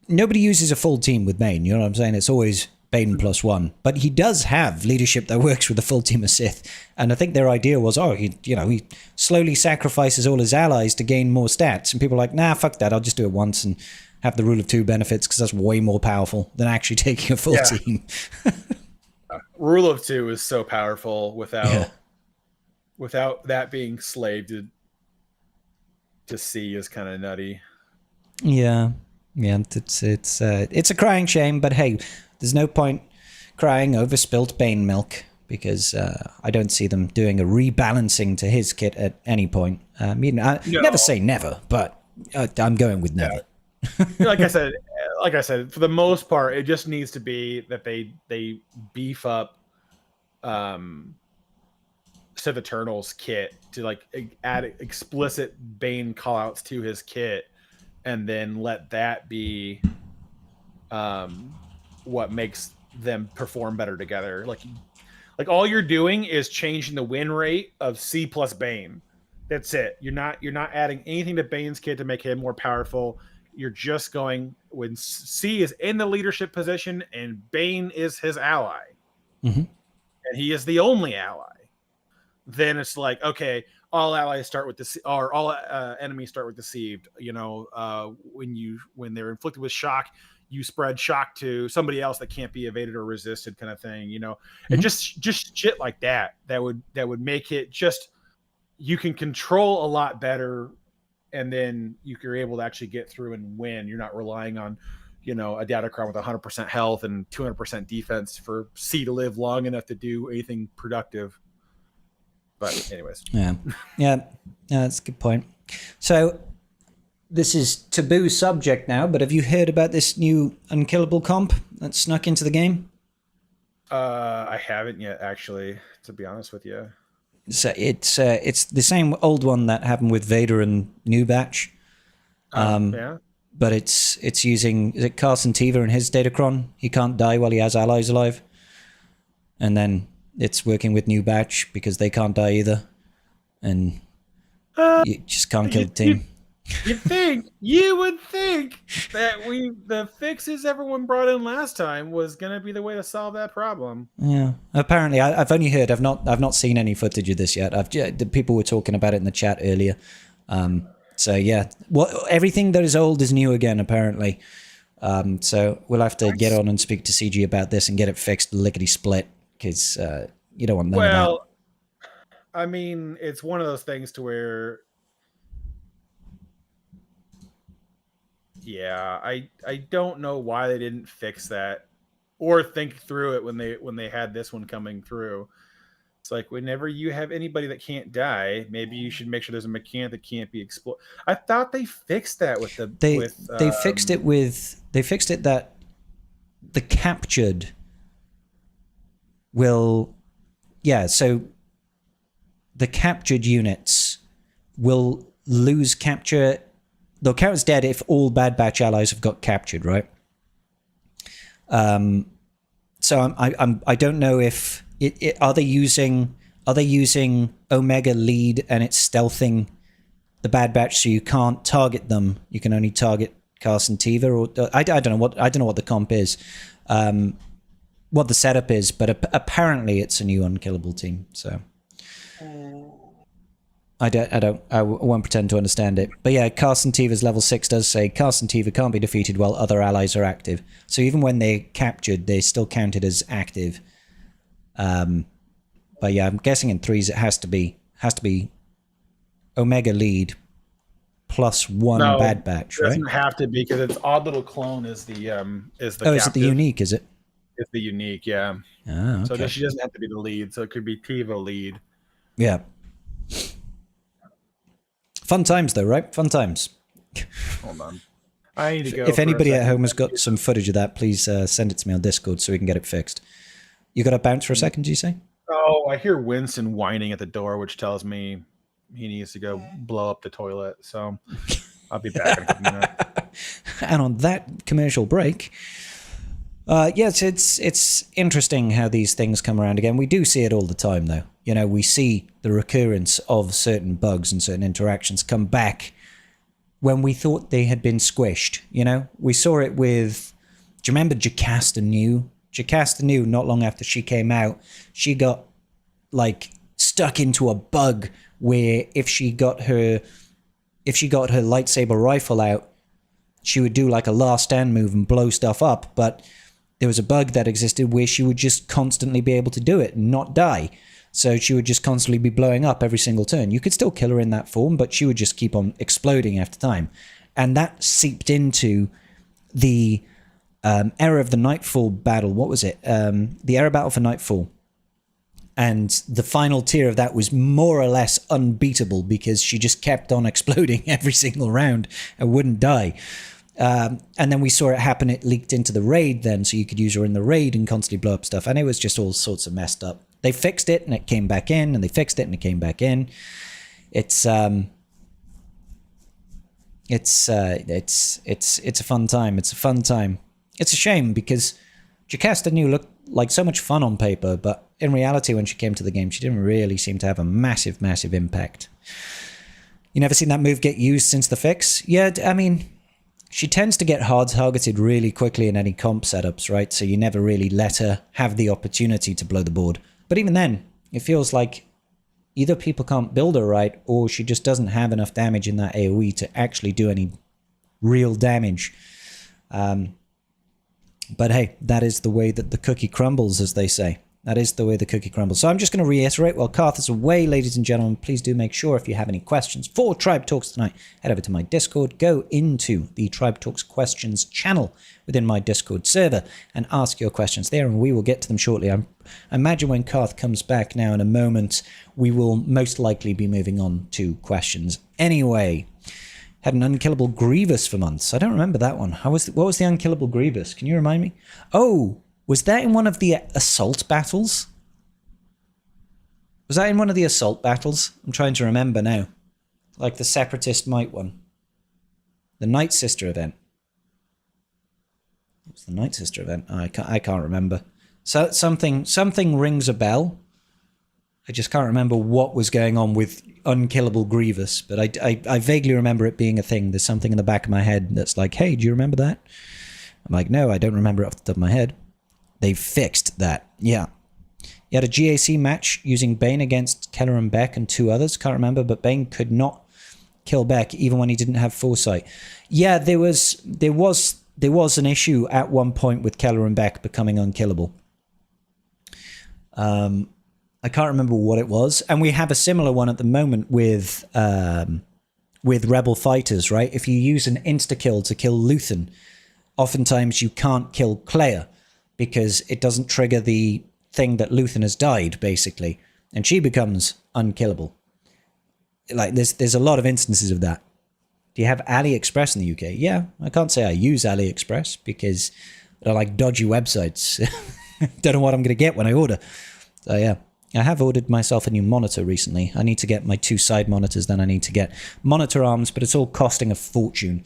uses a full team with Bane. You know what I'm saying? It's always Bane plus one, but he does have leadership that works with a full team of Sith. And I think their idea was, he slowly sacrifices all his allies to gain more stats. And people are like, nah, fuck that. I'll just do it once and have the rule of 2 benefits, because that's way more powerful than actually taking a full team. Rule of 2 is so powerful without that being slaved to C is kind of nutty. Yeah, it's a crying shame, but hey, there's no point crying over spilt Bane milk, because I don't see them doing a rebalancing to his kit at any point. Never say never, but I'm going with never. Like I said, for the most part, it just needs to be that they beef up Sith Eternal's kit to like add explicit Bane callouts to his kit, and then let that be what makes them perform better together. Like all you're doing is changing the win rate of C plus Bane. That's it. You're not adding anything to Bane's kit to make him more powerful. You're just going when C is in the leadership position and Bane is his ally, and he is the only ally. Then it's like, okay, all allies start with or all enemies start with deceived. You know, when they're inflicted with shock, you spread shock to somebody else that can't be evaded or resisted, kind of thing. You know, and just shit like that would make it just, you can control a lot better, and then you're able to actually get through and win. You're not relying on, you know, a Datacron with 100% health and 200% defense for C to live long enough to do anything productive. But anyways. Yeah, that's a good point. So this is taboo subject now, but have you heard about this new unkillable comp that snuck into the game? I haven't yet, actually, to be honest with you. So it's the same old one that happened with Vader and New Batch. Yeah. But it's using, is it Carson Teva and his Datacron? He can't die while he has allies alive. And then it's working with New Batch because they can't die either. And you just can't kill the team. You would think that the fixes everyone brought in last time was going to be the way to solve that problem. Yeah, apparently I've only heard. I've not seen any footage of this yet. The people were talking about it in the chat earlier. So yeah, everything that is old is new again. Apparently, So we'll have to get on and speak to CG about this and get it fixed lickety split, because you don't want none of that. Well, I mean, it's one of those things to where, yeah, I don't know why they didn't fix that or think through it when they had this one coming through. It's like, whenever you have anybody that can't die, maybe you should make sure there's a mechanic that can't be exploited. I thought they fixed that with the they fixed it that the captured will, so the captured units will lose capture. They'll count as dead if all Bad Batch allies have got captured, right? So I don't know if are they using Omega lead and it's stealthing the Bad Batch so you can't target them. You can only target Carson Teva, or I don't know what the comp is, what the setup is, but apparently it's a new unkillable team. So I won't pretend to understand it. But yeah, Carson Teva's level 6 does say Carson Teva can't be defeated while other allies are active. So even when they're captured, they're still counted as active. But yeah, I'm guessing in 3s it has to be Omega lead plus one Bad Batch, right? It doesn't have to be, because its odd little clone is the is it the unique? Is it? It's the unique, yeah. Ah, okay. So she doesn't have to be the lead. So it could be Teva lead. Yeah. Fun times though, right? Fun times. Hold on. I need to go. If anybody at home has got some footage of that, please send it to me on Discord so we can get it fixed. You got to bounce for a second, do you say? Oh, I hear Winston whining at the door, which tells me he needs to go blow up the toilet. So I'll be back in a couple minutes. And on that commercial break, yes, it's interesting how these things come around again. We do see it all the time, though. You know, we see the recurrence of certain bugs and certain interactions come back when we thought they had been squished. You know, we saw it with, do you remember Jocasta New? Jocasta New, not long after she came out, she got like stuck into a bug where if she got her lightsaber rifle out, she would do like a last stand move and blow stuff up. But there was a bug that existed where she would just constantly be able to do it and not die. So she would just constantly be blowing up every single turn. You could still kill her in that form, but she would just keep on exploding after time. And that seeped into the Era of the Nightfall battle. What was it? The Era battle for Nightfall. And the final tier of that was more or less unbeatable because she just kept on exploding every single round and wouldn't die. And then we saw it happen. It leaked into the raid then, so you could use her in the raid and constantly blow up stuff. And it was just all sorts of messed up. They fixed it and it came back in, and they fixed it and it came back in. It's a fun time. It's a fun time. It's a shame because Jocasta New looked like so much fun on paper, but in reality, when she came to the game, she didn't really seem to have a massive, massive impact. You never seen that move get used since the fix? Yeah, I mean, she tends to get hard targeted really quickly in any comp setups, right? So you never really let her have the opportunity to blow the board. But even then, it feels like either people can't build her right, or she just doesn't have enough damage in that AoE to actually do any real damage. But hey, that is the way that the cookie crumbles, as they say. That is the way the cookie crumbles. So I'm just going to reiterate, while Karth is away, ladies and gentlemen, please do make sure if you have any questions for Tribe Talks tonight, head over to my Discord, go into the Tribe Talks questions channel within my Discord server and ask your questions there, and we will get to them shortly. I imagine when Karth comes back now in a moment, we will most likely be moving on to questions. Anyway, had an unkillable Grievous for months. I don't remember that one. What was the unkillable Grievous? Can you remind me? Oh, was that in one of the assault battles? Was that in one of the assault battles? I'm trying to remember now. Like the Separatist Might one. The Night Sister event. It was the Night Sister event. Oh, I can't remember. So something rings a bell. I just can't remember what was going on with unkillable Grievous, but I vaguely remember it being a thing. There's something in the back of my head that's like, hey, do you remember that? I'm like, no, I don't remember it off the top of my head. They fixed that. Yeah. You had a GAC match using Bane against Keller and Beck and two others. Can't remember, but Bane could not kill Beck even when he didn't have foresight. Yeah, there was there was an issue at one point with Keller and Beck becoming unkillable. I can't remember what it was, and we have a similar one at the moment with Rebel fighters, right? If you use an insta-kill to kill Luthen, oftentimes you can't kill Clea because it doesn't trigger the thing that Luthen has died, basically, and she becomes unkillable. Like, there's a lot of instances of that. Do you have AliExpress in the UK? Yeah, I can't say I use AliExpress because they're like dodgy websites. Don't know what I'm going to get when I order. So yeah, I have ordered myself a new monitor recently. I need to get my 2 side monitors, then I need to get monitor arms, but it's all costing a fortune.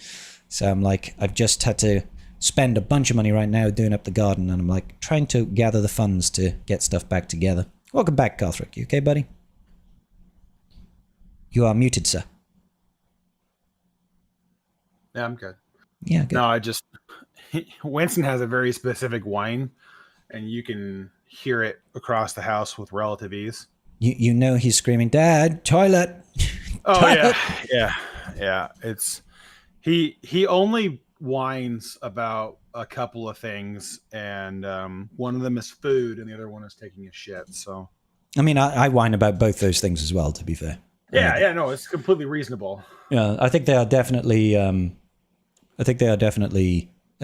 So I'm like, I've just had to spend a bunch of money right now doing up the garden, and I'm like trying to gather the funds to get stuff back together. Welcome back, Carthrick. You okay, buddy? You are muted, sir. Yeah, I'm good. Yeah, good. No, Winston has a very specific whine, and you can hear it across the house with relative ease. You know he's screaming, "Dad, toilet!" Oh Toilet! yeah. It's he only whines about a couple of things, and one of them is food, and the other one is taking a shit. So, I mean, I whine about both those things as well. To be fair. Yeah, no, it's completely reasonable. Yeah, I think they are definitely.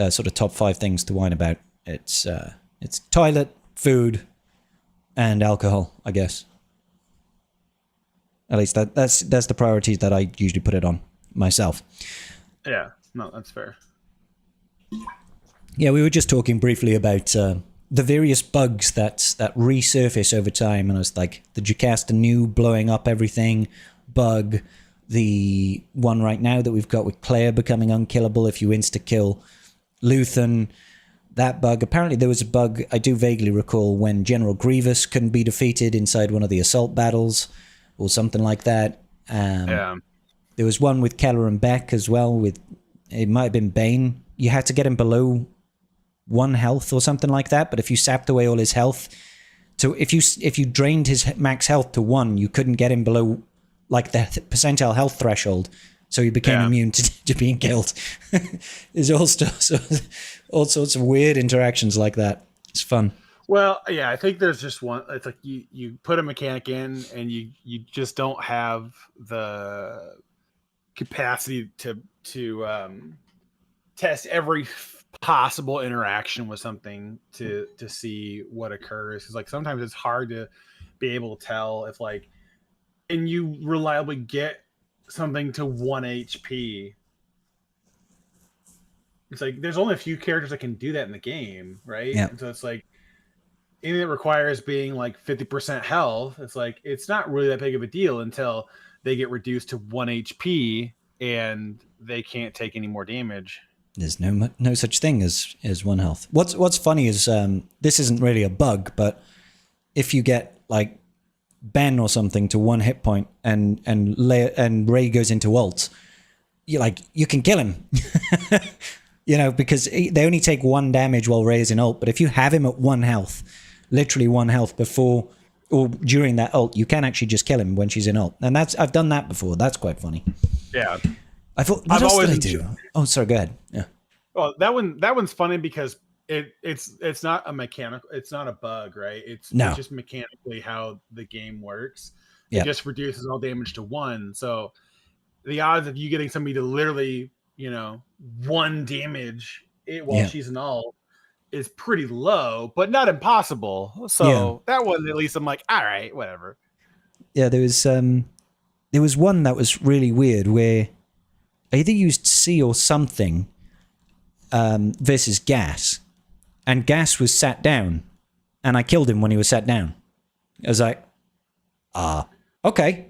Sort of top 5 things to whine about. It's toilet, food, and alcohol, I guess. At least that's the priorities that I usually put it on myself. Yeah, no, that's fair. Yeah, we were just talking briefly about the various bugs that resurface over time, and I was like, the Jocasta new blowing up everything bug, the one right now that we've got with Claire becoming unkillable if you insta-kill Luthen, that bug. Apparently there was a bug, I do vaguely recall, when General Grievous couldn't be defeated inside one of the assault battles, or something like that. Yeah. There was one with Keller and Beck as well, with, it might have been Bane. You had to get him below 1 health or something like that, but if you sapped away all his health, so if you drained his max health to 1, you couldn't get him below like the percentile health threshold, so he became immune to being killed. There's all sorts of weird interactions like that. It's fun. Well, yeah, I think there's just one. It's like you put a mechanic in, and you just don't have the capacity to test every possible interaction with something to see what occurs. Because like sometimes it's hard to be able to tell if like, and you reliably get something to 1 HP. It's like there's only a few characters that can do that in the game, right? Yeah. And so it's like anything that requires being like 50% health, it's like it's not really that big of a deal until they get reduced to 1 HP and they can't take any more damage. There's no such thing as 1 health. What's funny is this isn't really a bug, but if you get like Ben or something to 1 hit point and Ray goes into ult, you can kill him. Because they only take 1 damage while Ray is in ult. But if you have him at 1 health, literally 1 health before or during that ult, you can actually just kill him when she's in ult. And I've done that before. That's quite funny. Yeah. I thought, what else did I do? Oh, sorry, go ahead. Yeah. Well, that one's funny because it's not a mechanical, it's not a bug, right? It's just mechanically how the game works. It just reduces all damage to 1. So the odds of you getting somebody to literally, 1 damage while she's in ult is pretty low, but not impossible. So that one, at least I'm like, all right, whatever. Yeah, there was one that was really weird where I either used C or something versus Gas, and Gas was sat down, and I killed him when he was sat down. I was like, okay.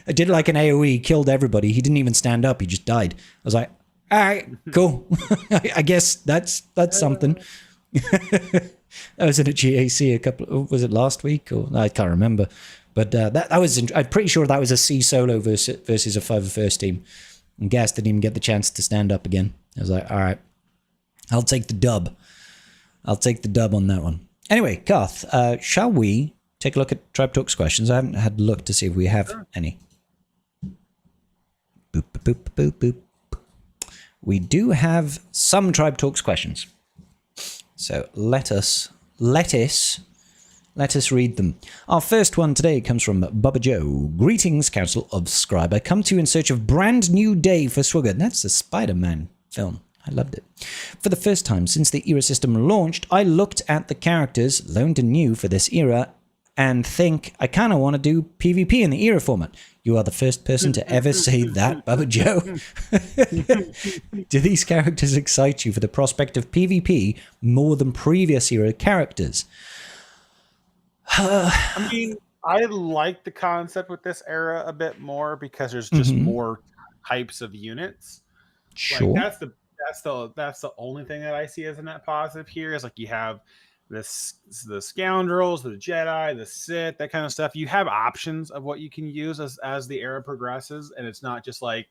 I did like an AoE, killed everybody. He didn't even stand up. He just died. I was like, all right, cool. I guess that's something. I was in a GAC was it last week? Or I can't remember. But that was, I'm pretty sure that was a C solo versus a 5v1 team. And Gas didn't even get the chance to stand up again. I was like, all right, I'll take the dub. I'll take the dub on that one. Anyway, Karth, shall we take a look at Tribe Talks questions? I haven't had a look to see if we have any. Boop, boop, boop, boop, boop. we do have some Tribe Talks questions. So let us read them. Our first one today comes from Bubba Joe. Greetings, Council of Scribe. I come to you in search of brand new day for Swigert. That's the Spider-Man film. I loved it. For the first time since the era system launched, I looked at the characters loaned and new for this era and think I kind of want to do PvP in the era format. You are the first person to ever say that, Bubba Joe. Do these characters excite you for the prospect of PvP more than previous era characters? I mean, I like the concept with this era a bit more because there's just more types of units. Sure. Like that's the only thing that I see as a net positive here is like you have the scoundrels, the Jedi, the Sith, that kind of stuff. You have options of what you can use as the era progresses, and it's not just like,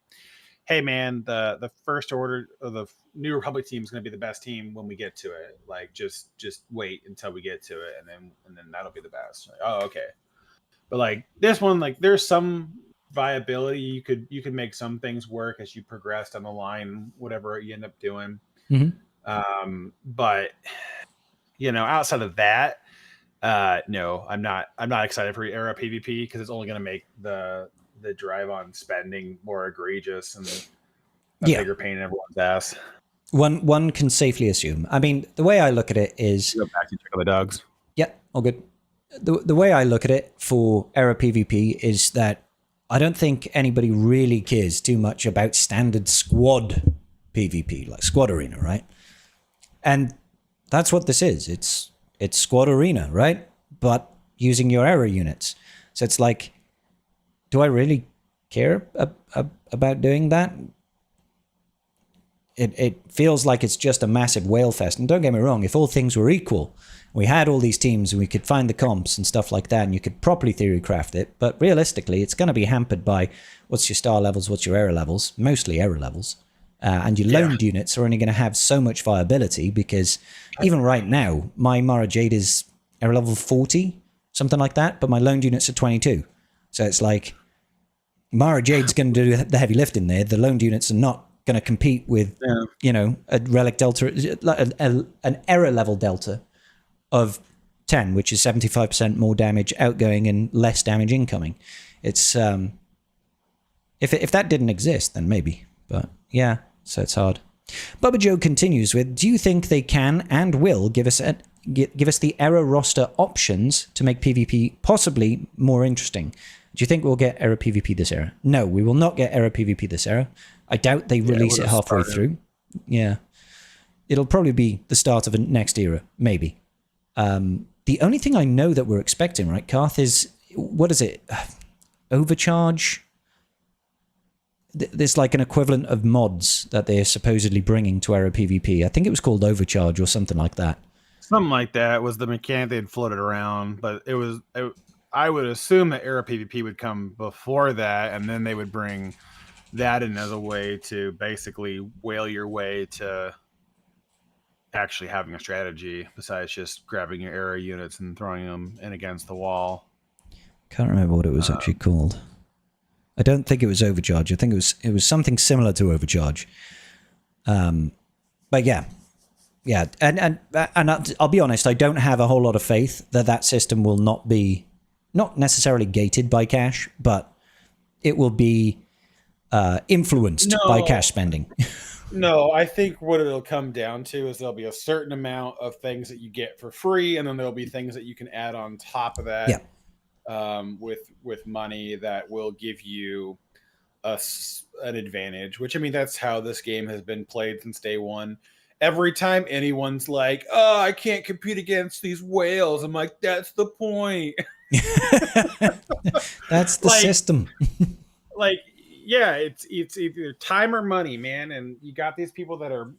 hey man, the First Order or the New Republic team is going to be the best team when we get to it. Like just wait until we get to it, and then that'll be the best. Like, oh, okay. But like this one, like there's some viability. You could make some things work as you progress down the line, whatever you end up doing. But outside of that, no, I'm not excited for era PvP because it's only going to make the drive on spending more egregious and a bigger pain in everyone's ass. One can safely assume. I mean, the way I look at it is go back and check on the dogs. Yeah, all good. The way I look at it for era PvP is that I don't think anybody really cares too much about standard squad PvP, like squad arena, right? And that's what this is. It's squad arena, right? But using your era units. So it's like, do I really care about doing that? It feels like it's just a massive whale fest. And don't get me wrong, if all things were equal, we had all these teams and we could find the comps and stuff like that and you could properly theory craft it. But realistically, it's going to be hampered by what's your star levels, what's your era levels, mostly era levels. And your loaned units are only going to have so much viability because even right now, my Mara Jade is era level 40, something like that, but my loaned units are 22. So it's like Mara Jade's going to do the heavy lifting there. The loaned units are not going to compete with, a relic delta, an error level delta of 10, which is 75% more damage outgoing and less damage incoming. It's if that didn't exist, then maybe. But yeah, so it's hard. Bubba Joe continues with, do you think they can and will give us the error roster options to make PvP possibly more interesting? Do you think we'll get error PvP this era? No, we will not get error PvP this era. I doubt they release it halfway through. Yeah. It'll probably be the start of a next era, maybe. The only thing I know that we're expecting, right, Karth, is, what is it? Overcharge? There's like an equivalent of mods that they're supposedly bringing to era PvP. I think it was called Overcharge or something like that. Something like that was the mechanic they'd floated around, but I would assume that era PvP would come before that, and then they would bring that in as a way to basically whale your way to actually having a strategy besides just grabbing your era units and throwing them in against the wall. Can't remember what it was actually called. I don't think it was Overcharge. I think it was something similar to Overcharge. But yeah, and I'll be honest, I don't have a whole lot of faith that system will not necessarily gated by cash, but it will be influenced by cash spending. No, I think what it'll come down to is there'll be a certain amount of things that you get for free, and then there'll be things that you can add on top of that. Yeah. With money that will give you an advantage, which, I mean, that's how this game has been played since day one. Every time anyone's like, oh, I can't compete against these whales, I'm like, that's the point. That's the system. Yeah, it's either time or money, man. And you got these people that are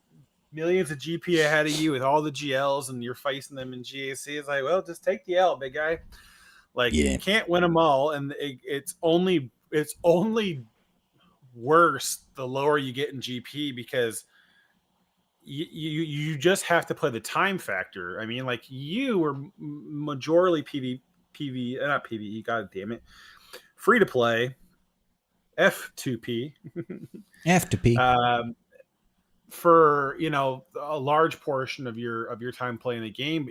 millions of GP ahead of you with all the GLs, and you're facing them in GAC. It's like, well, just take the L, big guy. You can't win them all, and it's only worse the lower you get in GP because you just have to play the time factor. I mean, like, you were majorly not PvE, god damn it, free to play, F2P, F2P. for a large portion of your time playing the game,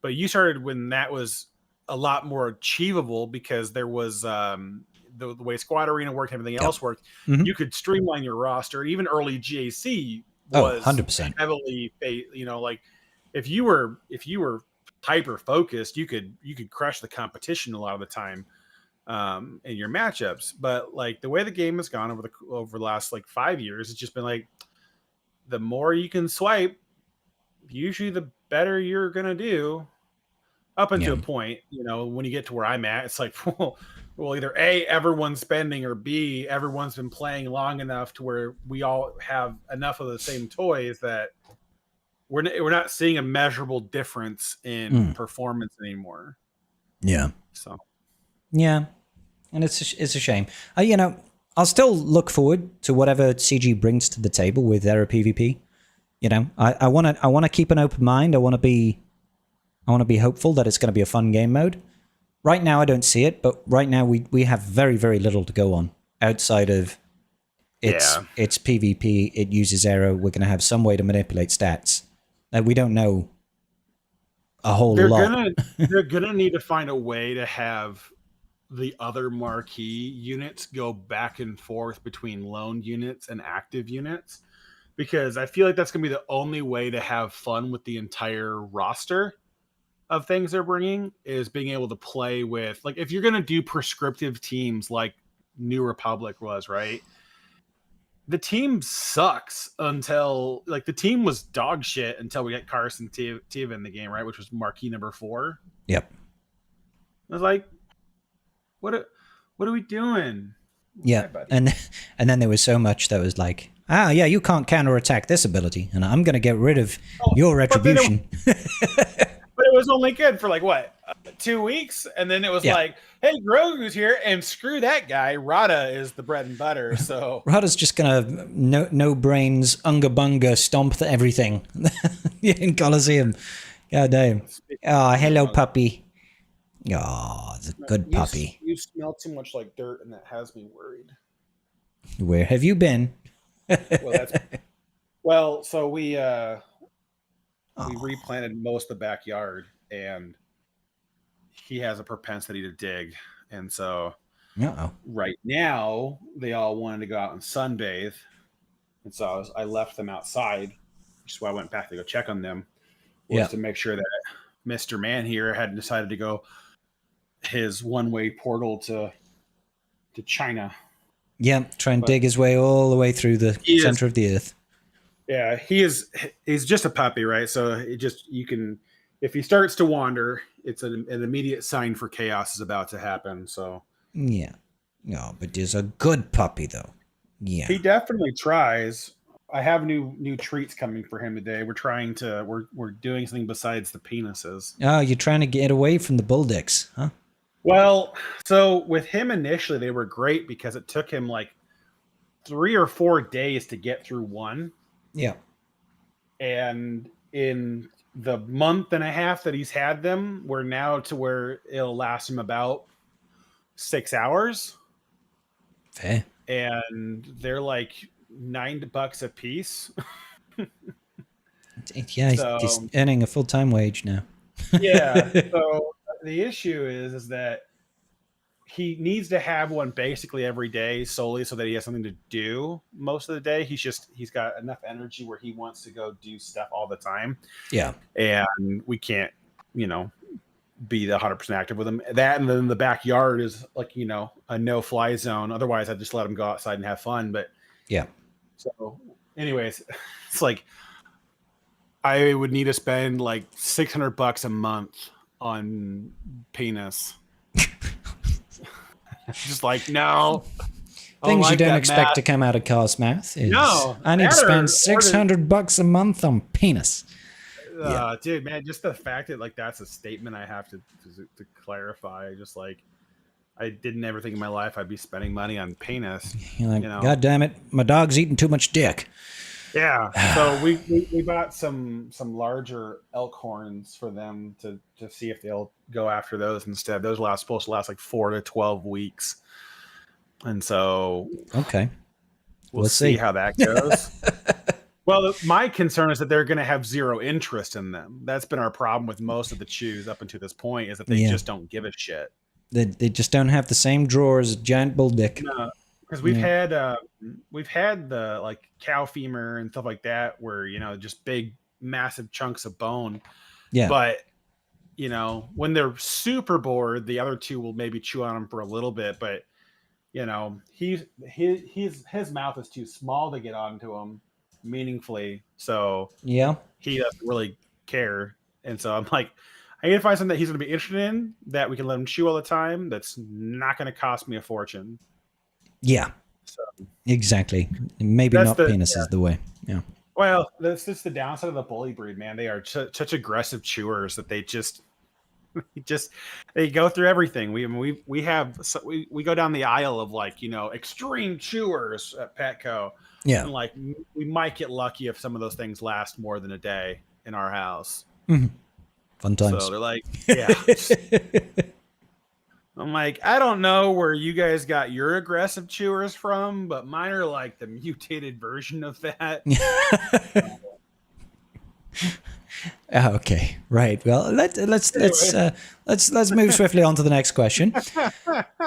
but you started when that was a lot more achievable because there was the way Squad Arena worked, everything else worked. Mhm. You could streamline your roster. Even early GAC Oh, was 100%. heavily, like if you were hyper focused, you could crush the competition a lot of the time in your matchups. But like the way the game has gone over the last like 5 years, it's just been like the more you can swipe, usually the better you're gonna do. Up until a point, when you get to where I'm at, it's like, well, either A, everyone's spending, or B, everyone's been playing long enough to where we all have enough of the same toys that we're not seeing a measurable difference in performance anymore. Yeah. So. Yeah. And it's a shame. I'll still look forward to whatever CG brings to the table with Era PvP. I want to keep an open mind. I want to be hopeful that it's going to be a fun game mode. Right now, I don't see it, but right now we have very, very little to go on outside of it's PvP. It uses Era. We're going to have some way to manipulate stats. We don't know a whole lot. They're gonna need to find a way to have the other marquee units go back and forth between lone units and active units, because I feel like that's gonna be the only way to have fun with the entire roster of things they're bringing, is being able to play with, like, if you're going to do prescriptive teams like New Republic was, right? The team sucks until, like, the team was dog shit until we got Carson Tiva in the game, right? Which was marquee number 4. Yep. I was like, what are we doing? Yeah. Hi, and then there was so much that was like, yeah, you can't counterattack this ability, and I'm going to get rid of your retribution. But it was only good for like what, 2 weeks, and then it was like, hey, Grogu's here, and screw that guy. Rada is the bread and butter. So Rada's just gonna no brains unga bunga stomp everything in Coliseum. God damn. Oh, hello, puppy. Oh, it's a good puppy. You smell too much like dirt, and that has me worried. Where have you been? So we replanted most of the backyard, and he has a propensity to dig. And so right now they all wanted to go out and sunbathe. And so I left them outside, which is why I went back to go check on them, to make sure that Mr. Man here hadn't decided to go his one-way portal to China. Yeah, try and dig his way all the way through the center of the earth. Yeah, he's just a puppy, right? So if he starts to wander, it's an immediate sign for chaos is about to happen. So yeah, no, but he's a good puppy though. Yeah, he definitely tries. I have new treats coming for him today. We're doing something besides the penises. Oh, you're trying to get away from the bull dicks, huh? Well, so with him initially, they were great because it took him like 3 or 4 days to get through one. Yeah. And in the month and a half that he's had them, we're now to where it'll last him about 6 hours. Fair. And they're like $9 a piece. Yeah, he's earning a full-time wage now. Yeah. So the issue is that he needs to have one basically every day solely so that he has something to do most of the day. He's got enough energy where he wants to go do stuff all the time. Yeah. And we can't, be the 100% active with him. That, and then the backyard is like, a no-fly zone. Otherwise, I'd just let him go outside and have fun. But yeah. So anyways, it's like I would need to spend like $600 a month on penis. Just like, no. Things you don't expect to come out of Carl's mouth is, I need to spend $600 a month on penis. Dude, man, just the fact that like that's a statement I have to clarify. Just like, I didn't ever think in my life I'd be spending money on penis. You're like, God damn it, my dog's eating too much dick. Yeah. So we bought some larger elk horns for them to see if they'll go after those instead. Those supposed to last like 4 to 12 weeks. And so okay, we'll see how that goes. Well, my concern is that they're going to have zero interest in them. That's been our problem with most of the chews up until this point, is that they just don't give a shit. They just don't have the same drawer as a giant bull dick. No, because we've had the like cow femur and stuff like that, where just big, massive chunks of bone. Yeah. But when they're super bored, the other two will maybe chew on them for a little bit. But his mouth is too small to get onto them meaningfully, so Yeah. he doesn't really care. And so I'm like, I need to find something that he's going to be interested in, that we can let him chew all the time, that's not going to cost me a fortune. Yeah. So exactly. Maybe not penis is the way. Yeah. Well, that's just the downside of the bully breed, man. They are such aggressive chewers that they they go through everything. We go down the aisle of extreme chewers at Petco. Yeah. And we might get lucky if some of those things last more than a day in our house. Mm-hmm. Fun times. So they're like, yeah. I'm like, I don't know where you guys got your aggressive chewers from, but mine are like the mutated version of that. Okay, right. Well, let's move swiftly on to the next question.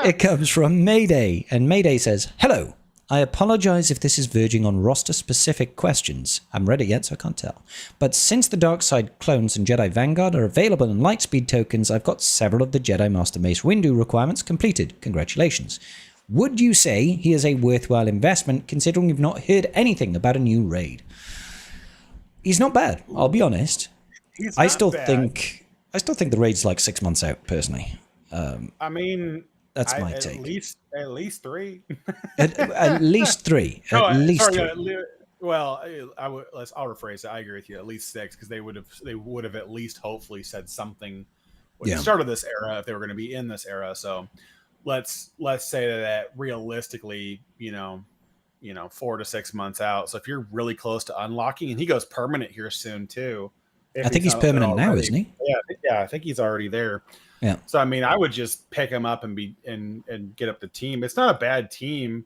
It comes from Mayday, and Mayday says, "Hello. I apologize if this is verging on roster-specific questions. I'm ready yet, so I can't tell. But since the Darkside clones and Jedi Vanguard are available in Lightspeed tokens, I've got several of the Jedi Master Mace Windu requirements completed. Congratulations. Would you say he is a worthwhile investment, considering you've not heard anything about a new raid?" He's not bad, I'll be honest. I still think the raid's like 6 months out, personally. I mean, that's my take. At least 3. at least 3. At least 3. Well, I'll rephrase it. I agree with you. At least 6, because they would have at least hopefully said something when the start of this era, if they were going to be in this era. So let's say that realistically, 4 to 6 months out. So if you're really close to unlocking, and he goes permanent here soon too. I think he's permanent now, isn't he? Yeah, I think he's already there. Yeah. So I mean, I would just pick him up and get up the team. It's not a bad team.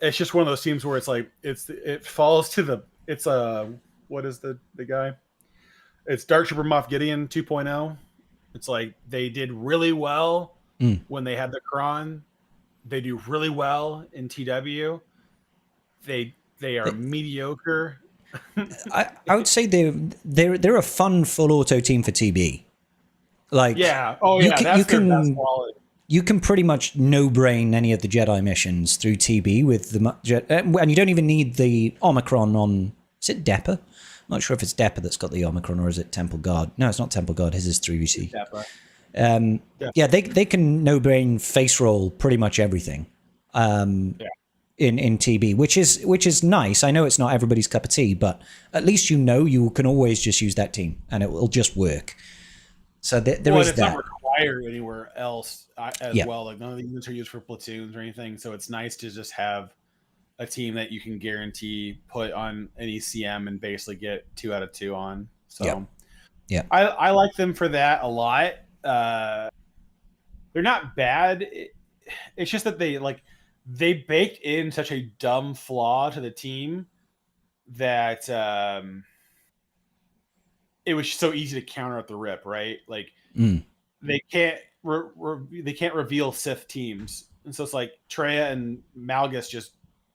It's just one of those teams where it's like it falls to what is the guy? It's Dark Trooper Moff Gideon 2.0. It's like they did really well when they had the Kron. They do really well in TW. They are mediocre. I would say they're a fun full auto team for TB. Like, yeah, oh yeah, that's their best quality. You can pretty much no-brain any of the Jedi missions through TB with and you don't even need the Omicron on. Is it Deppa? I'm not sure if it's Deppa that's got the Omicron, or is it Temple Guard? No, it's not Temple Guard. His is 3VC. Deppa. Yeah, they can no-brain face roll pretty much everything. In TB, which is nice. I know it's not everybody's cup of tea, but at least you can always just use that team and it will just work. So there is it's that. not required anywhere else as well. Like none of the units are used for platoons or anything, so it's nice to just have a team that you can guarantee put on an ECM and basically get 2 out of 2 on. So yeah. I like them for that a lot. They're not bad. It's just that they baked in such a dumb flaw to the team that it was so easy to counter at the rip, right? Like they can't reveal Sith teams, and so it's like Traya and Malgus just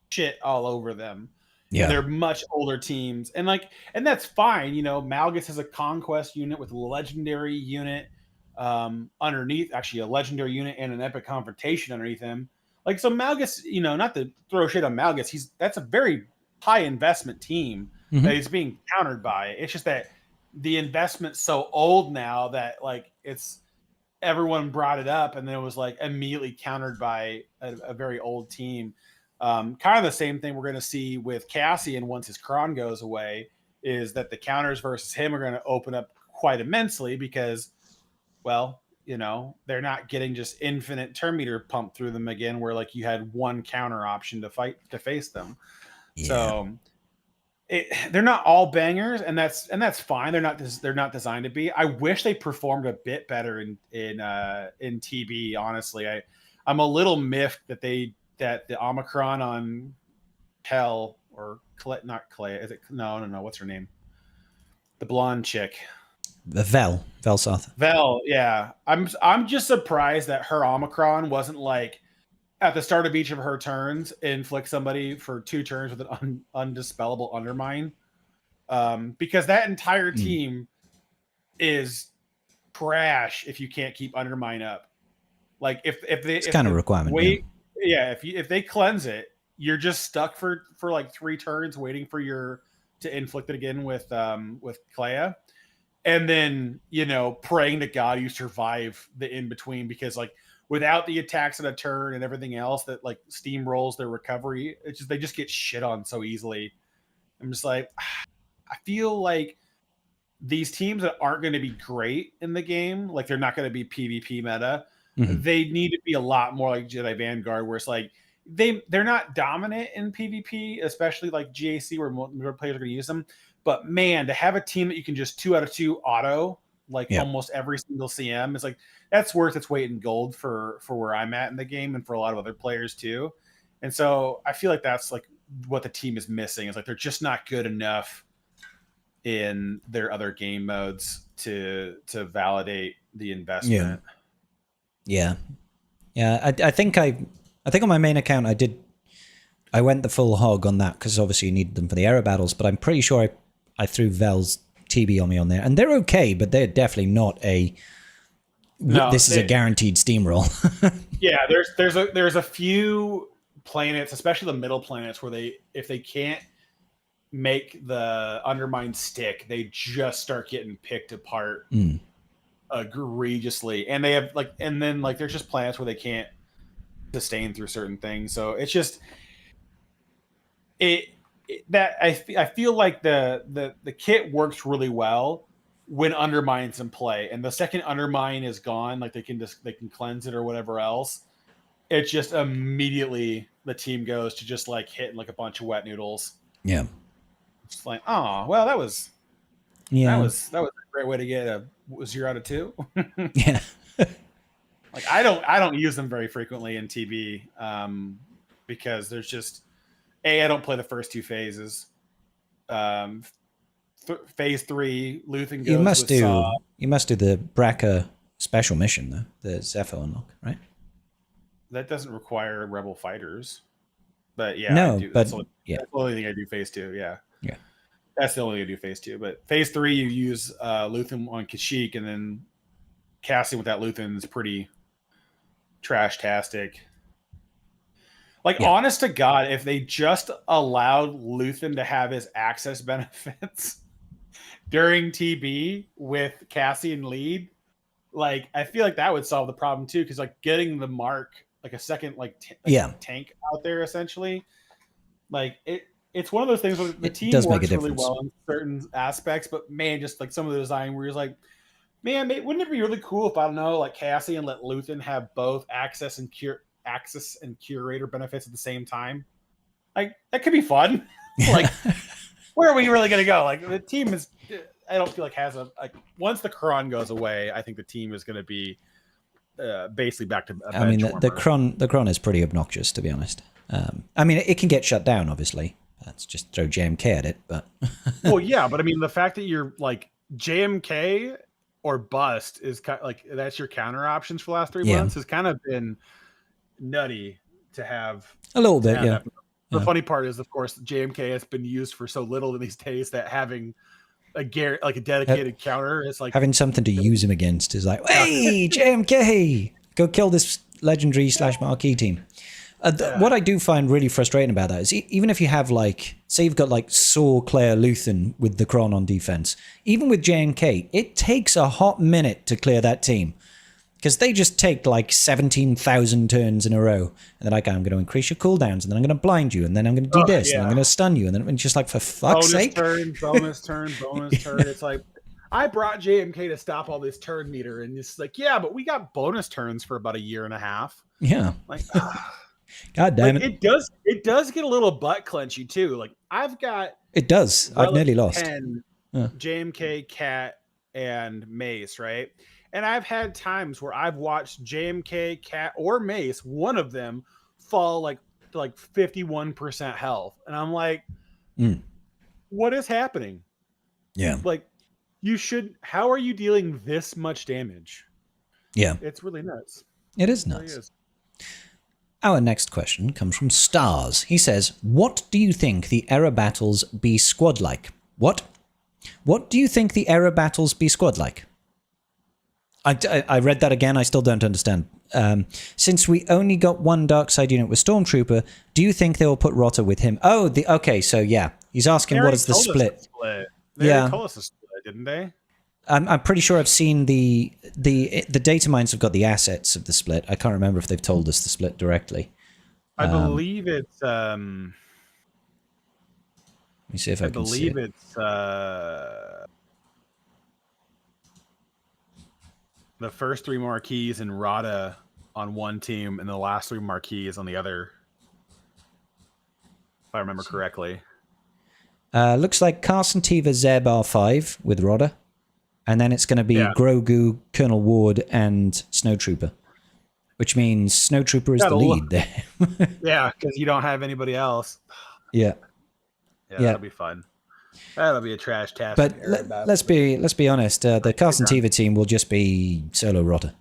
shit all over them. Yeah, and they're much older teams, and that's fine. Malgus has a conquest unit with a legendary unit underneath, actually a legendary unit and an epic confrontation underneath him. So Malgus, not to throw shit on Malgus, that's a very high investment team that he's being countered by. It's just that the investment's so old now that it's everyone brought it up and then it was immediately countered by a very old team. Kind of the same thing we're going to see with Cassian once his Kron goes away, is that the counters versus him are going to open up quite immensely because, well, they're not getting just infinite turn meter pumped through them again, where you had one counter option to face them. Yeah. So they're not all bangers, and that's fine. They're not designed to be. I wish they performed a bit better in TB. Honestly, I'm a little miffed that the Omicron on Hell or not Clay. Is it? No. What's her name? The blonde chick. Vel Sartha. Vel, yeah. I'm just surprised that her Omicron wasn't like at the start of each of her turns inflict somebody for 2 turns with an undispellable undermine. Because that entire team is trash if you can't keep undermine up. Like if they it's kind of a requirement. If they cleanse it, you're just stuck for like 3 turns waiting for to inflict it again with Clea. And then, praying to God you survive the in between, because like without the attacks in a turn and everything else that like steamrolls their recovery, they just get shit on so easily. I'm just like, I feel like these teams that aren't going to be great in the game, like they're not going to be PvP meta. Mm-hmm. They need to be a lot more like Jedi Vanguard, where it's like they're not dominant in PvP, especially like GAC where more players are going to use them. But man, to have a team that you can just 2 out of 2 auto, like almost every single CM, is like that's worth its weight in gold for where I'm at in the game and for a lot of other players too. And so I feel like that's like what the team is missing. Is like they're just not good enough in their other game modes to validate the investment. Yeah. I think on my main account I went the full hog on that because obviously you needed them for the error battles. But I'm pretty sure I threw Vel's TB on me on there, and they're okay, but they're definitely not this is a guaranteed steamroll. Yeah, there's a few planets, especially the middle planets, where if they can't make the undermine stick, they just start getting picked apart egregiously. And they have there's just planets where they can't sustain through certain things. So it's just I feel like the kit works really well when undermine's in play, and the second undermine is gone, like they can cleanse it or whatever else, it's just immediately the team goes to just like hitting like a bunch of wet noodles. Yeah. It's like, oh well, that was a great way to get a 0 out of 2. Yeah. Like I don't use them very frequently in TB because there's just I don't play the first 2 phases. Phase 3, Luthen goes. You must do the Braca special mission though, the Zepho unlock, right? That doesn't require rebel fighters, but yeah, no, I do. but that's the only thing I do phase 2. Yeah, yeah, that's the only thing I do phase 2. But phase 3, you use Luthen on Kashyyyk, and then casting with that Luthen is pretty trash-tastic. Like, honest to God, if they just allowed Luthen to have his access benefits during TB with Cassie and lead, like, I feel like that would solve the problem too. Because like getting the mark, like a second, tank out there, essentially, like it's one of those things where the team works really well in certain aspects, but man, just like some of the design where you're like, man, wouldn't it be really cool if, I don't know, like Cassie and let Luthen have both access and curator benefits at the same time? Like that could be fun. Like, where are we really going to go? Like the team is, I don't feel like has once the Kron goes away, I think the team is going to be basically back to. I mean, the Kron is pretty obnoxious, to be honest. I mean, it can get shut down, obviously. Let's just throw JMK at it, but. Well, yeah, but I mean, the fact that you're like JMK or bust is kind of like that's your counter options for the last 3 months has kind of been nutty to have a little bit. Yeah. The funny part is, of course, JMK has been used for so little in these days that having a dedicated counter is like having something to use him against is like, hey, JMK, go kill this legendary / marquee team. What I do find really frustrating about that is even if you have like, say you've got like Saw, Claire, Luthen with the Kron on defense, even with JMK, it takes a hot minute to clear that team. Because they just take like 17,000 turns in a row. And they're like, I'm going to increase your cooldowns, and then I'm going to blind you, and then I'm going to do this, and I'm going to stun you. And then it's just like, for fuck's sake. Bonus turn. It's like, I brought JMK to stop all this turn meter. And it's like, yeah, but we got bonus turns for about a year and a half. Yeah. Like, God damn it. It does get a little butt clenchy too. Like I've got. It does. I've nearly lost. JMK, Cat, and Mace, right? And I've had times where I've watched JMK, Cat, or Mace, one of them, fall like 51% health. And I'm like, What is happening? Yeah. Like, you should. How are you dealing this much damage? Yeah. It's really nuts. It is It really nuts. is. Our next question comes from Stars. He says, what do you think the error battles be squad like? What? What do you think the error battles be squad like? I read that again. I still don't understand. Since we only got one dark side unit with Stormtrooper, do you think they will put Rotter with him? Oh, okay. So yeah, he's asking what is the split? They Yeah. already told us the split, didn't they? I'm pretty sure I've seen the data mines have got the assets of the split. I can't remember if they've told us the split directly. I believe it's. Let me see if I can see believe it. it's the first 3 marquees and Rada on one team, and the last 3 marquees on the other. If I remember correctly. Looks like Carson Tiva Zeb R5 with Rodder. And then it's going to be Grogu, Colonel Ward, and Snowtrooper. Which means Snowtrooper is the lead there. Yeah, because you don't have anybody else. Yeah. Yeah, that'll be fun. That'll be a trash task. But let's be honest. The Carson Tiva team will just be solo Rotter.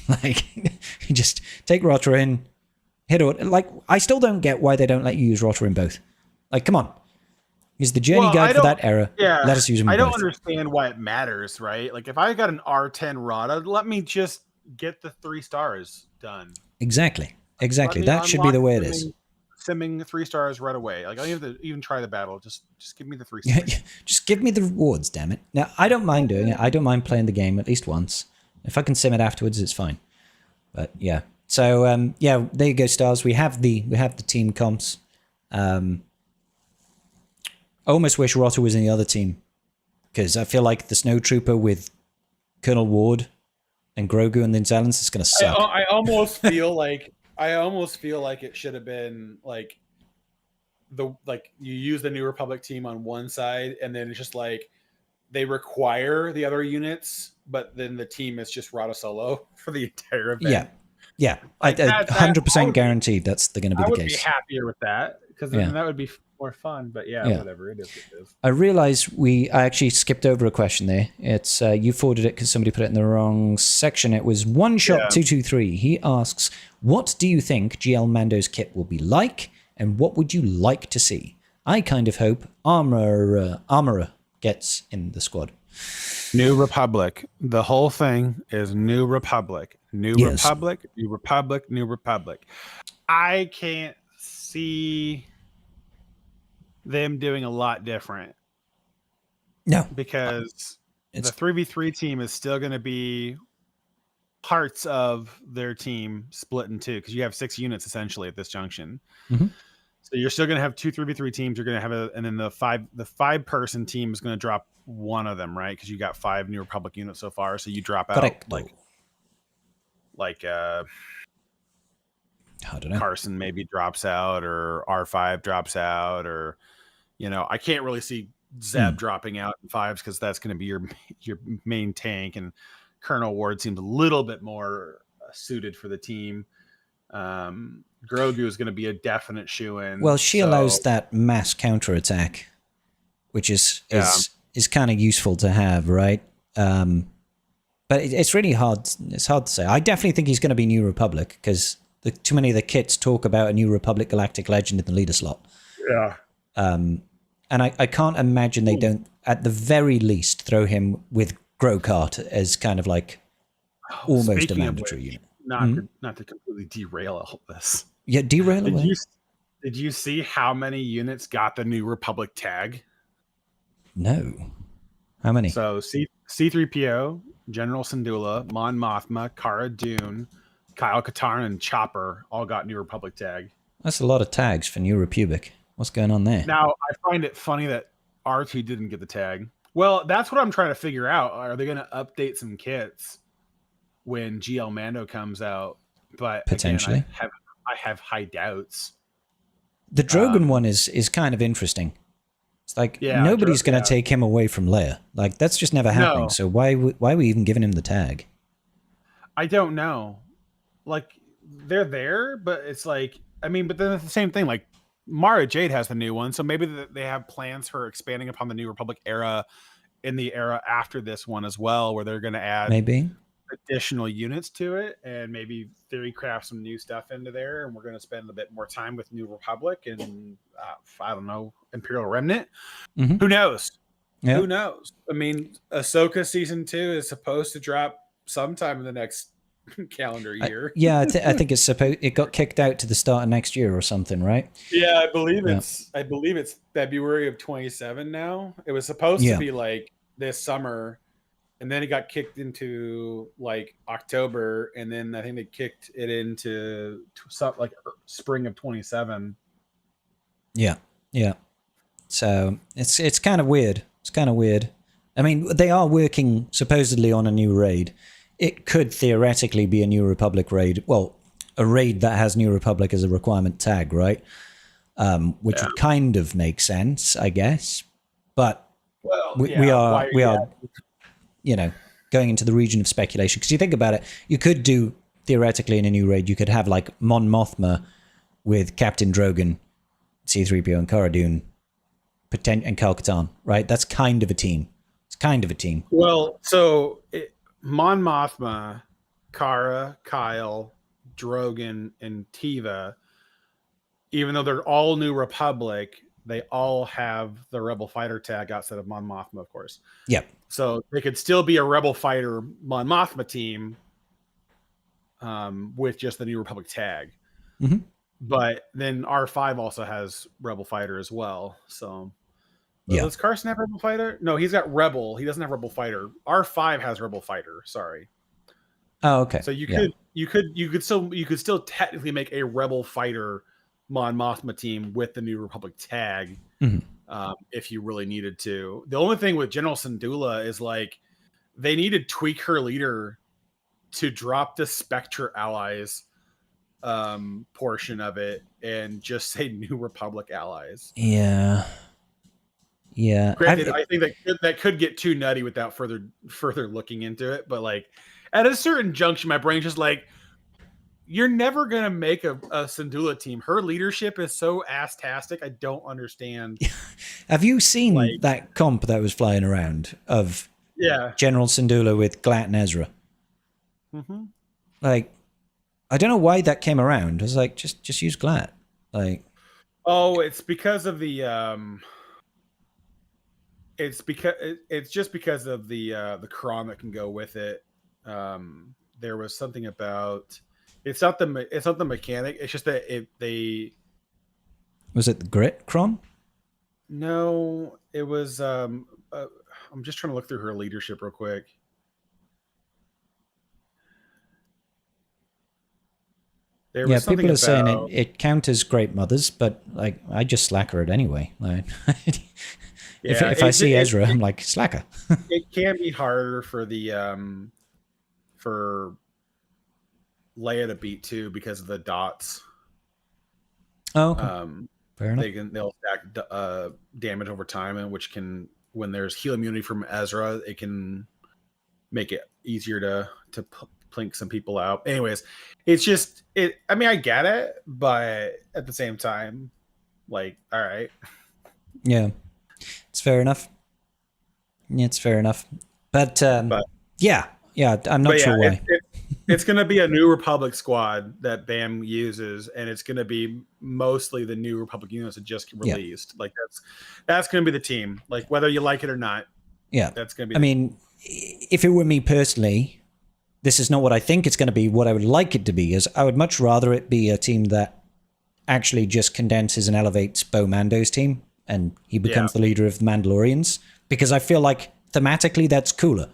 Like, you just take Rotter in, hit it. Like, I still don't get why they don't let you use Rotter in both. Like, come on. He's the journey guide for that era. Yeah, let us use him in I don't both. understand why it matters, right? Like, if I got an R10 Rada, let me just get the 3 stars done. Exactly. That should be the way it is. Simming 3 stars right away. Like, I don't have to even try the battle. Just give me the 3 stars. Just give me the rewards, damn it. Now, I don't mind doing it. I don't mind playing the game at least once. If I can sim it afterwards, it's fine. But yeah. So yeah, there you go, Stars. We have the team comps. I almost wish Rotter was in the other team, because I feel like the Snowtrooper with Colonel Ward and Grogu and the Zalans is going to suck. I almost feel like it should have been like you use the New Republic team on one side, and then it's just like they require the other units, but then the team is just Rada solo for the entire event. Yeah. Like 100% guaranteed that's going to be the case. I would be happier with that, because then that would be more fun. But whatever, it is what it is. I realized I actually skipped over a question there. It's you forwarded it because somebody put it in the wrong section. It was One Shot 223. He asks, what do you think GL Mando's kit will be like, and what would you like to see? I kind of hope Armorer gets in the squad. New Republic. The whole thing is New Republic. New Republic. New Republic. New Republic. I can't see them doing a lot different. No. Because the 3v3 team is still going to be parts of their team split in 2, because you have 6 units essentially at this junction. Mm-hmm. So you're still going to have 2 3v3 teams. You're going to have and then the 5-person team is going to drop one of them, right? Because you got 5 New Republic units so far. So you drop out like I don't know. Carson maybe drops out, or R5 drops out, or I can't really see Zeb dropping out in 5s, because that's going to be your main tank, and Colonel Ward seems a little bit more suited for the team. Grogu is going to be a definite shoe-in. Well, she allows that mass counterattack, which is kind of useful to have, right? But it's really hard. It's hard to say. I definitely think he's going to be New Republic, because too many of the kits talk about a New Republic Galactic Legend in the leader slot. Yeah. And I can't imagine they don't, at the very least, throw him with Grokart as kind of like almost a mandatory unit. Not to completely derail all this. Yeah, derail away. Did you see how many units got the New Republic tag? No. How many? So C3PO, General Syndulla, Mon Mothma, Cara Dune, Kyle Katarn, and Chopper all got New Republic tag. That's a lot of tags for New Republic. What's going on there? Now, I find it funny that R2 didn't get the tag. Well, that's what I'm trying to figure out. Are they going to update some kits when GL Mando comes out? But potentially, again, I have high doutes. The Drogon one is kind of interesting. It's like nobody's going to take him away from Leia. Like, that's just never happening. No. So why are we even giving him the tag? I don't know. Like, they're there, but it's like, I mean, but then it's the same thing. Like, Mara Jade has the new one, so maybe they have plans for expanding upon the New Republic era in the era after this one as well, where they're going to add Maybe additional units to it and maybe theory craft some new stuff into there. And we're going to spend a bit more time with New Republic and I don't know, Imperial Remnant. Mm-hmm. Who knows? Yeah. Who knows? I mean, Ahsoka season 2 is supposed to drop sometime in the next calendar year. I think it's supposed. It got kicked out to the start of next year or something, right? Yeah, I believe it's February of 27 now. It was supposed to be like this summer, and then it got kicked into like October, and then I think they kicked it into something like spring of 27. Yeah. So it's kind of weird. It's kind of weird. I mean, they are working supposedly on a new raid. It could theoretically be a New Republic raid. Well, a raid that has New Republic as a requirement tag, right? Which would kind of make sense, I guess. But we are, you know, going into the region of speculation. Because you think about it, you could do, theoretically, in a new raid, you could have like Mon Mothma with Captain Drogon, C-3PO and Cara Dune, and Kal-Katarn, right? That's kind of a team. It's kind of a team. Well, so Mon Mothma, Cara, Kyle, Drogon, and Tiva, even though they're all New Republic, they all have the Rebel Fighter tag outside of Mon Mothma, of course. Yep. So they could still be a Rebel Fighter Mon Mothma team with just the New Republic tag. Mm-hmm. But then R5 also has Rebel Fighter as well. So does Carson have Rebel Fighter? No, he's got Rebel. He doesn't have Rebel Fighter. R5 has Rebel Fighter. Sorry. Oh, okay. So you could still technically make a Rebel Fighter Mon Mothma team with the New Republic tag if you really needed to. The only thing with General Syndulla is like they need to tweak her leader to drop the Spectre allies portion of it and just say New Republic allies. Yeah. Granted, I think that could get too nutty without further looking into it. But like at a certain junction, my brain's just like, you're never gonna make a Syndulla team. Her leadership is so ass-tastic. I don't understand. Have you seen that comp that was flying around of General Syndulla with Glatt and Ezra? Mm-hmm. Like, I don't know why that came around. I was like, just use Glatt. Like, oh, it's because of the it's just because of the cron that can go with it. There was something about it's not the mechanic. It's just that they was it the grit cron? No, it was. I'm just trying to look through her leadership real quick. People are saying it counters Great Mothers, but like I just slacker it anyway. Like, if I see Ezra, I'm like slacker. It can be harder for the for Leia to beat too because of the dots. Oh, okay. Fair enough. They'll stack damage over time, and which can, when there's heal immunity from Ezra, it can make it easier to plink some people out. Anyways, it's just I mean, I get it, but at the same time, like, all right. Yeah, it's fair enough. Yeah, it's fair enough. But yeah, I'm not sure why. It's going to be a New Republic squad that BAM uses, and it's going to be mostly the New Republic units that just released. Yeah. Like that's going to be the team. Like whether you like it or not. Yeah, that's going to be. I mean, if it were me personally, this is not what I think it's going to be. What I would like it to be is I would much rather it be a team that actually just condenses and elevates Bo Mando's team, and he becomes the leader of the Mandalorians, because I feel like thematically that's cooler.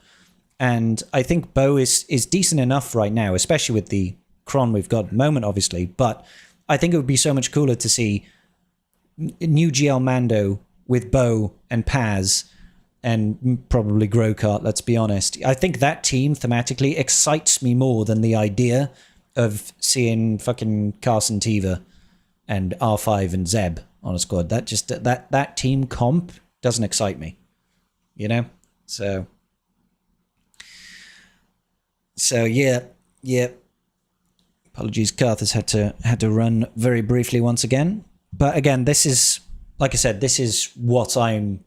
And I think Bo is decent enough right now, especially with the cron we've got at the moment, obviously. But I think it would be so much cooler to see new GL Mando with Bo and Paz and probably Grokart, let's be honest. I think that team thematically excites me more than the idea of seeing fucking Carson Teva and R5 and Zeb on a squad. That just that team comp doesn't excite me, you know? So yeah. Apologies, Karth has had to run very briefly once again. But again, this is, like I said, this is what I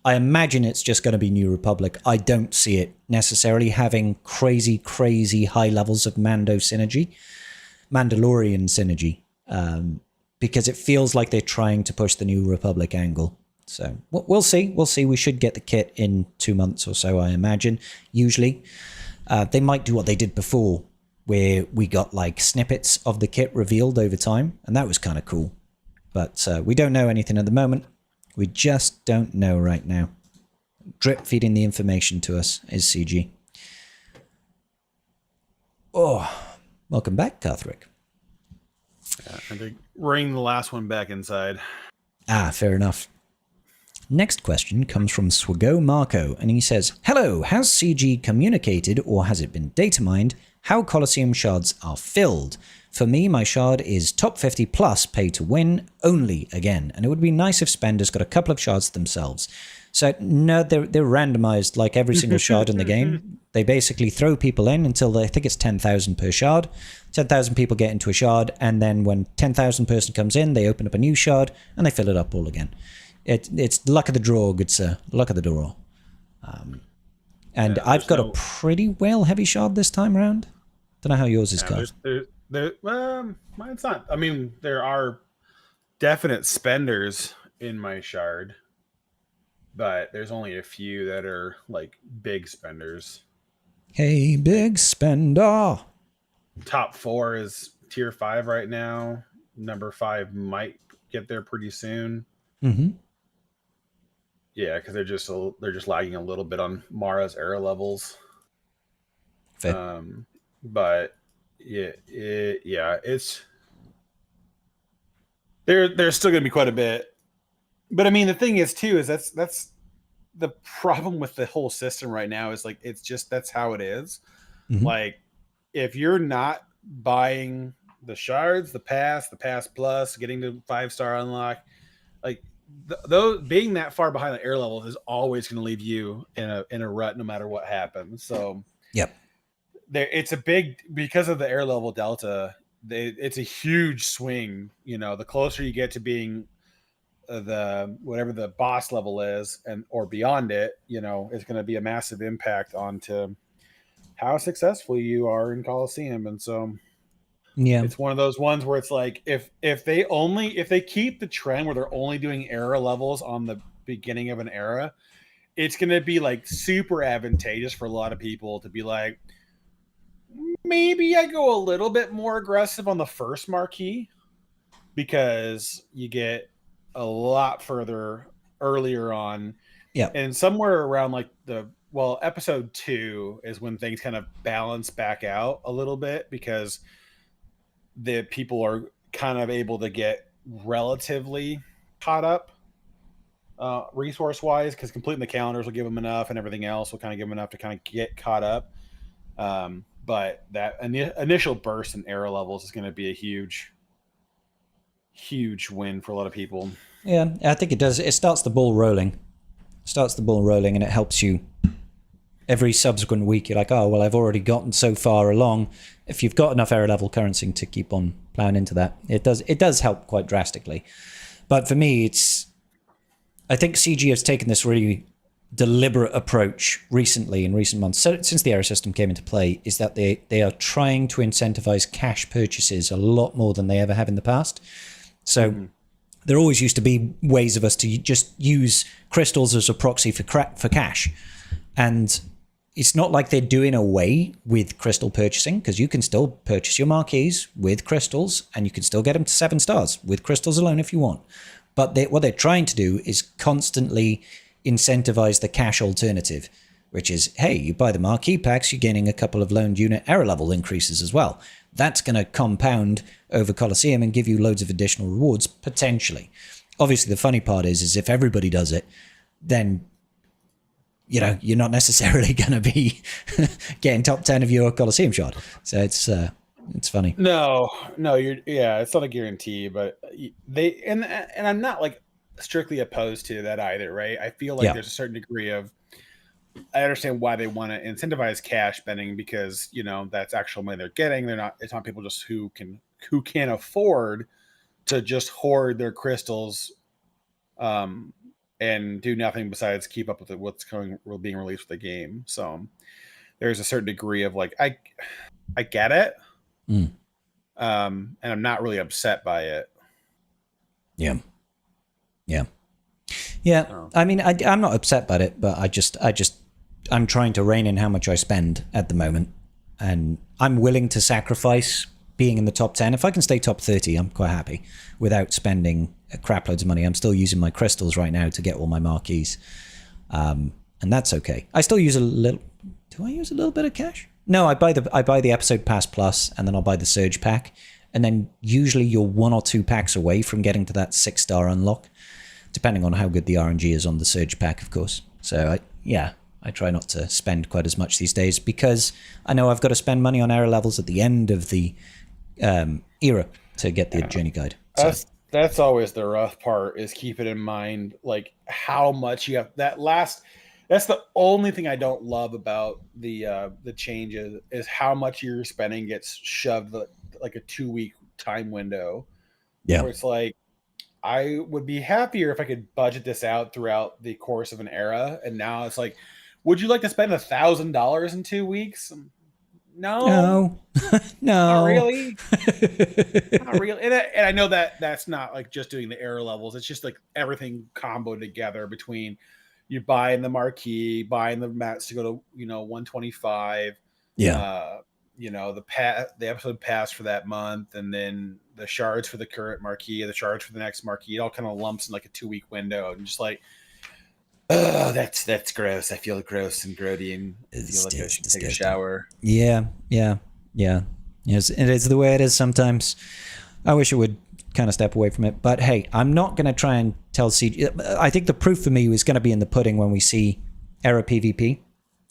imagine it's just going to be New Republic. I don't see it necessarily having crazy, crazy high levels of Mandalorian synergy, because it feels like they're trying to push the New Republic angle. So we'll see. We'll see. We should get the kit in 2 months or so, I imagine. Usually, they might do what they did before, where we got like snippets of the kit revealed over time, and that was kind of cool. But we don't know anything at the moment. We just don't know right now. Drip feeding the information to us is CG. Oh, welcome back, Carthrick. Yeah, I think ring the last one back inside. Ah, fair enough. Next question comes from Swago Marco, and he says, hello, has CG communicated, or has it been data mined, how Colosseum shards are filled? For me, my shard is top 50 plus pay to win only again, and it would be nice if spenders got a couple of shards themselves. So no, they're randomized like every single shard in the game. They basically throw people in until I think it's 10,000 per shard. 10,000 people get into a shard, and then when 10,000 person comes in, they open up a new shard and they fill it up all again. It's luck of the draw, good sir. Luck of the draw. And I've got a pretty well heavy shard this time around. Don't know how yours is, Carl. Mine's not. I mean, there are definite spenders in my shard, but there's only a few that are like big spenders. Hey, big spender. Top 4 is tier 5 right now. Number 5 might get there pretty soon. Mm-hmm. Yeah, because they're just lagging a little bit on Mara's era levels. Fair. But it's there's still gonna be quite a bit. But I mean, the thing is too is that's the problem with the whole system right now is like it's just that's how it is. Mm-hmm. Like if you're not buying the shards, the pass plus, getting to 5-star unlock, like those being that far behind the air levels is always going to leave you in a rut no matter what happens. So yep, it's a big because of the air level delta. It's a huge swing. You know, the closer you get to being the whatever the boss level is and or beyond it, you know, it's going to be a massive impact onto how successful you are in Coliseum. And so yeah, it's one of those ones where it's like if they keep the trend where they're only doing era levels on the beginning of an era, it's going to be like super advantageous for a lot of people to be like, maybe I go a little bit more aggressive on the first marquee because you get a lot further earlier on. yeah, And somewhere around like episode 2 is when things kind of balance back out a little bit because the people are kind of able to get relatively caught up resource wise because completing the calendars will give them enough and everything else will kind of give them enough to kind of get caught up. But that initial burst in era levels is going to be a huge win for a lot of people. Yeah, I think it does. It starts the ball rolling. And it helps you every subsequent week. You're like, oh, well, I've already gotten so far along. If you've got enough era level currency to keep on plowing into that, it does help quite drastically. But for me, I think CG has taken this really deliberate approach recently in recent months, so since the era system came into play, is that they are trying to incentivize cash purchases a lot more than they ever have in the past. So there always used to be ways of us to just use crystals as a proxy for cash, and it's not like they're doing away with crystal purchasing, because you can still purchase your marquees with crystals and you can still get them to 7 stars with crystals alone if you want. But what they're trying to do is constantly incentivize the cash alternative, which is, hey, you buy the marquee packs, you're gaining a couple of loaned unit error level increases as well. That's going to compound over Colosseum and give you loads of additional rewards, potentially. Obviously, the funny part is if everybody does it, then, you know, you're not necessarily going to be getting top 10 of your Colosseum shot. So it's funny. No, it's not a guarantee, but and I'm not like strictly opposed to that either, right? I feel like there's a certain degree of, I understand why they want to incentivize cash spending because, you know, that's actual money they're getting. It's not people just who can afford to just hoard their crystals, and do nothing besides keep up with what's being released with the game. So there's a certain degree of like I get it, and I'm not really upset by it. Yeah. Oh. I mean, I'm not upset by it, but I'm trying to rein in how much I spend at the moment, and I'm willing to sacrifice being in the top 10. If I can stay top 30, I'm quite happy without spending a crap loads of money. I'm still using my crystals right now to get all my marquees, and that's okay. I still use a little. Do I use a little bit of cash? No, I buy the episode pass plus, and then I'll buy the surge pack, and then usually you're 1 or 2 packs away from getting to that 6-star unlock, depending on how good the RNG is on the surge pack, of course. So I try not to spend quite as much these days because I know I've got to spend money on error levels at the end of the era to get the journey guide. So. That's always the rough part, is keeping in mind like how much you have. That's the only thing I don't love about the changes, is how much your spending gets shoved like a 2-week time window. Yeah, where it's like, I would be happier if I could budget this out throughout the course of an era. And now it's like, would you like to spend $1,000 in 2 weeks? No, not really. Not really. And I know that that's not like just doing the error levels. It's just like everything comboed together between you buying the marquee, buying the mats to go to 125. Yeah. The episode pass for that month, and then the shards for the current marquee, the shards for the next marquee. It all kind of lumps in like a 2-week window, and just like, oh, that's gross. I feel gross and grody, and I feel like I should take a shower. Yeah. Yes, it is the way it is sometimes. I wish it would kind of step away from it, but hey, I'm not going to try and tell CG. I think the proof for me is going to be in the pudding when we see Era PvP,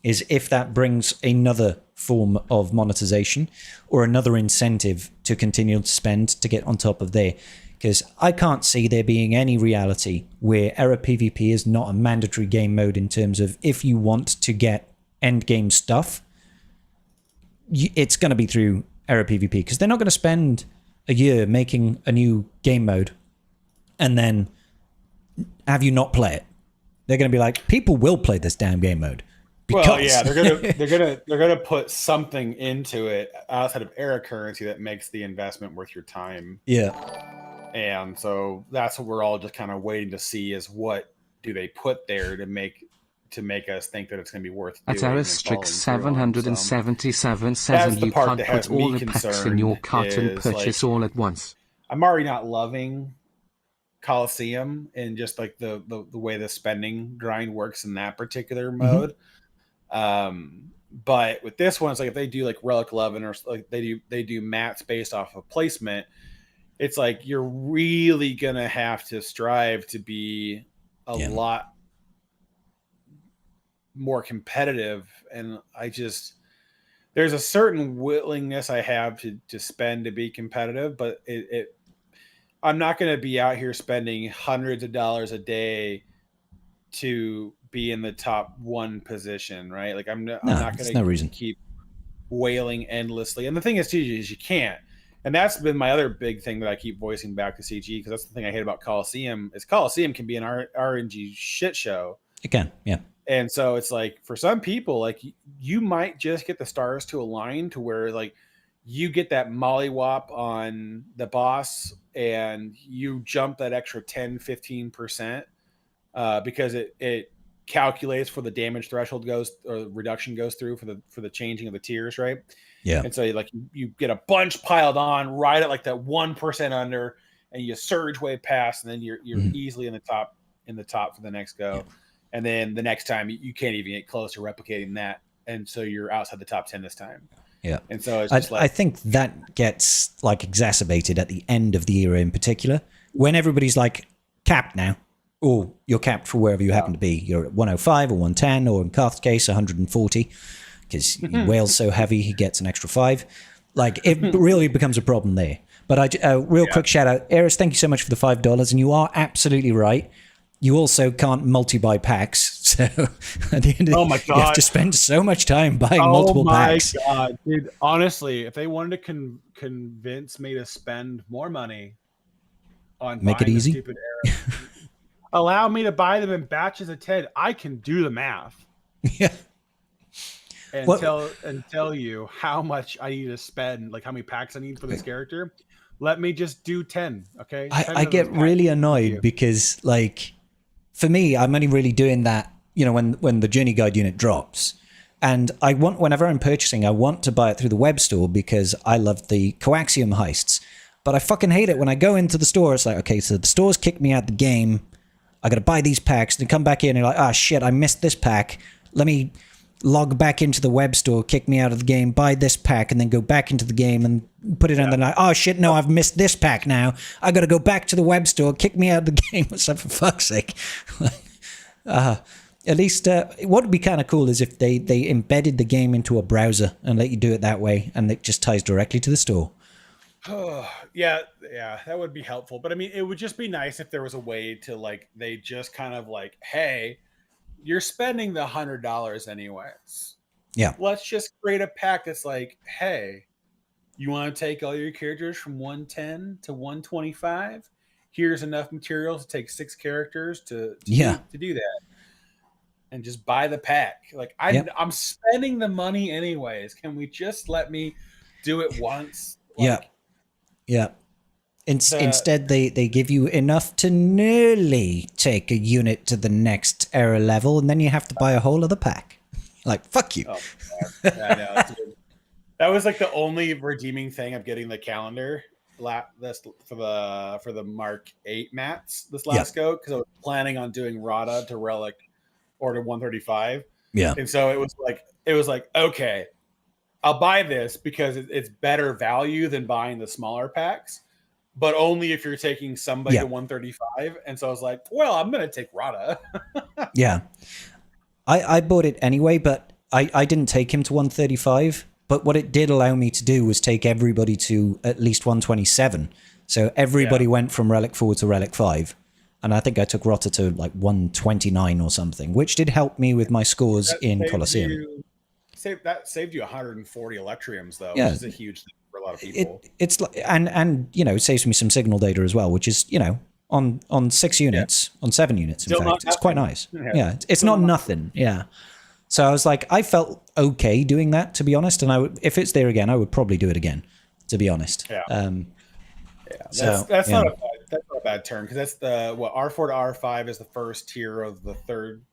is if that brings another form of monetization or another incentive to continue to spend to get on top of there. Because I can't see there being any reality where Era PvP is not a mandatory game mode in terms of if you want to get end game stuff, it's going to be through Era PvP, because they're not going to spend a year making a new game mode and then have you not play it. They're going to be like, people will play this damn game mode. Because... Well, yeah, they're gonna put something into it outside of Era currency that makes the investment worth your time. Yeah. And so that's what we're all just kind of waiting to see, is what do they put there to make us think that it's going to be worth doing. At Aristrix 777 says you can't put all the packs in your cart and purchase all at once. I'm already not loving Coliseum and just like the way the spending grind works in that particular mode. But with this one, it's like if they do like Relic 11 or like they do mats based off of placement, it's like you're really gonna have to strive to be a lot more competitive. And there's a certain willingness I have to spend to be competitive, but I'm not going to be out here spending hundreds of dollars a day to be in the top 1 position, right? Like I'm not going to keep wailing endlessly. And the thing is, too, is you can't. And that's been my other big thing that I keep voicing back to CG, because that's the thing I hate about Coliseum, is Coliseum can be an RNG shit show. It can, yeah. And so it's like, for some people, like you might just get the stars to align to where like you get that mollywop on the boss and you jump that extra 10-15% because it calculates for the damage threshold reduction goes through for the changing of the tiers, right? Yeah. And so like you get a bunch piled on right at like that 1% under, and you surge way past, and then you're easily in the top for the next go. Yeah. And then the next time you can't even get close to replicating that. And so you're outside the top 10 this time. Yeah. And so it's just I think that gets like exacerbated at the end of the era in particular, when everybody's like capped now, or you're capped for wherever you happen to be. You're at 105 or 110, or in Karth's case, 140, because Whale's so heavy, he gets an extra 5. Like it really becomes a problem there. But quick shout out, Eris, thank you so much for the $5. And you are absolutely right. You also can't multi-buy packs, so at the end of you have to spend so much time buying multiple packs. Oh my god, dude! Honestly, if they wanted to convince me to spend more money, on Make it buying the easy. stupid arrows. Allow me to buy them in batches of 10. I can do the math. Yeah. And tell you how much I need to spend, like how many packs I need for this character. Let me just do 10, okay? 10 I of get those really packs. annoyed because, like, for me, I'm only really doing that, when the Journey Guide unit drops. And whenever I'm purchasing, I want to buy it through the web store because I love the coaxium heists. But I fucking hate it when I go into the store. It's like, okay, so the store's kicked me out the game. I got to buy these packs. And come back in and you're like, ah, shit, I missed this pack. Let me log back into the web store, kick me out of the game, buy this pack, and then go back into the game and put it on the night. Oh shit, no, I've missed this pack now. I got to go back to the web store, kick me out of the game. What's up, for fuck's sake? At least what would be kind of cool is if they embedded the game into a browser and let you do it that way, and it just ties directly to the store. Yeah, that would be helpful. But I mean, it would just be nice if there was a way to, like, they just kind of like, hey, you're spending the $100 anyways. Yeah. Let's just create a pack that's like, hey, you want to take all your characters from 110 to 125? Here's enough material to take 6 characters to do that. And just buy the pack. Like, I'm spending the money anyways. Can we just let me do it once? Like, yeah. Instead, they give you enough to nearly take a unit to the next era level, and then you have to buy a whole other pack. Like, fuck you. Oh, yeah, that was like the only redeeming thing of getting the calendar for the Mark 8 mats this last go, because I was planning on doing Rada to Relic or to 135. Yeah. And so it was like, okay, I'll buy this because it's better value than buying the smaller packs, but only if you're taking somebody to 135. And so I was like, well, I'm going to take Rada. Yeah. I bought it anyway, but I didn't take him to 135. But what it did allow me to do was take everybody to at least 127. So everybody went from Relic 4 to Relic 5. And I think I took Rota to like 129 or something, which did help me with my scores in Colosseum. That saved you 140 Electriums, though, which is a huge thing for a lot of people. It's like, and it saves me some signal data as well, which is, on 6 units, on 7 units, in fact. It's quite nice. Yeah, it's not nothing. Yeah. So I was like, I felt okay doing that, to be honest. And if it's there again, I would probably do it again, to be honest. Yeah. That's not a bad turn, because that's the R4 to R5 is the first tier of the third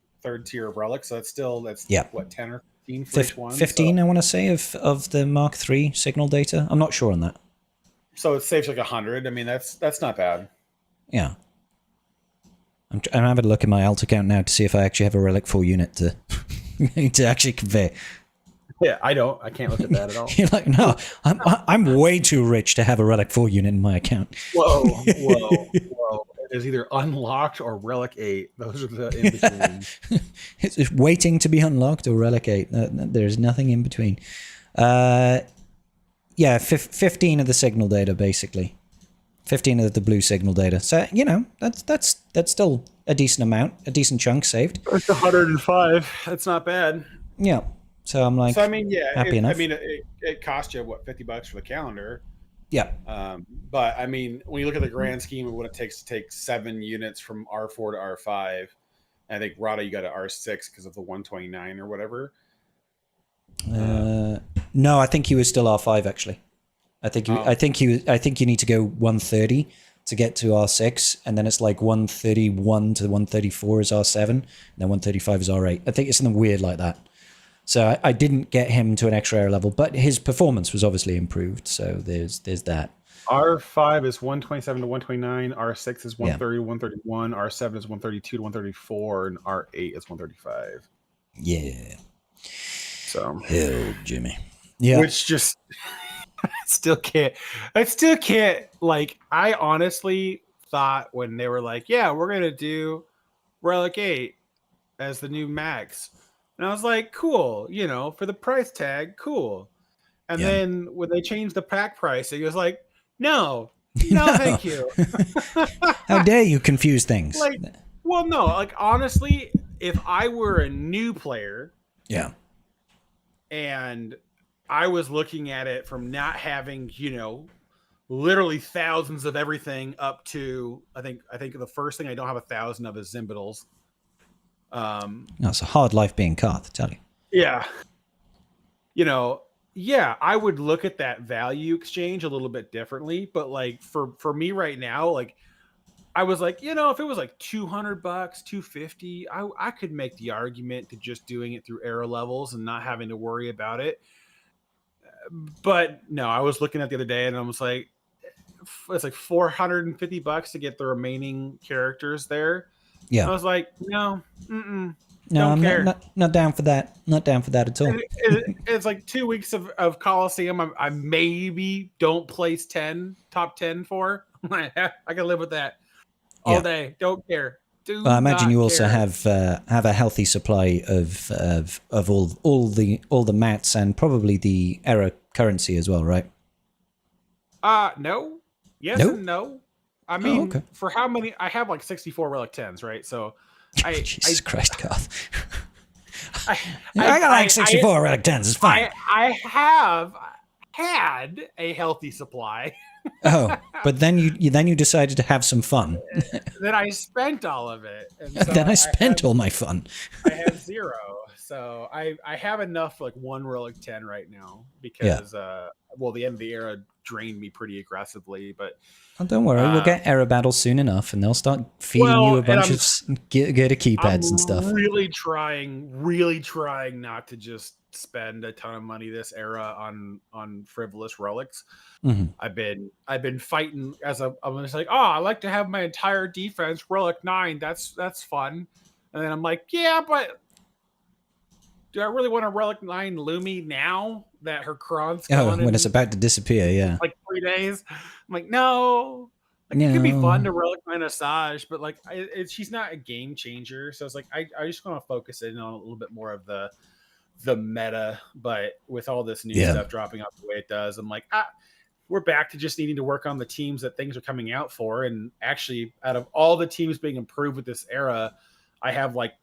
tier of relics. So that's what, 10 or 15 for each one? 15, I want to say, of the Mark III signal data. I'm not sure on that. So it saves like 100. I mean, that's not bad. Yeah. I'm having a look at my alt account now to see if I actually have a Relic 4 unit to to actually convey. Yeah, I can't look at that at all. You're like, no, I'm way too rich to have a Relic 4 unit in my account. Whoa. It is either unlocked or Relic 8. Those are the in between. It's waiting to be unlocked or Relic 8. There's nothing in between. 15 of the signal data, basically. 15 of the blue signal data. So, that's still a decent amount, a decent chunk saved. It's 105. That's not bad. Yeah. So I'm like, happy enough. I mean, it cost you, what, $50 for the calendar? Yeah. But I mean, when you look at the grand scheme of what it takes to take 7 units from R4 to R5, I think Rada, you got an R6 because of the 129 or whatever. No, I think he was still R5 actually. I think you need to go 130 to get to R6, and then it's like 131 to 134 is R7, and then 135 is R8. I think it's something weird like that. So I didn't get him to an extra air level, but his performance was obviously improved. So there's that. R5 is 127 to 129. R6 is 130 to 131. R7 is 132 to 134, and R8 is 135. Yeah. So hell, Jimmy. Yeah. Which just I still can't. Like, I honestly thought when they were like, yeah, we're gonna do Relic 8 as the new max. And I was like, cool, for the price tag, cool. And then when they changed the pack price, it was like, no, thank you. How dare you confuse things? Like, well, no, like, honestly, if I were a new player, and I was looking at it from not having, literally thousands of everything up to I think the first thing I don't have 1,000 of is Zimbadals. It's a hard life being Karth, I tell you. Yeah. Yeah, I would look at that value exchange a little bit differently, but like for me right now, like I was like, if it was like $200, $250, I could make the argument to just doing it through era levels and not having to worry about it. But no, I was looking at the other day and I was like, it's like $450 to get the remaining characters there. Yeah. I was like, no, I'm not down for that. Not down for that at all. It's like 2 weeks of Coliseum. I maybe don't place top 10 for. I can live with that all day. Don't care. I imagine you also have a healthy supply of all the mats and probably the era currency as well, right? No. Yes and no. I mean, for how many? I have like 64 Relic 10s, right? So Jesus Christ, Garth. I got like 64 Relic 10s. It's fine. I have had a healthy supply. But then you decided to have some fun. Then I spent all of it. And so then I spent all my fun. I have 0. So I have enough for like 1 Relic 10 right now because the end of the era drained me pretty aggressively. But don't worry, we'll get era battles soon enough, and they'll start feeding you a bunch of good keypads and stuff. Really trying not to just spend a ton of money this era on frivolous relics. Mm-hmm. I've been fighting I'm just like, I like to have my entire defense Relic 9. That's fun. And then I'm like, yeah, but do I really want a Relic 9 Lumi now that her Kron's gone? When it's about to disappear, yeah. Like 3 days. I'm like, no. It could be fun to Relic 9 Asajj, but like she's not a game changer. So it's like I just want to focus in on a little bit more of the meta. But with all this new stuff dropping off the way it does, I'm like, we're back to just needing to work on the teams that things are coming out for. And actually, out of all the teams being improved with this era, I have like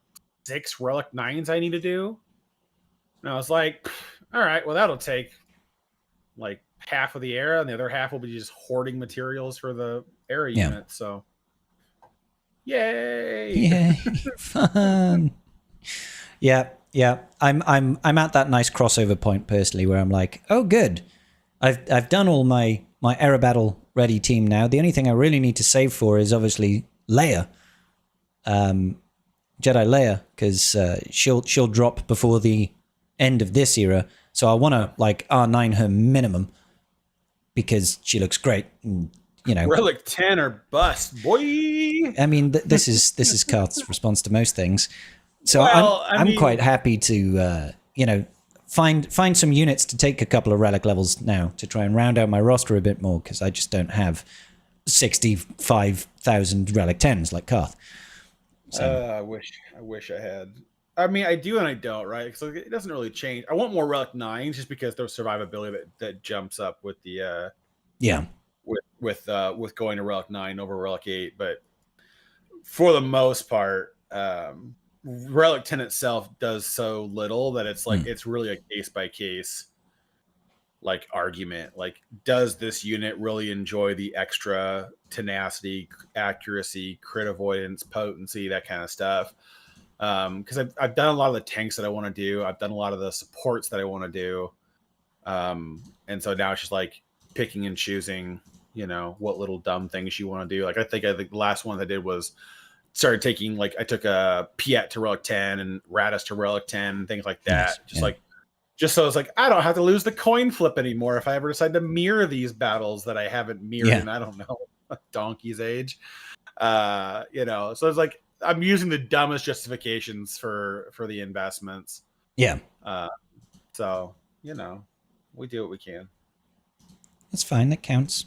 6 Relic 9s I need to do. And I was like, all right, well, that'll take like half of the era, and the other half will be just hoarding materials for the era unit. So, yay! Fun. Yeah. I'm at that nice crossover point personally where I'm like, oh, good. I've done all my era battle ready team now. The only thing I really need to save for is obviously Leia. Jedi Leia, because she'll drop before the end of this era, so I want to like R9 her minimum because she looks great. And, Relic 10 or bust, boy. I mean, this is Karth's response to most things. So I'm quite happy to find some units to take a couple of relic levels now to try and round out my roster a bit more because I just don't have 65,000 relic 10s like Karth. So. I wish I had. I mean, I do and I don't, right? So it doesn't really change. I want more Relic 9s just because there's survivability that jumps up with the with going to Relic 9 over Relic 8. But for the most part, Relic 10 itself does so little that it's like it's really a case by case like argument. Like, does this unit really enjoy the extra tenacity, accuracy, crit avoidance, potency, that kind of stuff? Because I've done a lot of the tanks that I want to do. I've done a lot of the supports that I want to do. And so now it's just like picking and choosing, what little dumb things you want to do. Like I think the last one I did was started taking, like, I took a Piet to Relic 10 and Radis to Relic 10 and things like that. Nice. Just so it's like, I don't have to lose the coin flip anymore if I ever decide to mirror these battles that I haven't mirrored in, I don't know, a donkey's age. So it's like, I'm using the dumbest justifications for the investments. Yeah. So, we do what we can. That's fine. It counts.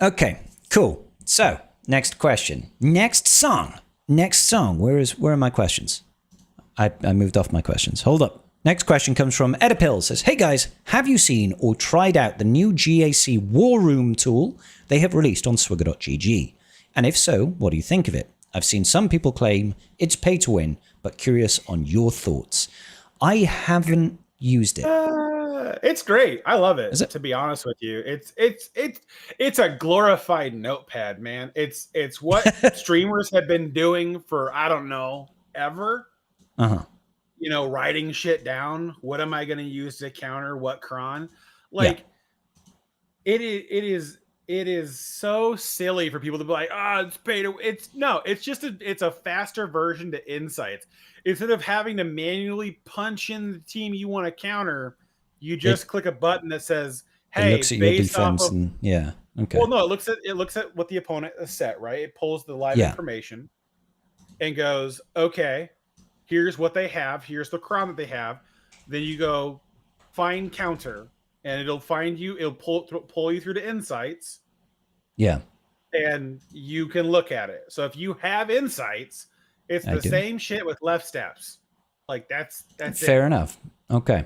Okay, cool. So, next question. Next song. Where are my questions? I moved off my questions. Hold up. Next question comes from Edipil. Says, hey guys, have you seen or tried out the new GAC War Room tool they have released on Swigger.gg? And if so, what do you think of it? I've seen some people claim it's pay to win, but curious on your thoughts. I haven't used it. It's great. I love it. Is it? To be honest with you, it's a glorified notepad, man. It's what streamers have been doing for I don't know ever. You know, writing shit down. What am I going to use to counter what cron? Like, it is so silly for people to be like, it's pay to. It's a faster version to Insights. Instead of having to manually punch in the team you want to counter, you just click a button that says, "Hey, it looks at your defense and okay." Well, no, it looks at what the opponent has set, right? It pulls the live information and goes, "Okay, here's what they have. Here's the cron that they have." Then you go find counter, and it'll find you. It'll pull you through to Insights. Yeah, and you can look at it. So if you have Insights, it's the same shit with left steps. Like that's fair enough. Okay.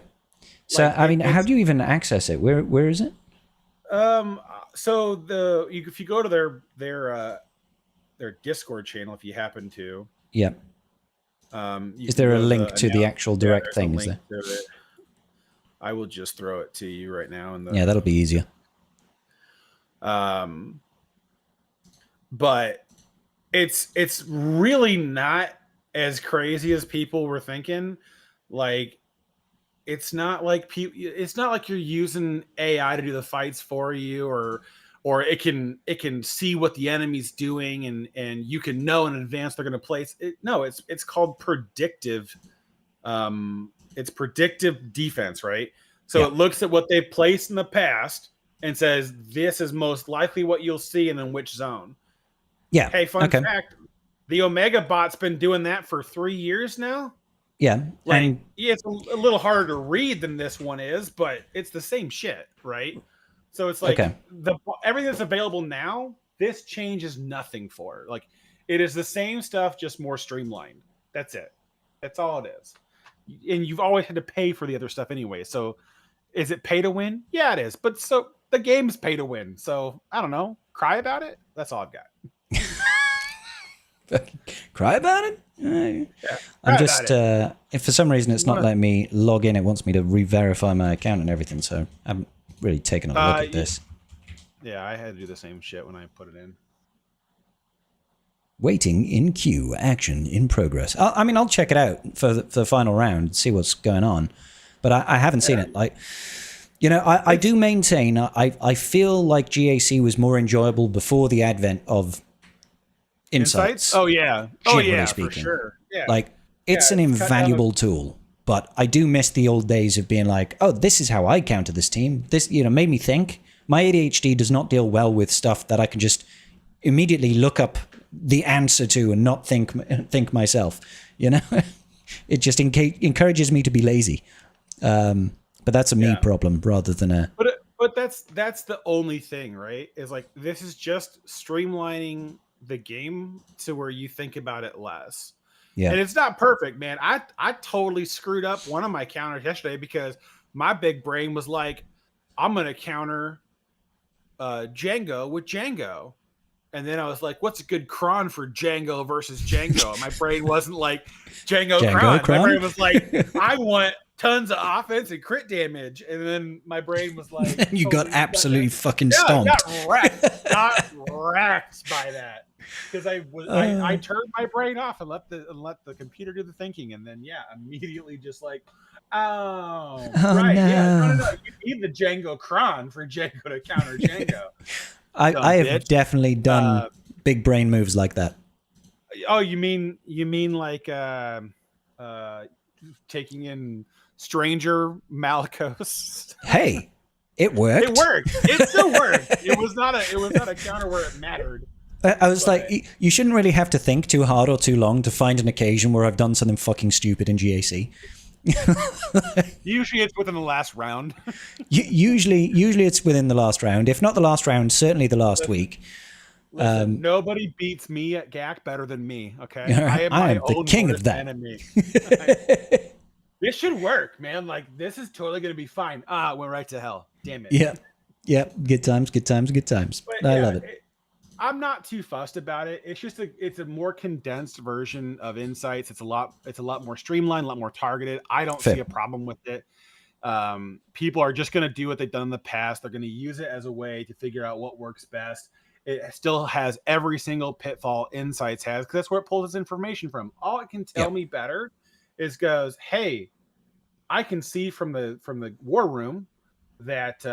So I mean, how do you even access it? Where is it? So if you go to their Discord channel, if you happen to, is there a link to the actual direct thing? Is there? I will just throw it to you right now. That'll be easier. But it's really not as crazy as people were thinking. Like, it's not like you're using AI to do the fights for you, or it can see what the enemy's doing and you can know in advance they're going to place it. No, it's called predictive. It's predictive defense, right? So it looks at what they've placed in the past and says, this is most likely what you'll see and in which zone. Yeah. Hey, fun fact, the Omega bot's been doing that for 3 years now. Yeah. It's a little harder to read than this one is, but it's the same shit, right? So it's like everything that's available now, this changes nothing for. Like, it is the same stuff, just more streamlined. That's it. That's all it is. And you've always had to pay for the other stuff anyway. So is it pay to win? Yeah, it is. But so the game's pay to win. So I don't know. Cry about it? That's all I've got. Cry about it? I'm just if for some reason it's not letting me log in, it wants me to re-verify my account and everything, so I haven't really taken a look at this. Yeah, I had to do the same shit when I put it in. Waiting in queue, action in progress. I mean, I'll check it out for the final round, see what's going on, but I haven't seen it. Like, you know, I do maintain I feel like GAC was more enjoyable before the advent of Insights. Oh yeah. Speaking. For sure. Yeah. Like, it's an invaluable tool, but I do miss the old days of being like, oh, this is how I counter this team. This, made me think. My ADHD does not deal well with stuff that I can just immediately look up the answer to and not think myself. It just encourages me to be lazy. But that's a me problem rather than a. But that's the only thing, right? Is like, this is just streamlining the game to where you think about it less. Yeah. And it's not perfect, man. I totally screwed up one of my counters yesterday because my big brain was like, I'm going to counter Django with Django. And then I was like, what's a good cron for Django versus Django? And my brain wasn't like Django cron. My brain was like, I want tons of offense and crit damage. And then my brain was like, you got absolutely fucking stomped. Got wrecked by that. Because I turned my brain off and let the computer do the thinking, and then immediately just like, right, no. You need the Django cron for Django to counter Django. I have definitely done big brain moves like that. Oh, you mean like taking in Stranger Malicos? Hey, it worked. It worked. It still worked. It was not a counter where it mattered. I was like, you shouldn't really have to think too hard or too long to find an occasion where I've done something fucking stupid in GAC. Usually it's within the last round. usually it's within the last round. If not the last round, certainly the last week. Listen, nobody beats me at GAC better than me, okay? I am the king of that. Enemy. This should work, man. Like, this is totally going to be fine. Went right to hell. Damn it. Yeah. Good times. But, I love it. I'm not too fussed about it. It's just it's a more condensed version of Insights. It's a lot more streamlined, a lot more targeted. I don't see a problem with it. People are just going to do what they've done in the past. They're going to use it as a way to figure out what works best. It still has every single pitfall Insights has, because that's where it pulls its information from. All it can tell me better is goes, hey, I can see from the war room that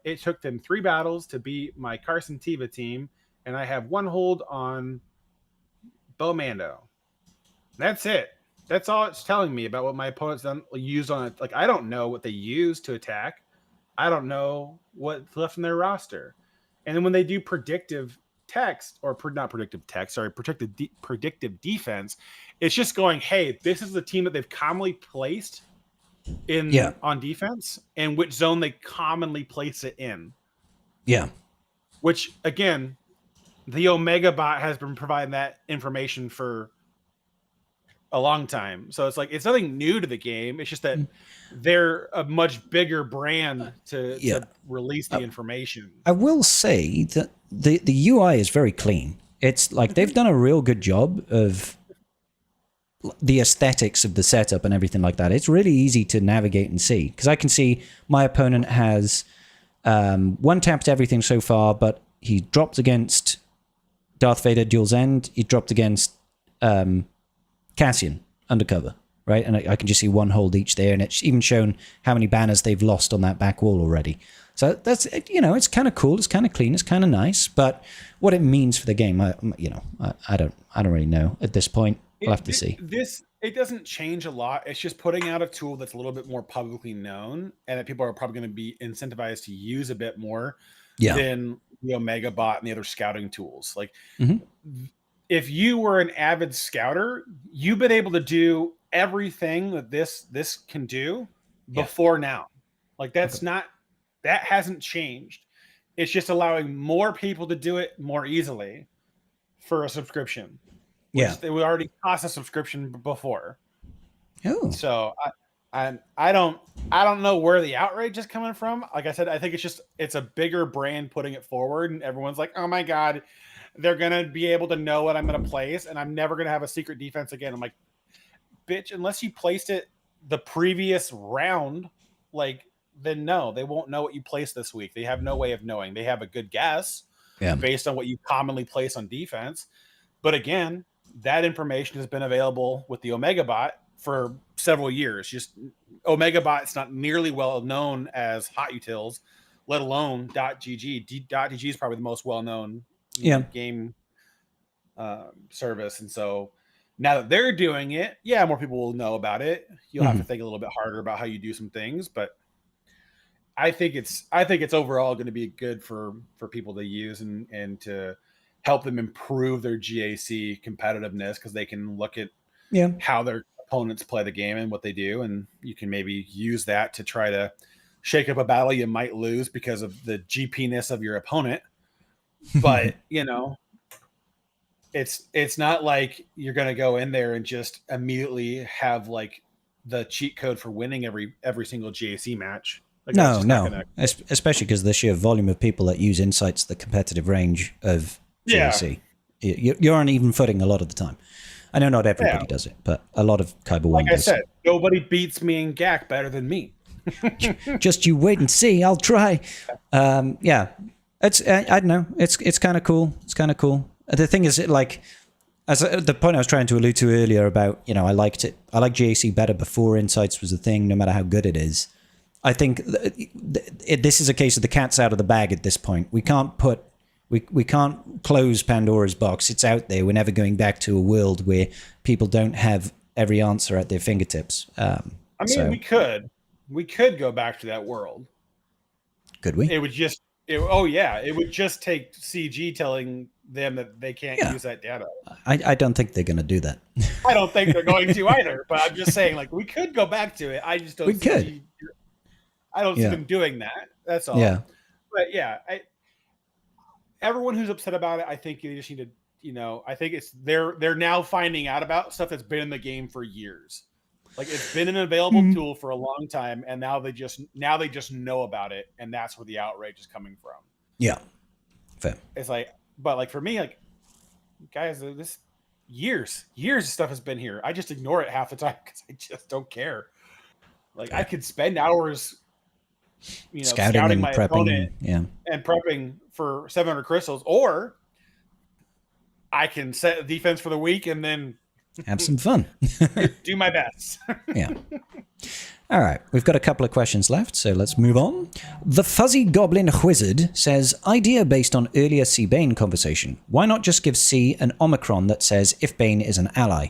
it took them 3 battles to beat my Carson Tiva team, and I have 1 hold on Bomando. That's it. That's all it's telling me about what my opponent's done used on it. Like, I don't know what they use to attack. I don't know what's left in their roster. And then when they do predictive text, or not predictive text, sorry, predictive defense, it's just going, hey, this is the team that they've commonly placed in on defense, and which zone they commonly place it in. Yeah. Which, again, the Omega bot has been providing that information for a long time. So it's like, it's nothing new to the game. It's just that they're a much bigger brand to release the information. I will say that the UI is very clean. It's like they've done a real good job of the aesthetics of the setup and everything like that. It's really easy to navigate and see, because I can see my opponent has 1-tapped everything so far, but he dropped against Darth Vader Duel's End. He dropped against Cassian Undercover, right? And I can just see 1 hold each there, and it's even shown how many banners they've lost on that back wall already. So that's, it's kind of cool, it's kind of clean, it's kind of nice, but what it means for the game, I don't really know at this point. We'll have to see. It doesn't change a lot. It's just putting out a tool that's a little bit more publicly known, and that people are probably going to be incentivized to use a bit more than the Omega bot and the other scouting tools. Like, if you were an avid scouter, you've been able to do everything that this can do before now. Like, that hasn't changed. It's just allowing more people to do it more easily for a subscription. It would already cost a subscription before. Oh, so I don't know where the outrage is coming from. Like I said, I think it's a bigger brand putting it forward, and everyone's like, oh my god, they're gonna be able to know what I'm gonna place, and I'm never gonna have a secret defense again. I'm like, bitch, unless you placed it the previous round, like, then no, they won't know what you placed this week. They have no way of knowing. They have a good guess based on what you commonly place on defense, but again, that information has been available with the Omega bot for several years. Just Omega bot's not nearly well known as Hot Utils, let alone .gg. .gg is probably the most well-known game service. And so now that they're doing it, more people will know about it. You'll have to think a little bit harder about how you do some things, but I think it's overall going to be good for people to use and to help them improve their GAC competitiveness, because they can look at how their opponents play the game and what they do, and you can maybe use that to try to shake up a battle you might lose because of the GP-ness of your opponent. But it's not like you're going to go in there and just immediately have like the cheat code for winning every single GAC match. Like, no, especially because the sheer volume of people that use Insights, the competitive range of GAC. You're on even footing a lot of the time. I know not everybody does it, but a lot of Kyber 1 does. Like I said, nobody beats me in GAC better than me. Just you wait and see. I'll try. It's I don't know. It's kind of cool. It's kind of cool. The thing is, as the point I was trying to allude to earlier about, I liked it. I like GAC better before Insights was a thing, no matter how good it is. I think this is a case of the cat's out of the bag at this point. We can't close Pandora's box. It's out there. We're never going back to a world where people don't have every answer at their fingertips. We could go back to that world. Could we? It would just take CG telling them that they can't use that data. I don't think they're going to do that. I don't think they're going to either, but I'm just saying, like, we could go back to it. I just don't I don't see them doing that. That's all. Yeah. But everyone who's upset about it, I think you just need to, I think it's they're now finding out about stuff that's been in the game for years. Like, it's been an available tool for a long time, and now they just know about it, and that's where the outrage is coming from. Yeah. Fair. It's like, but like for me, like, guys, this years of stuff has been here. I just ignore it half the time because I just don't care. Like I could spend hours, scouting and my prepping, opponent and prepping for 700 crystals, or I can set a defense for the week and then have some fun. do my best. Yeah. All right, we've got a couple of questions left, so let's move on. The Fuzzy Goblin Wizard says, idea based on earlier C. Bane conversation. Why not just give C an Omicron that says if Bane is an ally?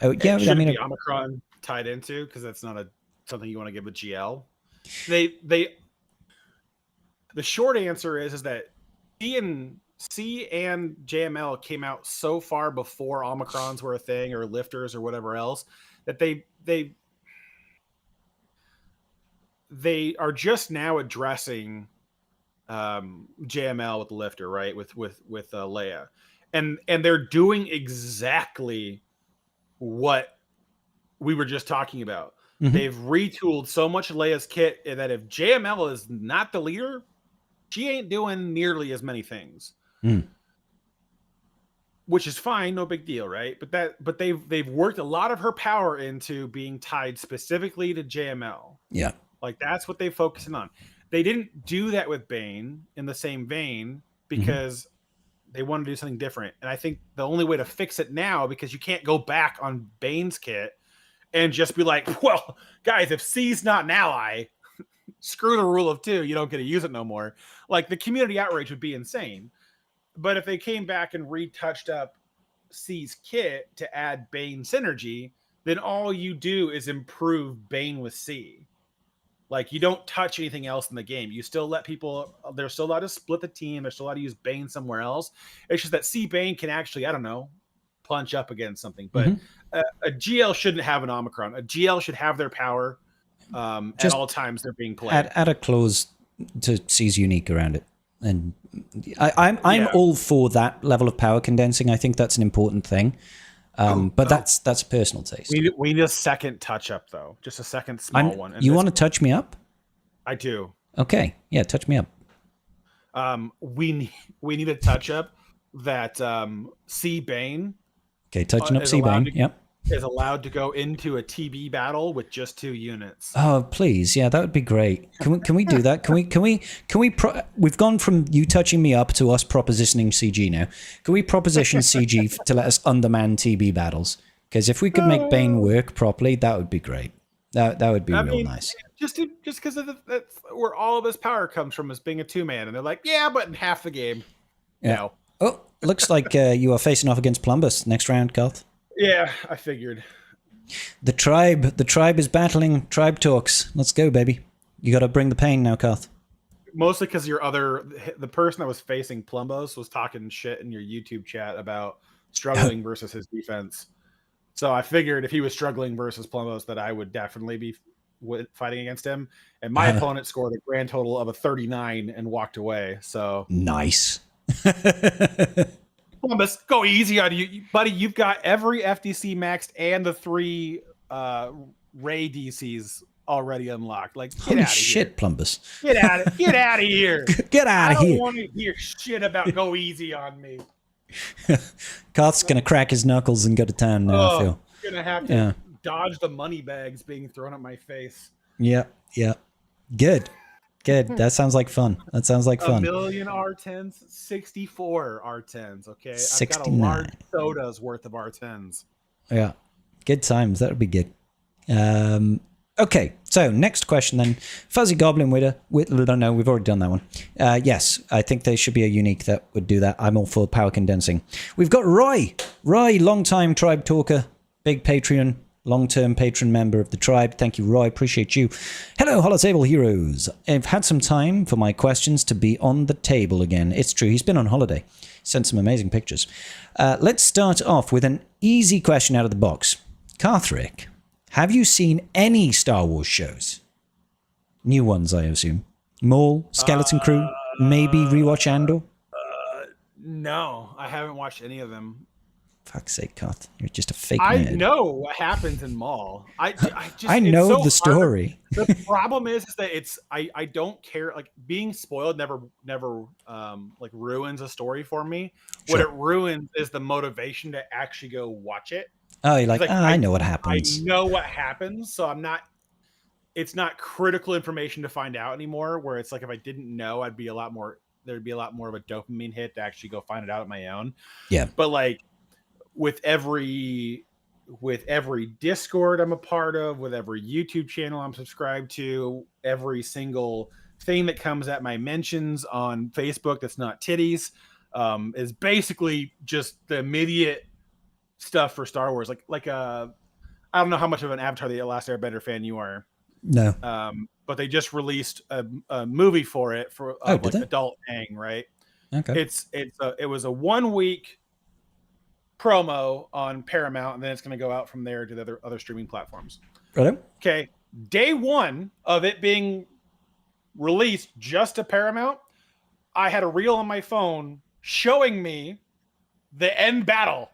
Oh, yeah, I mean, be Omicron tied into, because that's not something you want to give a GL. The short answer is that C and JML came out so far before Omicrons were a thing, or lifters or whatever else, that they are just now addressing JML with the lifter, right? With Leia, and they're doing exactly what we were just talking about. Mm-hmm. They've retooled so much Leia's kit that if JML is not the leader, she ain't doing nearly as many things. Which is fine, no big deal, right? But they've worked a lot of her power into being tied specifically to JML. Yeah. Like that's what they're focusing on. They didn't do that with Bane in the same vein because they want to do something different. And I think the only way to fix it now, because you can't go back on Bane's kit and just be like, well, guys, if C's not an ally, screw the rule of 2, you don't get to use it no more. Like the community outrage would be insane. But if they came back and retouched up C's kit to add Bane synergy, then all you do is improve Bane with C. Like you don't touch anything else in the game. You still let people, they're still allowed to split the team. They're still allowed to use Bane somewhere else. It's just that C Bane can actually, I don't know, punch up against something. But a GL shouldn't have an Omicron. A GL should have their power at all times they're being played. Add a clause to C's unique around it. And I'm all for that level of power condensing. I think that's an important thing. But that's a personal taste. We need a second touch up though. Just a second small one. And you want to touch me up? I do. Okay. Yeah, touch me up. We need a touch up that C Bane. Okay, touching up C Bane. Yep. Is allowed to go into a TB battle with just 2 units. Oh, please. Yeah, that would be great. Can we do that? We've gone from you touching me up to us propositioning CG now. Can we proposition CG to let us underman TB battles? Because if we could make Bane work properly, that would be great. That would be real nice. Just because that's where all of his power comes from, is being a 2-man. And they're like, yeah, but in half the game. Yeah. No. Oh, looks like you are facing off against Plumbus next round, Garth. Yeah, I figured. The tribe is battling. Tribe talks. Let's go, baby. You got to bring the pain now, Karth. Mostly because the person that was facing Plumbos was talking shit in your YouTube chat about struggling versus his defense. So I figured if he was struggling versus Plumbos, that I would definitely be fighting against him. And my opponent scored a grand total of a 39 and walked away. So nice. Columbus, go easy on you, buddy. You've got every FDC maxed and the 3 Ray DCs already unlocked. Like, holy shit, Plumbus. Get out of here. Get out of here. I don't want to hear shit about go easy on me. Karth's going to crack his knuckles and go to town now, I feel. Going to have to dodge the money bags being thrown at my face. Yeah. Good. That sounds like fun. A million R10s, 64 R10s. Okay, 69. I've got a large soda's worth of R10s. Yeah, good times. That would be good. Okay, so next question then. Fuzzy Goblin Widow. No, we've already done that one. Yes, I think there should be a unique that would do that. I'm all for power condensing. We've got Roy. Roy, long-time tribe talker, big Patreon. Long-term patron member of the tribe. Thank you, Roy. Appreciate you. Hello, Holotable heroes. I've had some time for my questions to be on the table again. It's true. He's been on holiday. Sent some amazing pictures. Let's start off with an easy question out of the box. Karthrick, have you seen any Star Wars shows? New ones, I assume. Maul, Skeleton Crew, maybe rewatch Andor? No, I haven't watched any of them. Fuck's sake, Karth. You're just a fake nerd. I know what happens in Maul. I know the story. The problem is that I don't care. Like, being spoiled never like ruins a story for me. Sure. What it ruins is the motivation to actually go watch it. Oh, you're like, I know what happens. I know what happens, so I'm not it's not critical information to find out anymore. Where it's like if I didn't know, there'd be a lot more of a dopamine hit to actually go find it out on my own. Yeah. But like with every Discord I'm a part of, with every YouTube channel I'm subscribed to, every single thing that comes at my mentions on Facebook that's not titties, is basically just the immediate stuff for Star Wars. I don't know how much of an Avatar: The Last Airbender fan you are. No. But they just released a movie for it for adult Aang, right? Okay. It was a 1 week promo on Paramount, and then it's going to go out from there to the other streaming platforms. Really? Okay. Day one of it being released just to Paramount, I had a reel on my phone showing me the end battle.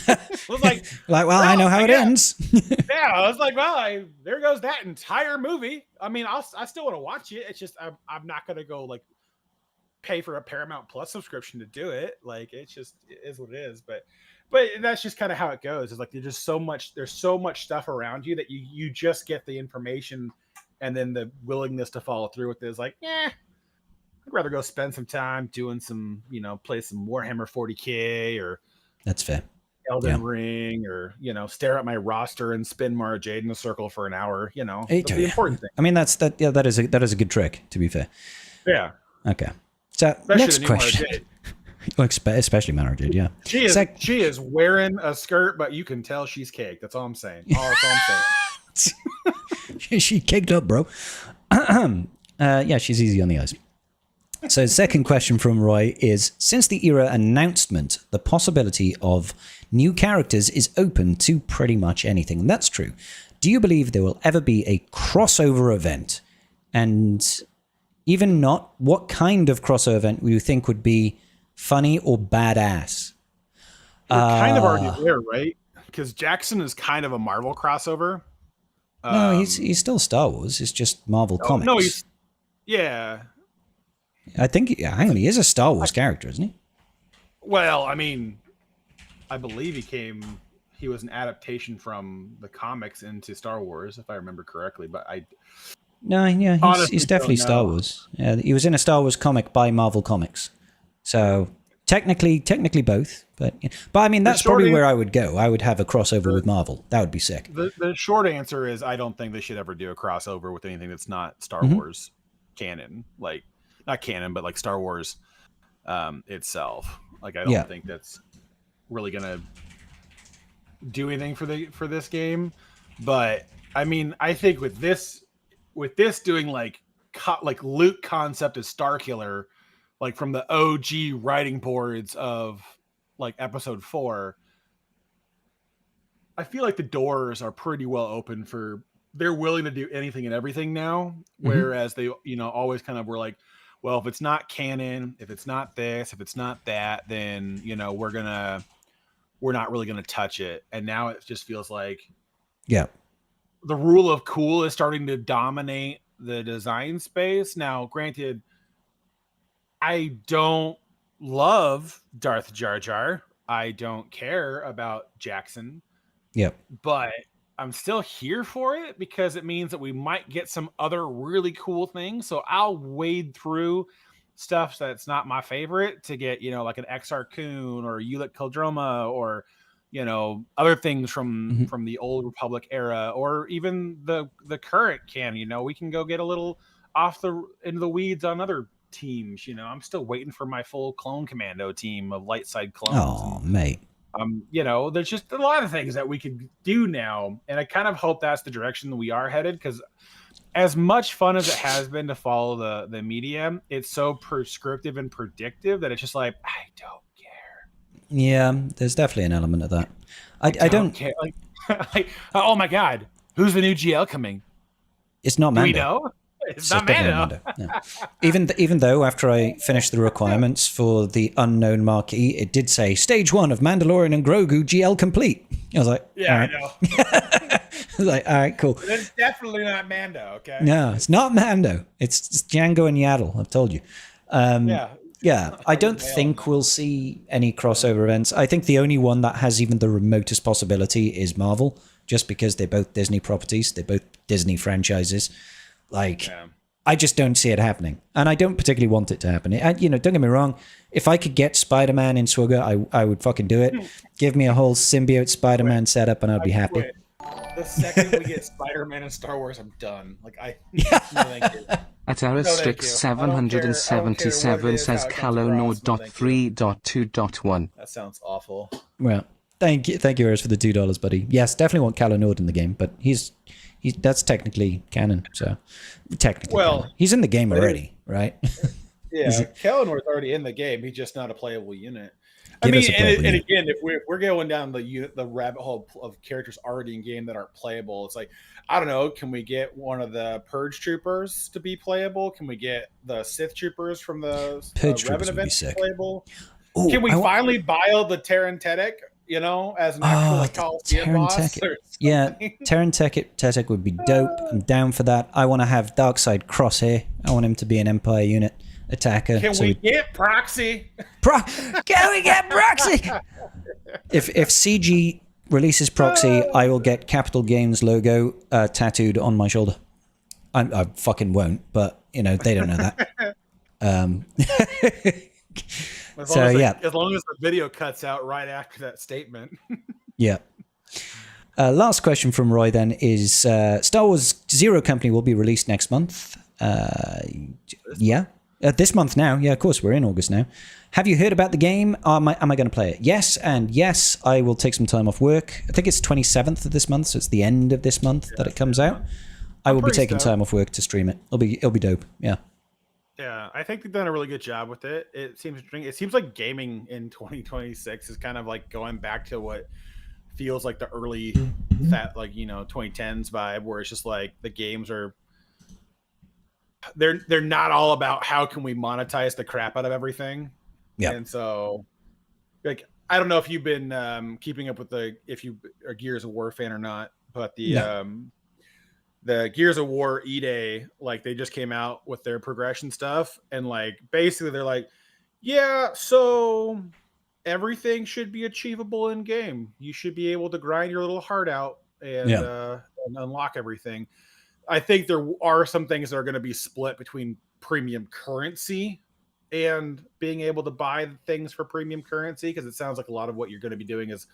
I was like, well, I know how it ends. Yeah, I was like, well, there goes that entire movie. I mean, I still want to watch it. It's just I'm not going to go like pay for a Paramount Plus subscription to do it. Like, it is what it is. But that's just kind of how it goes. It's like there's so much stuff around you that you just get the information, and then the willingness to follow through with it is like, I'd rather go spend some time doing some, play some Warhammer 40K or that's fair. Elden Ring, or stare at my roster and spin Mara Jade in a circle for an hour. The important thing. I mean, that is a good trick, to be fair. Yeah. Okay. So especially next question. Especially Mara Jade, yeah. She is wearing a skirt, but you can tell she's caked. That's all I'm saying. That's all I'm saying. She caked up, bro. Yeah, she's easy on the eyes. So second question from Roy is, since the era announcement, the possibility of new characters is open to pretty much anything. And that's true. Do you believe there will ever be a crossover event? And even not, what kind of crossover event would you think would be funny or badass? We're kind of already there, right? Because Jackson is kind of a Marvel crossover. No, he's still Star Wars. It's just Marvel Comics. No, yeah. I think, he is a Star Wars character, isn't he? Well, I mean, I believe he was an adaptation from the comics into Star Wars, if I remember correctly. But he's definitely Star Wars. Yeah, he was in a Star Wars comic by Marvel Comics. So technically both. But I mean, that's probably where I would go. I would have a crossover with Marvel. That would be sick. The short answer is I don't think they should ever do a crossover with anything that's not Star Wars canon. Like, not canon, but like Star Wars itself. Like, I don't think that's really gonna do anything for this game. But I mean, I think with this doing like Luke concept as Starkiller, like from the OG writing boards of like episode 4, I feel like the doors are pretty well open for, they're willing to do anything and everything now. Whereas they, always kind of were like, well, if it's not canon, if it's not this, if it's not that, then, we're not really going to touch it. And now it just feels like, the rule of cool is starting to dominate the design space. Now, granted, I don't love Darth Jar Jar. I don't care about Jackson. Yep. But I'm still here for it because it means that we might get some other really cool things. So I'll wade through stuff that's not my favorite to get, like an Exar Kun or Ulic Qel-Droma or, other things from the old Republic era, or even the current canon. We can go get a little into the weeds on other teams. I'm still waiting for my full Clone Commando team of light side clones. Oh, mate. There's just a lot of things that we could do now, and I kind of hope that's the direction that we are headed, because as much fun as it has been to follow the media, it's so prescriptive and predictive that it's just like, I don't care. Yeah, there's definitely an element of that. I don't care. Like, oh my God, who's the new GL coming? It's not Mando. Do we know? It's not Mando. Yeah. Even though after I finished the requirements for the unknown marquee, it did say stage 1 of Mandalorian and Grogu GL complete. I was like, yeah, right. I know. I was like, all right, cool. But it's definitely not Mando. Okay. No, it's not Mando. It's Django and Yaddle. I've told you. Yeah. I don't think we'll see any crossover events. I think the only one that has even the remotest possibility is Marvel, just because they're both Disney properties, they're both Disney franchises. Like, I just don't see it happening, and I don't particularly want it to happen. And, don't get me wrong. If I could get Spider-Man in Swigger, I would fucking do it. Give me a whole symbiote Spider-Man setup, and I'd be happy. The second we get Spider-Man and Star Wars, I'm done. Like, no, thank you. At Aristrix 777 says Calonord.3.2.1. That sounds awful. Well, thank you, Eris, for the $2, buddy. Yes, definitely want Calonord in the game, but he's that's technically canon. So technically, canon. He's in the game already, right? Yeah, Calonord's already in the game. He's just not a playable unit. I mean, and again, if we're going down the rabbit hole of characters already in game that aren't playable, it's like, I don't know, can we get one of the Purge Troopers to be playable? Can we get the Sith Troopers from the Revan event playable? Ooh, can we finally buy the Terran Tedek, as an actual Coliseum boss? Yeah, Terran Tedek would be dope. I'm down for that. I want to have Darkseid Crosshair. I want him to be an Empire unit attacker. Can we get Proxy? Can we get Proxy? If CG releases Proxy, I will get Capital Games logo tattooed on my shoulder. I fucking won't, but they don't know that. As long as the video cuts out right after that statement. Yeah. Last question from Roy then is Star Wars Zero Company will be released next month. This month now. Yeah, of course, we're in August now. Have you heard about the game? Am I going to play it? Yes, and yes, I will take some time off work. I think it's 27th of this month, so it's the end of this month that it comes out. I will be taking time off work to stream it. It'll be dope. Yeah. Yeah, I think they've done a really good job with it. It seems like gaming in 2026 is kind of like going back to what feels like the early 2010s vibe, where it's just like the games are they're not all about how can we monetize the crap out of everything. Yeah. And so, like, I don't know if you've been keeping up with if you are Gears of War fan or not, but the Gears of War E-Day, like, they just came out with their progression stuff, and like basically they're like, yeah, so everything should be achievable in game. You should be able to grind your little heart out and unlock everything. I think there are some things that are going to be split between premium currency and being able to buy things for premium currency, because it sounds like a lot of what you're going to be doing is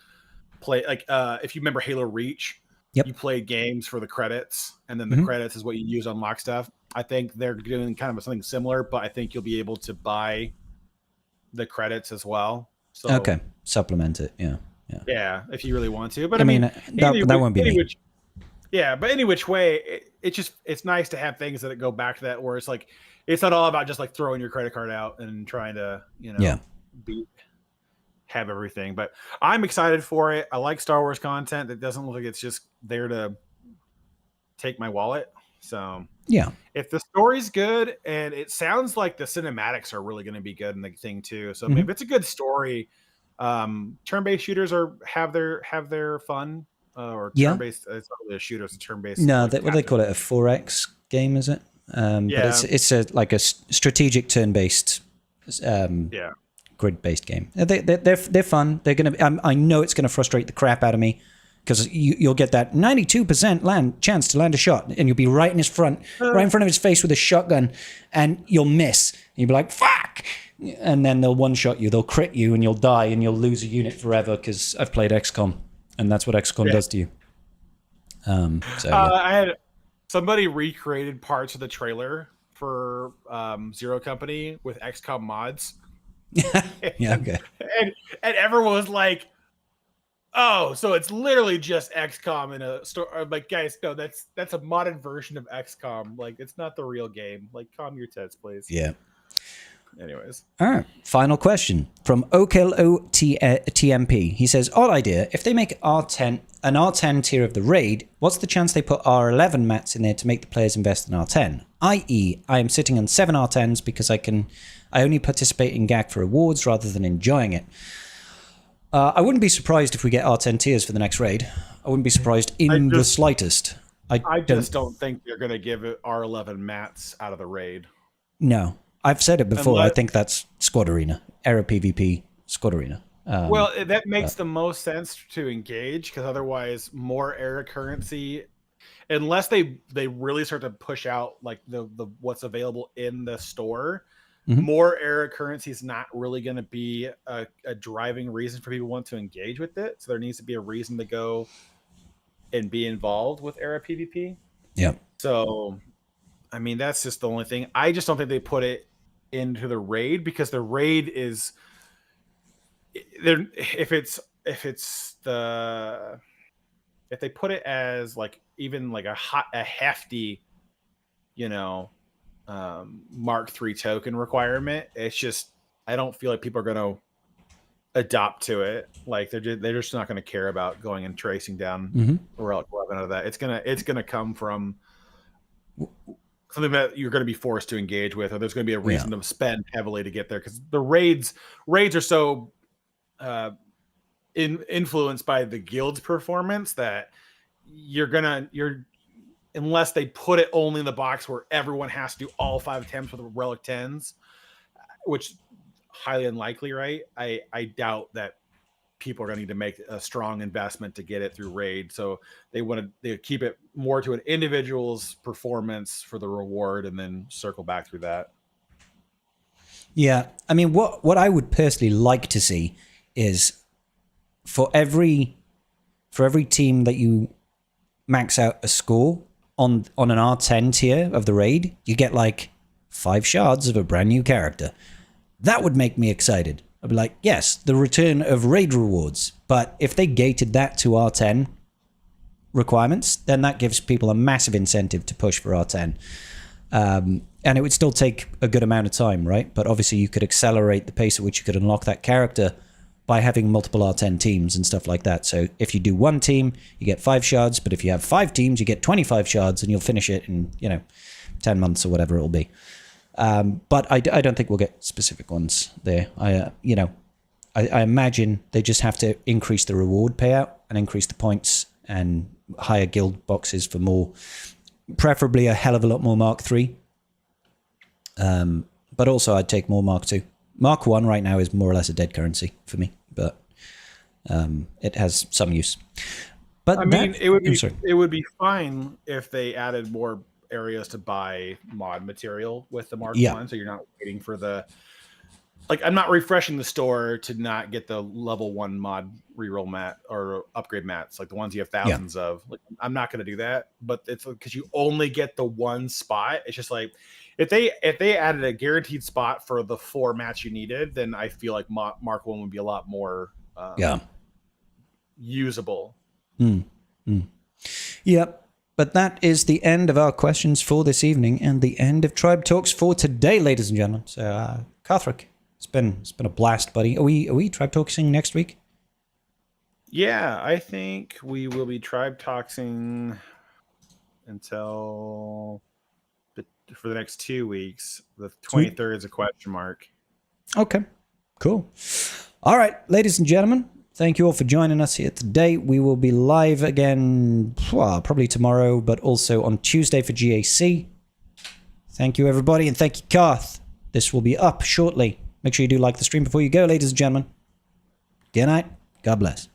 play, like, if you remember Halo Reach, you played games for the credits, and then the credits is what you use to unlock stuff. I think they're doing kind of something similar, but I think you'll be able to buy the credits as well. So, okay, supplement it. Yeah, if you really want to. But I mean, that won't be me. But any which way, it's nice to have things that go back to that, where it's like, it's not all about just like throwing your credit card out and trying to, have everything. But I'm excited for it. I like Star Wars content that doesn't look like it's just there to take my wallet. So if the story's good, and it sounds like the cinematics are really going to be good in the thing too. So if it's a good story, turn-based shooters have their fun. Or turn-based, it's not really a shooter, it's a turn-based. No, what do they call it? A 4X game, is it? But it's a strategic turn-based, grid-based game. They're fun. They're gonna. I know it's gonna frustrate the crap out of me, because you'll get that 92% chance to land a shot, and you'll be right in front of his face with a shotgun, and you'll miss. And you'll be like, "Fuck!" And then they'll one-shot you. They'll crit you, and you'll die, and you'll lose a unit forever. Because I've played XCOM. And that's what XCOM does to you. I had somebody recreated parts of the trailer for Zero Company with XCOM mods. Okay. And everyone was like, "Oh, so it's literally just XCOM in a store." I'm like, guys, no, that's a modded version of XCOM. Like, it's not the real game. Like, calm your tits, please. Yeah. Anyways. All right. Final question from OKLOTMP. He says, odd idea. If they make an R10 tier of the raid, what's the chance they put R11 mats in there to make the players invest in R10? I.e., I am sitting on 7 R10s because I only participate in GAC for rewards rather than enjoying it. I wouldn't be surprised if we get R10 tiers for the next raid. I wouldn't be surprised in the slightest. I just don't think they're going to give it R11 mats out of the raid. No. I've said it before. I think that's Squad Arena. Era PvP, Squad Arena. Well, that makes the most sense to engage, because otherwise more era currency, unless they really start to push out like the what's available in the store, more era currency is not really going to be a driving reason for people want to engage with it. So there needs to be a reason to go and be involved with era PvP. Yeah. So, I mean, that's just the only thing. I just don't think they put it into the raid, because the raid is there. If they put it as like even like a hefty, Mark III token requirement, it's just, I don't feel like people are going to adopt to it. Like they're just not going to care about going and tracing down Relic 11 out of that. It's gonna come from something that you're going to be forced to engage with, or there's going to be a reason to spend heavily to get there, because the raids are so influenced by the guild's performance that you're unless they put it only in the box where everyone has to do all 5 attempts with Relic 10s, which highly unlikely, right? I doubt that people are going to need to make a strong investment to get it through raid. So they keep it more to an individual's performance for the reward, and then circle back through that. Yeah. I mean, what I would personally like to see is for every team that you max out a score on an R10 tier of the raid, you get like 5 shards of a brand new character. That would make me excited. I'd be like, yes, the return of raid rewards. But if they gated that to R10 requirements, then that gives people a massive incentive to push for R10. And it would still take a good amount of time, right? But obviously you could accelerate the pace at which you could unlock that character by having multiple R10 teams and stuff like that. So if you do one team, you get 5 shards. But if you have 5 teams, you get 25 shards, and you'll finish it in, 10 months or whatever it'll be. But I don't think we'll get specific ones there. I imagine they just have to increase the reward payout and increase the points and higher guild boxes for more, preferably a hell of a lot more Mark III. But also I'd take more Mark II. Mark I right now is more or less a dead currency for me, but it has some use. But I mean, it would be fine if they added more areas to buy mod material with the Mark I, so you're not waiting for I'm not refreshing the store to not get the level 1 mod reroll mat or upgrade mats, like the ones you have thousands of. Like, I'm not going to do that, but it's because you only get the one spot. It's just like if they added a guaranteed spot for the 4 mats you needed, then I feel like Mark I would be a lot more usable. Yep. But that is the end of our questions for this evening, and the end of Tribe Talks for today, ladies and gentlemen. So, Carthrick, it's been a blast, buddy. Are we Tribe Talksing next week? Yeah, I think we will be Tribe Talksing until for the next 2 weeks. The 23rd is a question mark. Okay, cool. All right, ladies and gentlemen. Thank you all for joining us here today. We will be live again, probably tomorrow, but also on Tuesday for GAC. Thank you, everybody, and thank you, Karth. This will be up shortly. Make sure you do like the stream before you go, ladies and gentlemen. Good night. God bless.